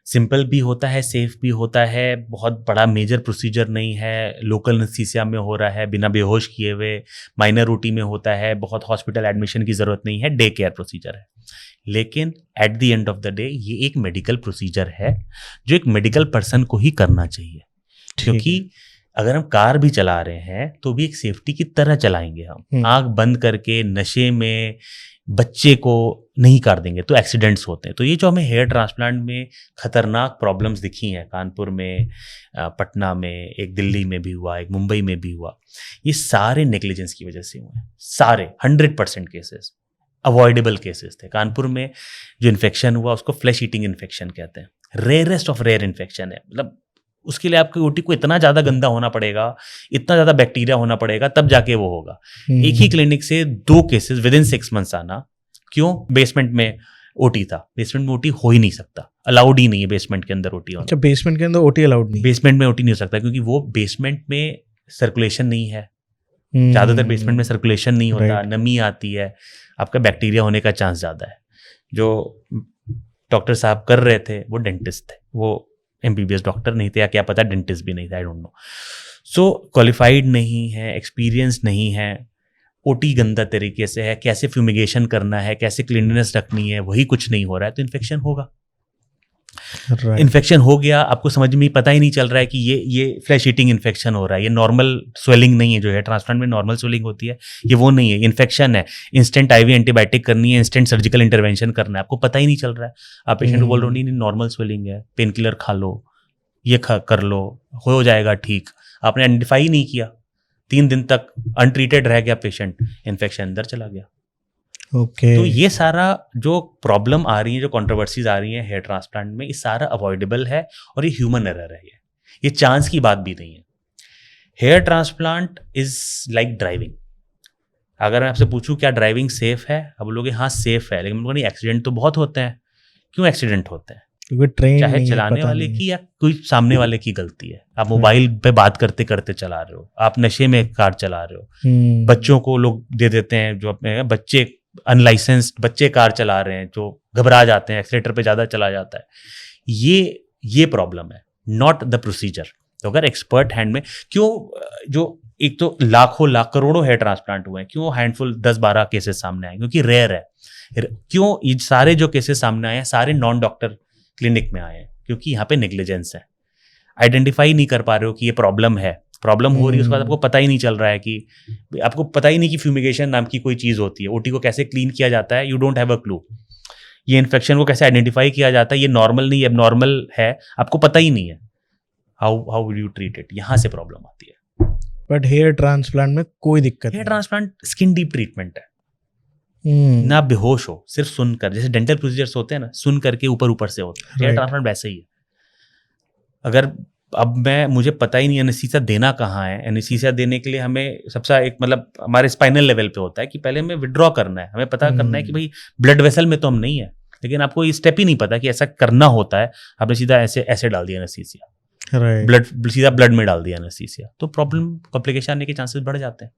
सिंपल भी होता है, सेफ भी होता है, बहुत बड़ा मेजर प्रोसीजर नहीं है, लोकल एनेस्थीसिया में हो रहा है, बिना बेहोश किए हुए, माइनर ओटी में होता है, बहुत हॉस्पिटल एडमिशन की ज़रूरत नहीं है, डे केयर प्रोसीजर है। लेकिन at the end of the day ये एक मेडिकल प्रोसीजर है जो एक मेडिकल पर्सन को ही करना चाहिए। क्योंकि अगर हम कार भी चला रहे हैं तो भी एक सेफ्टी की तरह चलाएंगे। हम आंख बंद करके नशे में बच्चे को नहीं कर देंगे तो एक्सीडेंट्स होते हैं। तो ये जो हमें हेयर ट्रांसप्लांट में खतरनाक प्रॉब्लम्स दिखी हैं, कानपुर में, पटना में, एक दिल्ली में भी हुआ, एक मुंबई में भी हुआ, ये सारे नेग्लिजेंस की वजह से हुए हैं। सारे 100% केसेस अवॉइडेबल केसेस थे। कानपुर में जो इन्फेक्शन हुआ उसको फ्लैश ईटिंग इन्फेक्शन कहते हैं, रेयरेस्ट ऑफ रेयर इन्फेक्शन है। मतलब उसके लिए आपकी ओटी को इतना ज़्यादा गंदा होना पड़ेगा, इतना ज़्यादा बैक्टीरिया होना पड़ेगा, तब जाके वो होगा। एक ही क्लिनिक से 2 केसेस विद इन 6 मंथ्स आना। क्यों? बेसमेंट में ओटी था। बेसमेंट में ओटी हो ही नहीं सकता, अलाउड ही नहीं है बेसमेंट के अंदर ओटी होना। अच्छा, बेसमेंट के अंदर ओटी अलाउड नहीं? बेसमेंट में ओटी नहीं हो सकता क्योंकि वो बेसमेंट में सर्कुलेशन नहीं है। ज़्यादातर बेसमेंट में सर्कुलेशन नहीं होता, नमी आती है, आपका बैक्टीरिया होने का चांस ज़्यादा है। जो डॉक्टर साहब कर रहे थे वो डेंटिस्ट थे, वो MBBS डॉक्टर नहीं थे, या क्या पता डेंटिस्ट भी नहीं था, I don't know. So qualified नहीं है, एक्सपीरियंस नहीं है, ओटी गंदा तरीके से है, कैसे फ्यूमिगेशन करना है, कैसे क्लीननेस रखनी है, वही कुछ नहीं हो रहा है तो इन्फेक्शन होगा। इन्फेक्शन हो गया, आपको समझ में पता ही नहीं चल रहा है कि ये फ्लैश ईटिंग इन्फेक्शन हो रहा है, ये नॉर्मल स्वेलिंग नहीं है। जो है ट्रांसप्लांट में नॉर्मल स्वेलिंग होती है, ये वो नहीं है, इन्फेक्शन है। इंस्टेंट IV एंटीबायोटिक करनी है, इंस्टेंट सर्जिकल इंटरवेंशन करना है, आपको पता ही नहीं चल रहा है। आप पेशेंट को बोल रहे हो नहीं नॉर्मल स्वेलिंग है, पेन किलर खा लो, ये कर लो, हो जाएगा ठीक। आपने आइडेंटिफाई ही नहीं किया, 3 दिन तक अनट्रीटेड रह गया पेशेंट, इन्फेक्शन अंदर चला गया। ओके। तो ये सारा जो प्रॉब्लम आ रही है, जो कंट्रोवर्सीज आ रही है हेयर ट्रांसप्लांट में, ये सारा अवॉइडेबल है और ये ह्यूमन एरर है। ये चांस की बात भी नहीं है। Hair transplant is like driving. अगर मैं आपसे पूछूं क्या ड्राइविंग सेफ है, अब बोलोगे हाँ सेफ है, लेकिन नहीं, एक्सीडेंट तो बहुत होते हैं। क्यों एक्सीडेंट होते हैं? क्योंकि ट्रेन चाहे चलाने वाले की या कोई सामने वाले की गलती है। आप मोबाइल पे बात करते करते चला रहे हो, आप नशे में कार चला रहे हो, बच्चों को लोग दे देते हैं, जो अपने बच्चे अनलाइसेंस्ड बच्चे कार चला रहे हैं, जो घबरा जाते हैं, एक्सीलेटर पे ज़्यादा चला जाता है। ये प्रॉब्लम है, नॉट द प्रोसीजर। तो अगर एक्सपर्ट हैंड में, क्यों जो एक तो लाखों करोड़ों हेयर ट्रांसप्लांट हुए हैं, क्यों हैंडफुल 10-12 केसेस सामने आए? क्योंकि रेयर है। क्यों ये सारे जो केसेस सामने आए हैं सारे नॉन डॉक्टर क्लिनिक में आए हैं? क्योंकि यहाँ पे नेग्लिजेंस है। आइडेंटिफाई नहीं कर पा रहे हो कि ये प्रॉब्लम है, प्रॉब्लम हो रही है, उसके बाद आपको पता ही नहीं चल रहा है कि, आपको पता ही नहीं कि फ्यूमिगेशन नाम की कोई चीज़ होती है, ओटी को कैसे क्लीन किया जाता है, you don't have a clue. ये इन्फेक्शन को कैसे आइडेंटिफाई किया जाता है, ये नॉर्मल नहीं एबनॉर्मल है, आपको पता ही नहीं है। How will you treat it? यहाँ से प्रॉब्लम आती है। बट हेयर ट्रांसप्लांट में कोई दिक्कत नहीं। Hair transplant skin deep treatment है। ना बेहोश हो, सिर्फ सुनकर, जैसे डेंटल प्रोसीजर्स होते हैं ना, सुन करके ऊपर से होते हैं, हेयर ट्रांसप्लांट वैसे ही है। अगर अब मुझे पता ही नहीं एनेस्थीसिया देना कहाँ है, एनेस्थीसिया देने के लिए हमें सबसे एक मतलब हमारे स्पाइनल लेवल पे होता है कि पहले हमें विड्रॉ करना है, हमें पता करना है कि भाई ब्लड वेसल में तो हम नहीं है, लेकिन आपको ये स्टेप ही नहीं पता कि ऐसा करना होता है। आपने सीधा ऐसे डाल दिया एनेस्थीसिया, ब्लड सीधा ब्लड में डाल दिया एनेस्थीसिया, तो प्रॉब्लम कॉम्प्लिकेशन आने के चांसेस बढ़ जाते हैं।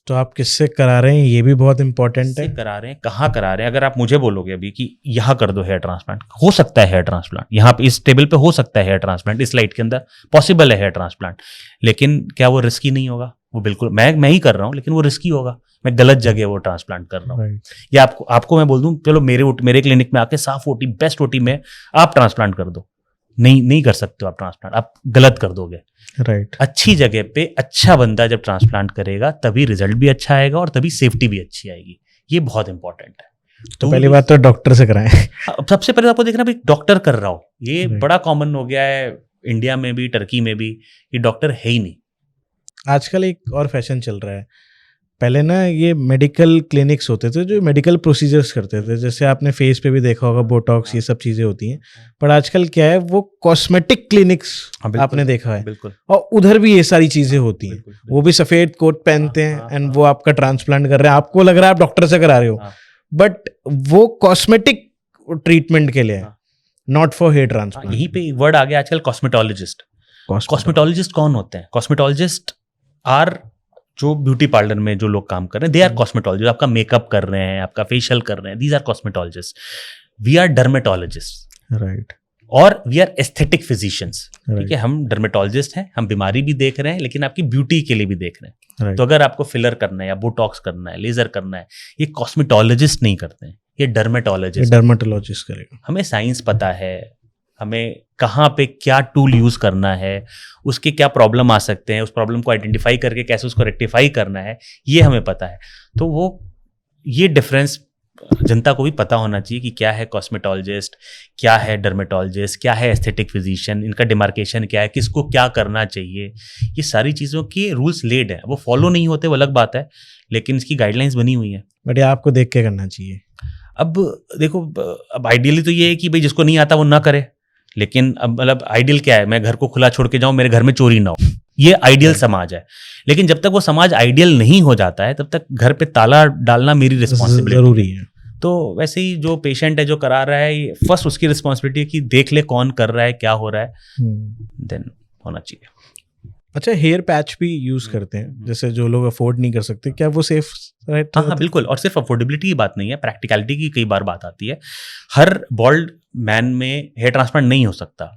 तो आप किससे करा रहे हैं, ये भी बहुत इंपॉर्टेंट है। करा रहे हैं, कहाँ करा रहे हैं? अगर आप मुझे बोलोगे अभी कि यहाँ कर दो हेयर ट्रांसप्लांट, हो सकता है हेयर ट्रांसप्लांट यहाँ पे इस टेबल पे हो सकता है हेयर ट्रांसप्लांट, इस लाइट के अंदर पॉसिबल है हेयर ट्रांसप्लांट, लेकिन क्या वो रिस्की नहीं होगा? वो बिल्कुल, मैं ही कर रहा हूँ, लेकिन वो रिस्की होगा। मैं गलत जगह वो ट्रांसप्लांट कर रहा हूँ। या आपको मैं बोल दूँ चलो मेरे क्लिनिक में आके साफ ओटी, बेस्ट ओटी में आप ट्रांसप्लांट कर दो, नहीं कर सकते हो आप ट्रांसप्लांट, आप गलत कर दोगे। अच्छी जगह पे अच्छा बंदा जब ट्रांसप्लांट करेगा तभी रिजल्ट भी अच्छा आएगा और तभी सेफ्टी भी अच्छी आएगी। ये बहुत इंपॉर्टेंट है। तो पहली बात तो डॉक्टर से कराएं। सबसे पहले आपको देखना भाई डॉक्टर कर रहा हो, ये बड़ा कॉमन हो गया है इंडिया में भी, टर्की में भी, ये डॉक्टर है ही नहीं। आजकल एक और फैशन चल रहा है, पहले ना ये मेडिकल क्लिनिक्स होते थे जो मेडिकल प्रोसीजर्स करते थे, जैसे आपने फेस पे भी देखा होगा बोटॉक्स, ये सब चीजें होती हैं। पर आजकल क्या है, वो कॉस्मेटिक क्लिनिक्स आपने देखा है, बिल्कुल, और उधर भी ये सारी चीजें होती हैं। वो भी सफेद कोट पहनते हैं एंड वो आपका ट्रांसप्लांट कर रहे हैं, आपको लग रहा है आप डॉक्टर से करा रहे हो, बट वो कॉस्मेटिक ट्रीटमेंट के लिए है, नॉट फॉर हेयर ट्रांसप्लांट। यहीं पे वर्ड आ गया आजकल, कॉस्मेटोलॉजिस्ट। कॉस्मेटोलॉजिस्ट कौन होते हैं? कॉस्मेटोलॉजिस्ट आर जो ब्यूटी पार्लर में जो लोग काम कर रहे हैं, दे आर कॉस्मेटोलॉजिस्ट। आपका मेकअप कर रहे हैं, आपका फेशियल कर रहे हैं, these are cosmetologist. We are dermatologist, right, और we are aesthetic physicians. Right. ठीक है, हम डर्मेटोलॉजिस्ट हैं, हम बीमारी भी देख रहे हैं लेकिन आपकी ब्यूटी के लिए भी देख रहे हैं। Right. तो अगर आपको फिलर करना है या बोटॉक्स करना है, लेजर करना है, ये कॉस्मेटोलॉजिस्ट नहीं करते हैं, ये डर्मेटोलॉजिस्ट। डर्मेटोलॉजिस्ट करेगा। हमें साइंस पता है, हमें कहाँ पे क्या टूल यूज करना है, उसके क्या प्रॉब्लम आ सकते हैं, उस प्रॉब्लम को आइडेंटिफाई करके कैसे उसको रेक्टिफाई करना है, ये हमें पता है। तो वो ये डिफरेंस जनता को भी पता होना चाहिए कि क्या है कॉस्मेटोलॉजिस्ट, क्या है डर्मेटोलॉजिस्ट, क्या है एस्थेटिक फिजिशियन, इनका डिमार्केशन क्या है, किसको क्या करना चाहिए। ये सारी चीज़ों के रूल्स लेड हैं, वो फॉलो नहीं होते वो अलग बात है, लेकिन इसकी गाइडलाइंस बनी हुई है। बट ये आपको देख के करना चाहिए। अब देखो, अब आइडियली तो ये है कि भाई जिसको नहीं आता वो ना करे, लेकिन अब मतलब आइडियल क्या है, मैं घर को खुला छोड़ के जाऊं, मेरे घर में चोरी ना हो, ये आइडियल समाज है। लेकिन जब तक वो समाज आइडियल नहीं हो जाता है तब तक घर पे ताला डालना मेरी रिस्पॉन्सिबिलिटी जरूरी है। तो वैसे ही जो पेशेंट है, जो करा रहा है, फर्स्ट उसकी रिस्पॉन्सिबिलिटी है कि देख ले कौन कर रहा है, क्या हो रहा है, देन होना चाहिए। अच्छा, हेयर पैच भी यूज करते हैं, जैसे जो लोग अफोर्ड नहीं कर सकते, क्या वो सेफ रहता है? हाँ, बिल्कुल। और सिर्फ अफोर्डेबिलिटी की बात नहीं है, प्रैक्टिकलिटी की कई बार बात आती है। हर बॉल्ड मैन में हेयर ट्रांसप्लांट नहीं हो सकता,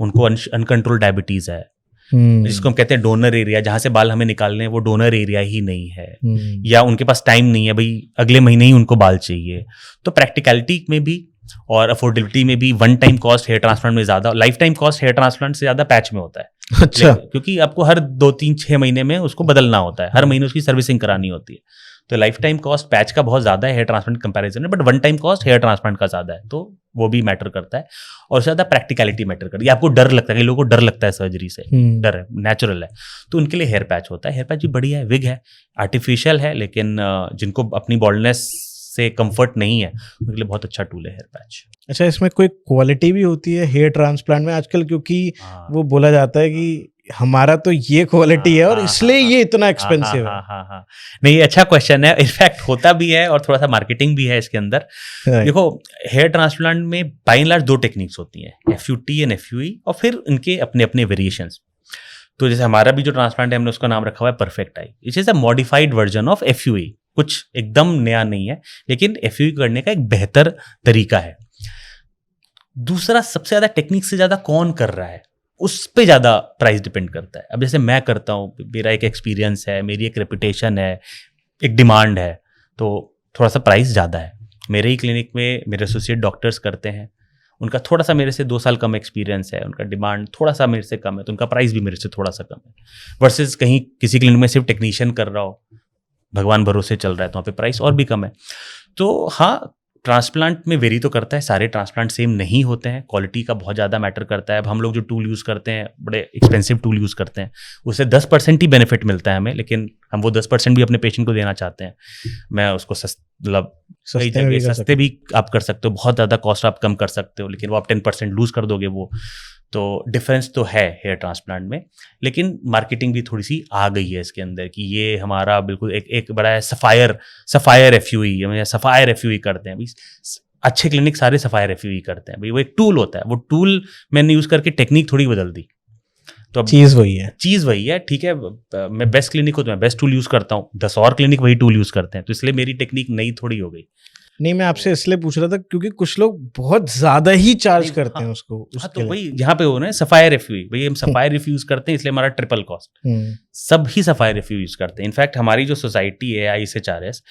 उनको अनकंट्रोल डायबिटीज है, जिसको हम कहते हैं डोनर एरिया, जहां से बाल हमें निकालने हैं वो डोनर एरिया ही नहीं है, या उनके पास टाइम नहीं है, भाई अगले महीने ही उनको बाल चाहिए। तो प्रैक्टिकलिटी में भी और अफोर्डेबिलिटी में भी one time cost hair transplant में ज्यादा, lifetime cost hair transplant से ज्यादा पैच में होता है। अच्छा, क्योंकि आपको हर 2-3-6 महीने में उसको बदलना होता है, हर महीने उसकी सर्विसिंग करानी होती है। तो लाइफ टाइम कॉस्ट पैच का बहुत ज्यादा है हेयर ट्रांसप्लांट कंपैरिजन में, but one time cost hair transplant का ज्यादा है, तो वो भी मैटर करता है। और उससे ज्यादा प्रैक्टिकलिटी मैटर करती है। आपको डर लगता है, कई लोगों को डर लगता है सर्जरी से, डर है, नेचुरल है, तो उनके लिए हेयर पैच होता है। हेयर पैच भी बढ़िया है, विग है, आर्टिफिशियल है, लेकिन जिनको अपनी बॉल्डनेस से कंफर्ट नहीं है उनके लिए बहुत अच्छा टूल है हेयर पैच। अच्छा, इसमें कोई क्वालिटी भी होती है हेयर ट्रांसप्लांट में आजकल? क्योंकि वो बोला जाता है कि हमारा तो ये क्वालिटी है और इसलिए ये इतना एक्सपेंसिव है। हाँ, नहीं, अच्छा क्वेश्चन है। इनफैक्ट होता भी है और थोड़ा सा मार्केटिंग भी है इसके अंदर। देखो, हेयर ट्रांसप्लांट में बाय एंड लार्ज 2 टेक्निक्स होती हैं, FUT एंड FUE, और फिर इनके अपने अपने वेरिएशंस। तो जैसे हमारा भी जो ट्रांसप्लांट है, हमने उसका नाम रखा हुआ है perfect I. It is a modified version of FUE, कुछ एकदम नया नहीं है, लेकिन FUE करने का एक बेहतर तरीका है। दूसरा, सबसे ज्यादा टेक्निक से ज्यादा कौन कर रहा है उस पे ज्यादा प्राइस डिपेंड करता है। अब जैसे मैं करता हूँ, मेरा एक एक्सपीरियंस है, मेरी एक रेपुटेशन है, एक डिमांड है, तो थोड़ा सा प्राइस ज़्यादा है। मेरे ही क्लिनिक में मेरे एसोसिएट डॉक्टर्स करते हैं, उनका थोड़ा सा मेरे से 2 साल कम एक्सपीरियंस है, उनका डिमांड थोड़ा सा मेरे से कम है, तो उनका प्राइस भी मेरे से थोड़ा सा कम है। वर्सेस कहीं किसी क्लिनिक में सिर्फ टेक्नीशियन कर रहा हो, भगवान भरोसे चल रहा है, तो वहाँ पे प्राइस और भी कम है। तो हाँ, ट्रांसप्लांट में वेरी तो करता है, सारे ट्रांसप्लांट सेम नहीं होते हैं, क्वालिटी का बहुत ज़्यादा मैटर करता है। अब हम लोग जो टूल यूज़ करते हैं, बड़े एक्सपेंसिव टूल यूज़ करते हैं, उससे 10% ही बेनिफिट मिलता है हमें, लेकिन हम वो 10% भी अपने पेशेंट को देना चाहते हैं। मैं उसको मतलब कई जगह सस्ते भी आप कर सकते हो, बहुत ज़्यादा कॉस्ट आप कम कर सकते हो, लेकिन वो आप 10% लूज़ कर दोगे वो। तो डिफरेंस तो है हेयर ट्रांसप्लांट में, लेकिन मार्केटिंग भी थोड़ी सी आ गई है इसके अंदर कि ये हमारा बिल्कुल एक बड़ा है सफायर FUE, सफायर FUE करते हैं भाई। अच्छे क्लिनिक सारे सफायर FUE करते हैं भाई, वो एक टूल होता है, वो टूल मैंने यूज़ करके टेक्निक थोड़ी बदल दी। तो अब चीज़ वही है, ठीक है। मैं बेस्ट क्लिनिक हो तो मैं बेस्ट टूल यूज़ करता हूँ, 10 और क्लिनिक वही टूल यूज़ करते हैं, तो इसलिए मेरी टेक्निक नई थोड़ी हो गई। नहीं, मैं आपसे इसलिए पूछ रहा था क्योंकि कुछ लोग बहुत ज्यादा ही चार्ज करते हैं उसको। हाँ, तो वही यहाँ पे हो ना सफायर FUE, भाई हम सफायर FUE यूज करते हैं, इसलिए हमारा ट्रिपल कॉस्ट। सब ही सफायर FUE यूज करते हैं। इनफैक्ट हमारी जो सोसाइटी है ISHRS,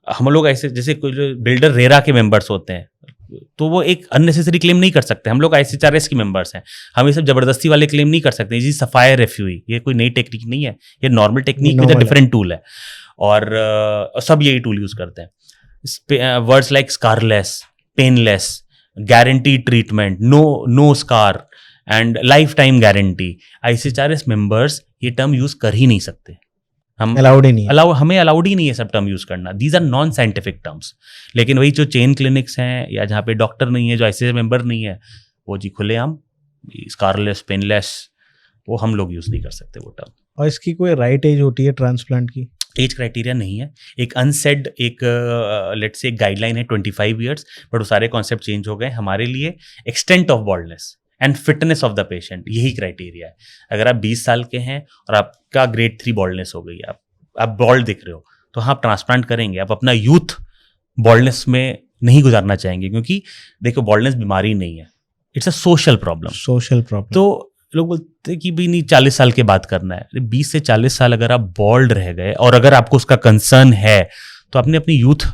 हम लोग ऐसे जैसे कोई जो बिल्डर रेरा के मेंबर्स होते हैं, तो वो एक अननेसेसरी क्लेम नहीं कर सकते। हम लोग ISHRS के मेंबर्स हैं, हम ये सब जबरदस्ती वाले क्लेम नहीं कर सकते। जी सफायर FUE ये कोई नई टेक्निक नहीं है, ये normal technique with a different tool है, और सब यही टूल यूज करते हैं। Words like scarless, painless, guaranteed treatment, no scar and lifetime guarantee, ISHRS members ये टर्म यूज कर ही नहीं सकते। हम अलाउड ही नहीं है। हमें अलाउड ही नहीं है सब टर्म यूज करना, these are non scientific terms. लेकिन वही जो चेन क्लिनिक्स हैं या जहाँ पे डॉक्टर नहीं है, जो ICH मेंबर नहीं है, वो जी खुलेआम स्कारलेस पेनलेस, वो हम लोग यूज नहीं कर सकते वो टर्म। और इसकी कोई राइट एज होती है ट्रांसप्लांट की? एज क्राइटेरिया नहीं है, एक अनसेड एक लेट्स से एक गाइडलाइन है 25 ईयर्स, बट वो सारे कॉन्सेप्ट चेंज हो गए हमारे लिए। Extent of baldness and fitness of the patient, यही क्राइटेरिया है। अगर आप 20 साल के हैं और आपका ग्रेड 3 बॉल्डनेस हो गई, आप बॉल्ड दिख रहे हो, तो हाँ आप ट्रांसप्लांट करेंगे। आप अपना यूथ बॉल्डनेस में नहीं गुजारना चाहेंगे, क्योंकि देखो बॉल्डनेस बीमारी नहीं है, इट्स अ सोशल प्रॉब्लम। तो लोग बोलते हैं कि भाई नहीं 40 साल के बाद करना है। 20 से 40 साल अगर आप बॉल्ड रह गए और अगर आपको उसका कंसर्न है, तो आपने अपनी यूथ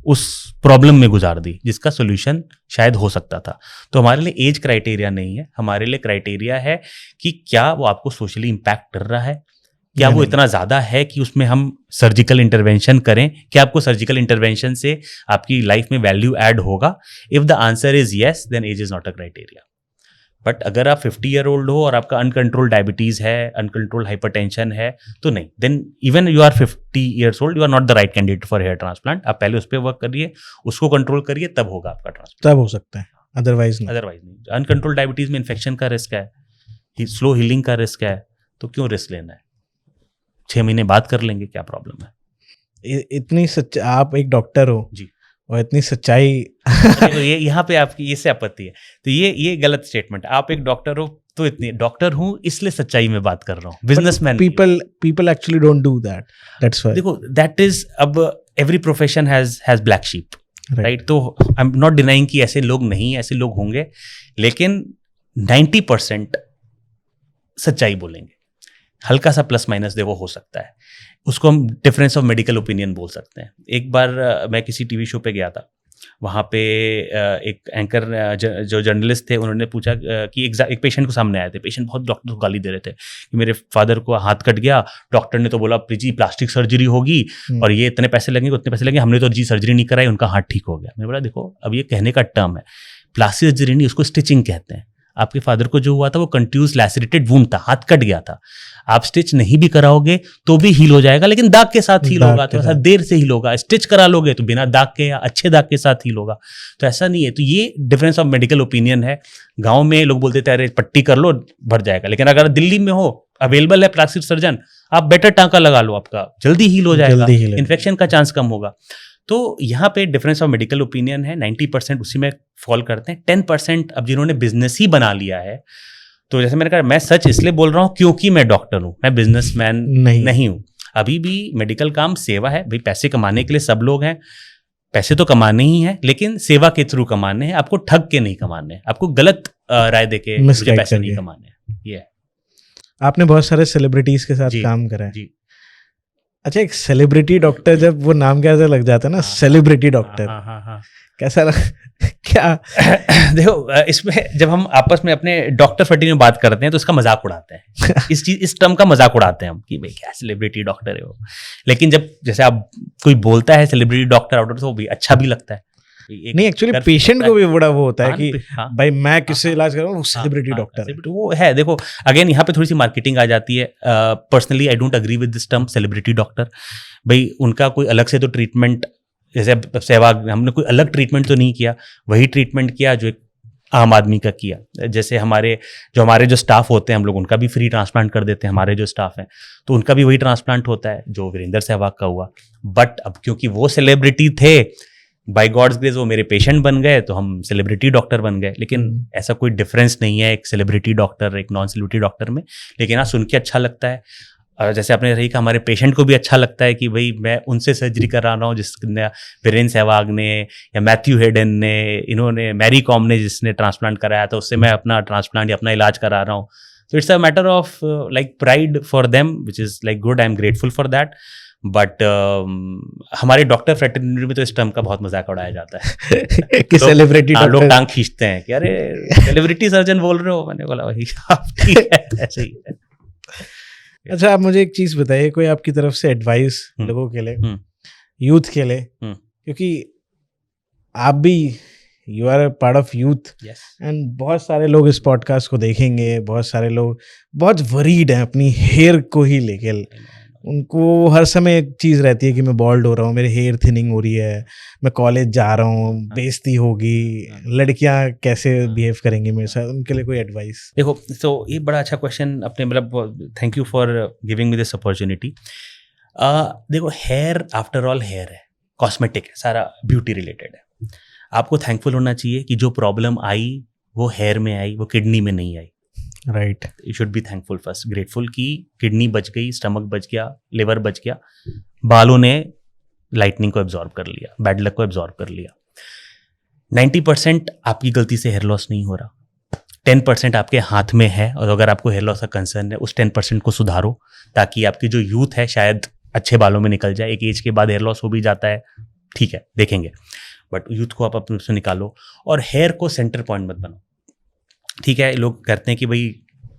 उस प्रॉब्लम में गुजार दी जिसका सोल्यूशन शायद हो सकता था। तो हमारे लिए एज क्राइटेरिया नहीं है, हमारे लिए क्राइटेरिया है कि क्या वो आपको सोशली इम्पैक्ट कर रहा है, क्या वो इतना ज़्यादा है कि उसमें हम सर्जिकल इंटरवेंशन करें, क्या आपको सर्जिकल इंटरवेंशन से आपकी लाइफ में वैल्यू ऐड होगा। If the answer is yes, then age is not a criteria. But अगर आप 50 ईयर ओल्ड हो और आपका अनकंट्रोल्ड डायबिटीज है, अनकंट्रोल्ड हाइपरटेंशन है, तो नहीं, then even you are 50 years old, you are not the right candidate for hair transplant. आप पहले उस पर वर्क करिए, उसको कंट्रोल करिए, तब होगा आपका ट्रांसप्लांट। तब हो सकता है, अदरवाइज नहीं। अनकंट्रोल्ड डायबिटीज में इन्फेक्शन का रिस्क है, स्लो हीलिंग का रिस्क है, तो क्यों रिस्क लेना है? 6 महीने बाद कर लेंगे, क्या प्रॉब्लम है? इतनी सच, आप एक डॉक्टर हो जी, और इतनी सच्चाई तो ये यहाँ पे आपकी इससे आपत्ति है, तो ये गलत स्टेटमेंट। आप एक डॉक्टर हो तो इतनी डॉक्टर हूँ इसलिए सच्चाई में बात कर रहा हूँ, businessman. People actually don't do that, that's why. देखो दैट इज, अब every profession has black sheep, right? तो आई एम नॉट डिनाइंग कि ऐसे लोग नहीं, ऐसे लोग होंगे, लेकिन 90% सच्चाई बोलेंगे। हल्का सा प्लस माइनस देखो हो सकता है, उसको हम डिफरेंस ऑफ मेडिकल ओपिनियन बोल सकते हैं। एक बार मैं किसी टीवी शो पे गया था, वहाँ पे एक एंकर जो जर्नलिस्ट थे, उन्होंने पूछा कि एक पेशेंट को सामने आए थे। पेशेंट बहुत डॉक्टर को गाली दे रहे थे कि मेरे फादर को हाथ कट गया, डॉक्टर ने तो बोला जी प्लास्टिक सर्जरी होगी और ये इतने पैसे लगेंगे उतने पैसे लगेंगे, हमने तो जी सर्जरी नहीं कराई, उनका हाथ ठीक हो गया। मैंने बोला देखो, अब ये कहने का टर्म है, प्लास्टिक सर्जरी नहीं, उसको स्टिचिंग कहते हैं। आपके फादर को जो हुआ था वो कंट्यूज लैसरेटेड वुंड था, हाथ कट गया था। आप स्टिच नहीं भी कराओगे तो भी हील हो जाएगा, लेकिन दाग के साथ हील होगा, तो ऐसा देर से हील होगा। स्टिच करा लोगे तो बिना दाग के या अच्छे दाग के साथ हील होगा, तो ऐसा नहीं है। तो ये डिफरेंस ऑफ मेडिकल ओपिनियन है। गांव में लोग बोलते थे अरे पट्टी कर लो भर जाएगा, लेकिन अगर दिल्ली में हो, अवेलेबल है प्लास्टिक सर्जन, आप बेटर टाँका लगा लो, आपका जल्दी हील हो जाएगा, इन्फेक्शन का चांस कम होगा। तो यहाँ पे डिफरेंस ऑफ मेडिकल ओपिनियन है, 90% उसी में फॉल करते हैं। 10% अब जिन्होंने बिजनेस ही बना लिया है, तो जैसे मैंने कहा, मैं सच इसलिए बोल रहा हूँ क्योंकि मैं डॉक्टर हूँ, मैं बिजनेसमैन नहीं हूँ। अभी भी मेडिकल काम सेवा है भाई, पैसे कमाने के लिए सब लोग हैं, पैसे तो कमाने ही हैं, लेकिन सेवा के थ्रू कमाने हैं। आपको ठग के नहीं कमाने हैं, आपको गलत राय देके मुझे पैसे नहीं कमाने हैं। ये आपने बहुत सारे सेलिब्रिटीज के साथ काम करा है जी। अच्छा, एक सेलिब्रिटी डॉक्टर, जब वो नाम कैसा लग जाता है ना, सेलिब्रिटी डॉक्टर, कैसा क्या? देखो, इसमें जब हम आपस में अपने डॉक्टर फटी में बात करते हैं तो इसका मजाक उड़ाते हैं, इस टर्म का मजाक उड़ाते हैं हम कि भाई क्या सेलिब्रिटी डॉक्टर है वो। लेकिन जब जैसे आप कोई बोलता है सेलिब्रिटी डॉक्टर आउटर, तो वो भी अच्छा भी लगता है। नहीं, एक्चुअली पेशेंट को भी बड़ा वो होता है कि भाई मैं किससे इलाज कर रहा हूँ, सेलिब्रिटी डॉक्टर है, वो है। देखो अगेन यहाँ पे थोड़ी सी मार्केटिंग आ जाती है। Personally I don't agree with this term celebrity doctor. भाई उनका कोई अलग से तो ट्रीटमेंट, जैसे सहवाग, हमने कोई अलग ट्रीटमेंट तो नहीं किया, वही ट्रीटमेंट किया जो एक आम आदमी का किया। जैसे हमारे जो स्टाफ होते हैं, हम लोग उनका भी फ्री ट्रांसप्लांट कर देते हैं। हमारे जो स्टाफ हैं तो उनका भी वही ट्रांसप्लांट होता है जो वीरेंद्र सहवाग का हुआ। बट अब क्योंकि वो सेलिब्रिटी थे, बाय गॉड्स ग्रेस वो मेरे पेशेंट बन गए, तो हम सेलिब्रिटी डॉक्टर बन गए। लेकिन ऐसा कोई डिफरेंस नहीं है एक सेलिब्रिटी डॉक्टर एक नॉन सेलिब्रिटी डॉक्टर में। लेकिन हाँ, सुन के अच्छा लगता है। और जैसे आपने रही कि हमारे पेशेंट को भी अच्छा लगता है कि भाई मैं उनसे सर्जरी करा रहा हूँ जिसने, वीरेंद्र सहवाग ने या मैथ्यू हेडन ने, इन्होंने, मैरी कॉम ने जिसने ट्रांसप्लांट कराया था, उससे मैं अपना ट्रांसप्लांट या अपना इलाज करा रहा हूँ। तो it's a matter of like pride for them, which is like good. I am grateful for that. But हमारे डॉक्टर फ्रेटर्निटी में तो इस टर्म का बहुत मजाक उड़ाया जाता है कि सेलिब्रिटी लोग टांग खींचते हैं कि अरे सेलिब्रिटी सर्जन बोल रहे हो। मैंने बोला वही ठीक है, ऐसे ही है। अच्छा, आप मुझे एक चीज बताइए, कोई आपकी तरफ से एडवाइस लोगों के लिए, यूथ के लिए, क्योंकि आप भी you are a part of youth and बहुत सारे लोग इस पॉडकास्ट को देखेंगे, बहुत सारे लोग बहुत वरीड हैं अपनी हेयर को ही लेके, उनको हर समय एक चीज़ रहती है कि मैं बॉल्ड हो रहा हूँ, मेरे हेयर थिनिंग हो रही है, मैं कॉलेज जा रहा हूँ, बेइज्जती होगी, लड़कियाँ कैसे बिहेव करेंगी मेरे साथ, उनके लिए कोई एडवाइस? देखो, तो ये बड़ा अच्छा क्वेश्चन अपने, मतलब thank you for giving me this opportunity. देखो, हेयर आफ्टर ऑल हेयर है, कॉस्मेटिक है, सारा ब्यूटी रिलेटेड है। आपको थैंकफुल होना चाहिए कि जो प्रॉब्लम आई वो हेयर में आई, वो किडनी में नहीं आई। Right, you should be thankful first, grateful कि किडनी बच गई, स्टमक बच गया, लिवर बच गया, बालों ने लाइटनिंग को एब्जॉर्ब कर लिया, बैड लक को एब्जॉर्ब कर लिया। 90% आपकी गलती से हेयर लॉस नहीं हो रहा, 10% आपके हाथ में है, और अगर आपको हेयर लॉस का कंसर्न है उस 10% को सुधारो, ताकि आपकी जो यूथ है शायद अच्छे बालों में निकल जाए। एक एज के बाद हेयर लॉस हो भी जाता है, ठीक है, देखेंगे, बट यूथ को आप अपने से निकालो। और हेयर को सेंटर पॉइंट मत बनाओ, ठीक है। लोग कहते हैं कि भाई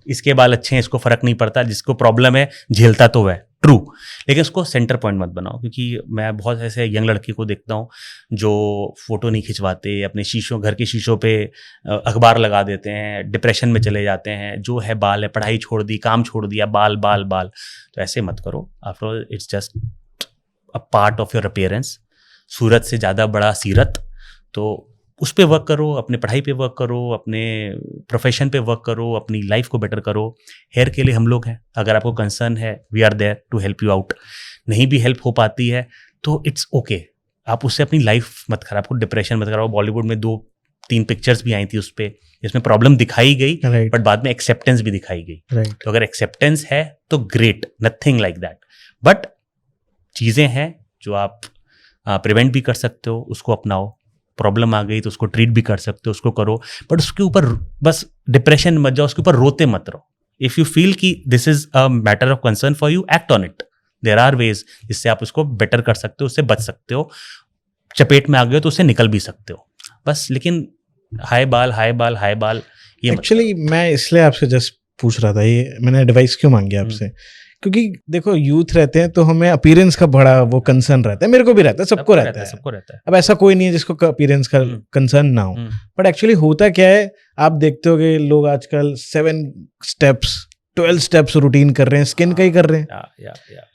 इसके बाल अच्छे हैं, इसको फर्क नहीं पड़ता, जिसको प्रॉब्लम है झेलता तो है, ट्रू, लेकिन उसको सेंटर पॉइंट मत बनाओ। क्योंकि मैं बहुत ऐसे यंग लड़के को देखता हूँ जो फोटो नहीं खिंचवाते, अपने शीशों, घर के शीशों पे अखबार लगा देते हैं, डिप्रेशन में चले जाते हैं। जो है बाल है, पढ़ाई छोड़ दी, काम छोड़ दिया, बाल बाल बाल। तो ऐसे मत करो, after all it's just a part of your appearance. सूरत से ज़्यादा बड़ा सीरत, तो उस पर वर्क करो, अपने पढ़ाई पे वर्क करो, अपने प्रोफेशन पे वर्क करो, अपनी लाइफ को बेटर करो। हेयर के लिए हम लोग हैं, अगर आपको कंसर्न है we are there to help you out. नहीं भी हेल्प हो पाती है तो इट्स ओके, आप उससे अपनी लाइफ मत खराब करो, डिप्रेशन मत कराओ। बॉलीवुड में 2-3 पिक्चर्स भी आई थी उस पर, जिसमें प्रॉब्लम दिखाई गई, बट बाद में एक्सेप्टेंस भी दिखाई गई। तो अगर एक्सेप्टेंस है तो great, nothing like that, but चीज़ें हैं जो आप प्रिवेंट भी कर सकते हो, उसको अपनाओ। प्रॉब्लम आ गई तो उसको ट्रीट भी कर सकते हो, उसको करो, बट उसके ऊपर बस डिप्रेशन मत जाओ, उसके ऊपर रोते मत रहो। इफ़ यू फील कि this is a matter of concern for you, act on it. There are ways जिससे आप उसको बेटर कर सकते हो, उससे बच सकते हो। चपेट में आ गए तो उससे निकल भी सकते हो बस। लेकिन हाय बाल हाय बाल हाय बाल, ये एक्चुअली मैं इसलिए आपसे जस्ट पूछ रहा था, ये मैंने एडवाइस क्यों मांगी आपसे, क्योंकि देखो यूथ रहते हैं तो हमें अपीयरेंस का बड़ा वो कंसर्न रहता है, मेरे को भी रहता है, सबको रहता है। अब ऐसा कोई नहीं है जिसको अपीयरेंस का कंसर्न ना हो, बट एक्चुअली होता क्या है, आप देखते हो कि लोग आजकल 7 स्टेप्स 12 स्टेप्स रूटीन कर रहे हैं, स्किन का ही कर रहे हैं,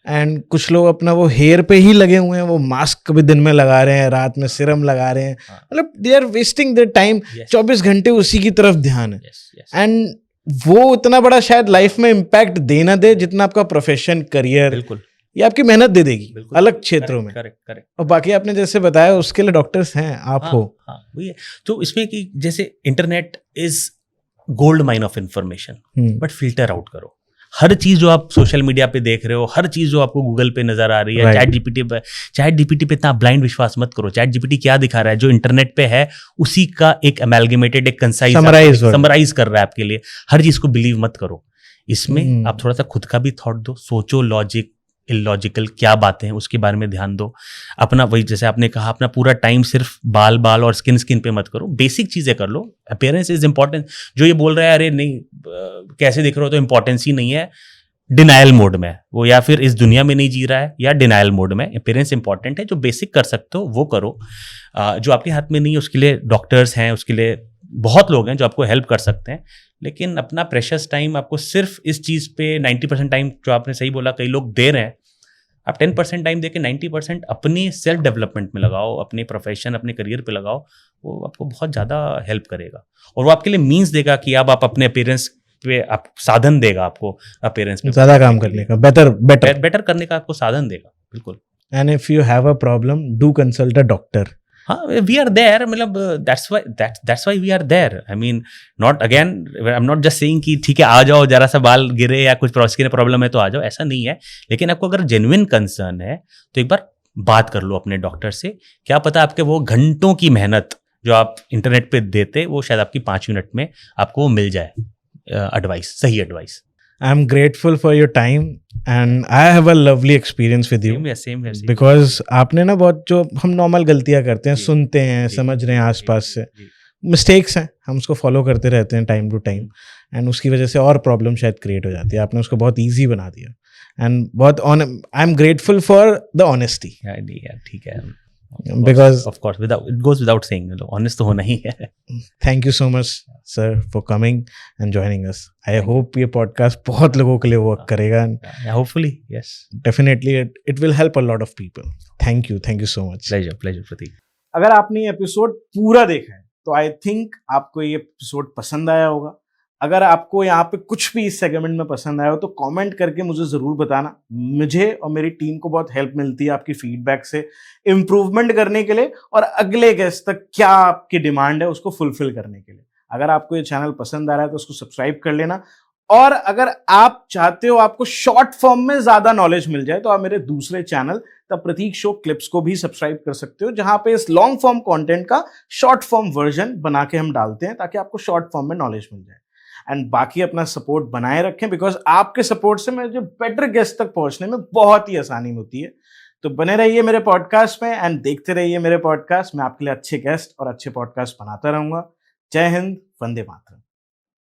एंड कुछ लोग अपना वो हेयर पे ही लगे हुए हैं, वो मास्क भी दिन में लगा रहे हैं, रात में सिरम लगा रहे हैं, मतलब they are wasting their time. 24 घंटे उसी की तरफ ध्यान है, एंड वो उतना बड़ा शायद लाइफ में इम्पैक्ट दे ना दे जितना आपका प्रोफेशन, करियर, बिल्कुल, ये आपकी मेहनत दे देगी अलग क्षेत्रों में। करेक्ट। और बाकी आपने जैसे बताया उसके लिए डॉक्टर्स हैं, आप हो। वही है। तो इसमें कि जैसे internet is gold mine of information, but filter out करो। हर चीज जो आप सोशल मीडिया पे देख रहे हो, हर चीज जो आपको गूगल पे नजर आ रही है, चैट जीपीटी पे इतना ब्लाइंड विश्वास मत करो। चैट जीपीटी क्या दिखा रहा है, जो इंटरनेट पे है उसी का एक अमेलगेमेटेड, एक कंसाइज समराइज कर रहा है आपके लिए। हर चीज को बिलीव मत करो। इसमें आप थोड़ा सा खुद का भी थॉट दो, सोचो, लॉजिक इलॉजिकल क्या बातें हैं उसके बारे में ध्यान दो। अपना वही जैसे आपने कहा, अपना पूरा टाइम सिर्फ बाल बाल और स्किन पे मत करो, बेसिक चीजें कर लो। Appearance is important. जो ये बोल रहा है अरे नहीं कैसे दिख रहे हो, तो इंपॉर्टेंस ही नहीं है, डिनायल मोड में वो, या फिर इस दुनिया में नहीं जी रहा है, या डिनायल मोड में। अपीयरेंस इंपॉर्टेंट है, जो बेसिक कर सकते हो वो करो। जो आपके हाथ में नहीं है उसके लिए डॉक्टर्स हैं, उसके लिए बहुत लोग हैं जो आपको हेल्प कर सकते हैं। लेकिन अपना प्रेशियस टाइम आपको सिर्फ इस चीज़ पे 90% टाइम, जो आपने सही बोला कई लोग दे रहे हैं, आप 10% टाइम देके 90% अपनी सेल्फ डेवलपमेंट में लगाओ, अपने प्रोफेशन, अपने करियर पे लगाओ। वो आपको बहुत ज़्यादा हेल्प करेगा, और वो आपके लिए मीन्स देगा कि अब आप अपने अपीयरेंस पे, आप साधन देगा आपको अपीयरेंस पे ज़्यादा काम करने का, बेटर करने का आपको साधन देगा, बिल्कुल। And if you have a problem, do consult a doctor. हाँ, वी आर देयर, मतलब that's why we are there. I mean not again, I am not just saying कि ठीक है आ जाओ, जरा सा बाल गिरे या कुछ स्किन प्रॉब्लम है तो आ जाओ, ऐसा नहीं है। लेकिन आपको अगर जेन्युइन कंसर्न है तो एक बार बात कर लो अपने डॉक्टर से। क्या पता आपके वो घंटों की मेहनत जो आप इंटरनेट पे देते, वो शायद आपकी 5 मिनट में आपको मिल जाए एडवाइस, सही advice. I am grateful for your time and I have a lovely experience with you. Same here. Because आपने ना बहुत, जो हम नॉर्मल गलतियाँ करते हैं, सुनते हैं, समझ रहे हैं आसपास से, मिस्टेक्स हैं, हम उसको फॉलो करते रहते हैं टाइम टू टाइम, एंड उसकी वजह से और प्रॉब्लम शायद क्रिएट हो जाती है। आपने उसको बहुत ईजी बना दिया, एंड बहुत I am grateful for the honesty. ठीक है। Because of course, without it goes without saying, honest तो होना ही है. thank you so much sir for coming and joining us. I hope ये podcast बहुत लोगों के लिए work करेगा. Yeah, hopefully, yes. Definitely it will help a lot of people. Thank you so much. Pleasure, Prateek. अगर आपने ये episode पूरा देखा है तो आई थिंक आपको ये एपिसोड पसंद आया होगा. अगर आपको यहाँ पे कुछ भी इस सेगमेंट में पसंद आया हो तो कमेंट करके मुझे ज़रूर बताना. मुझे और मेरी टीम को बहुत हेल्प मिलती है आपकी फीडबैक से इम्प्रूवमेंट करने के लिए और अगले गेस्ट तक क्या आपकी डिमांड है उसको फुलफिल करने के लिए. अगर आपको ये चैनल पसंद आ रहा है तो उसको सब्सक्राइब कर लेना. और अगर आप चाहते हो आपको शॉर्ट फॉर्म में ज़्यादा नॉलेज मिल जाए तो आप मेरे दूसरे channel the Prateek show clips को भी सब्सक्राइब कर सकते हो, जहां पे इस लॉन्ग फॉर्म कंटेंट का शॉर्ट फॉर्म वर्जन बना के हम डालते हैं ताकि आपको शॉर्ट फॉर्म में नॉलेज मिल जाए. एंड बाकी अपना सपोर्ट बनाए रखें बिकॉज आपके सपोर्ट से मुझे बेटर गेस्ट तक पहुंचने में बहुत ही आसानी होती है. तो बने रहिए मेरे पॉडकास्ट में एंड देखते रहिए मेरे पॉडकास्ट. मैं आपके लिए अच्छे गेस्ट और अच्छे पॉडकास्ट बनाता रहूंगा. जय हिंद, वंदे मातरम.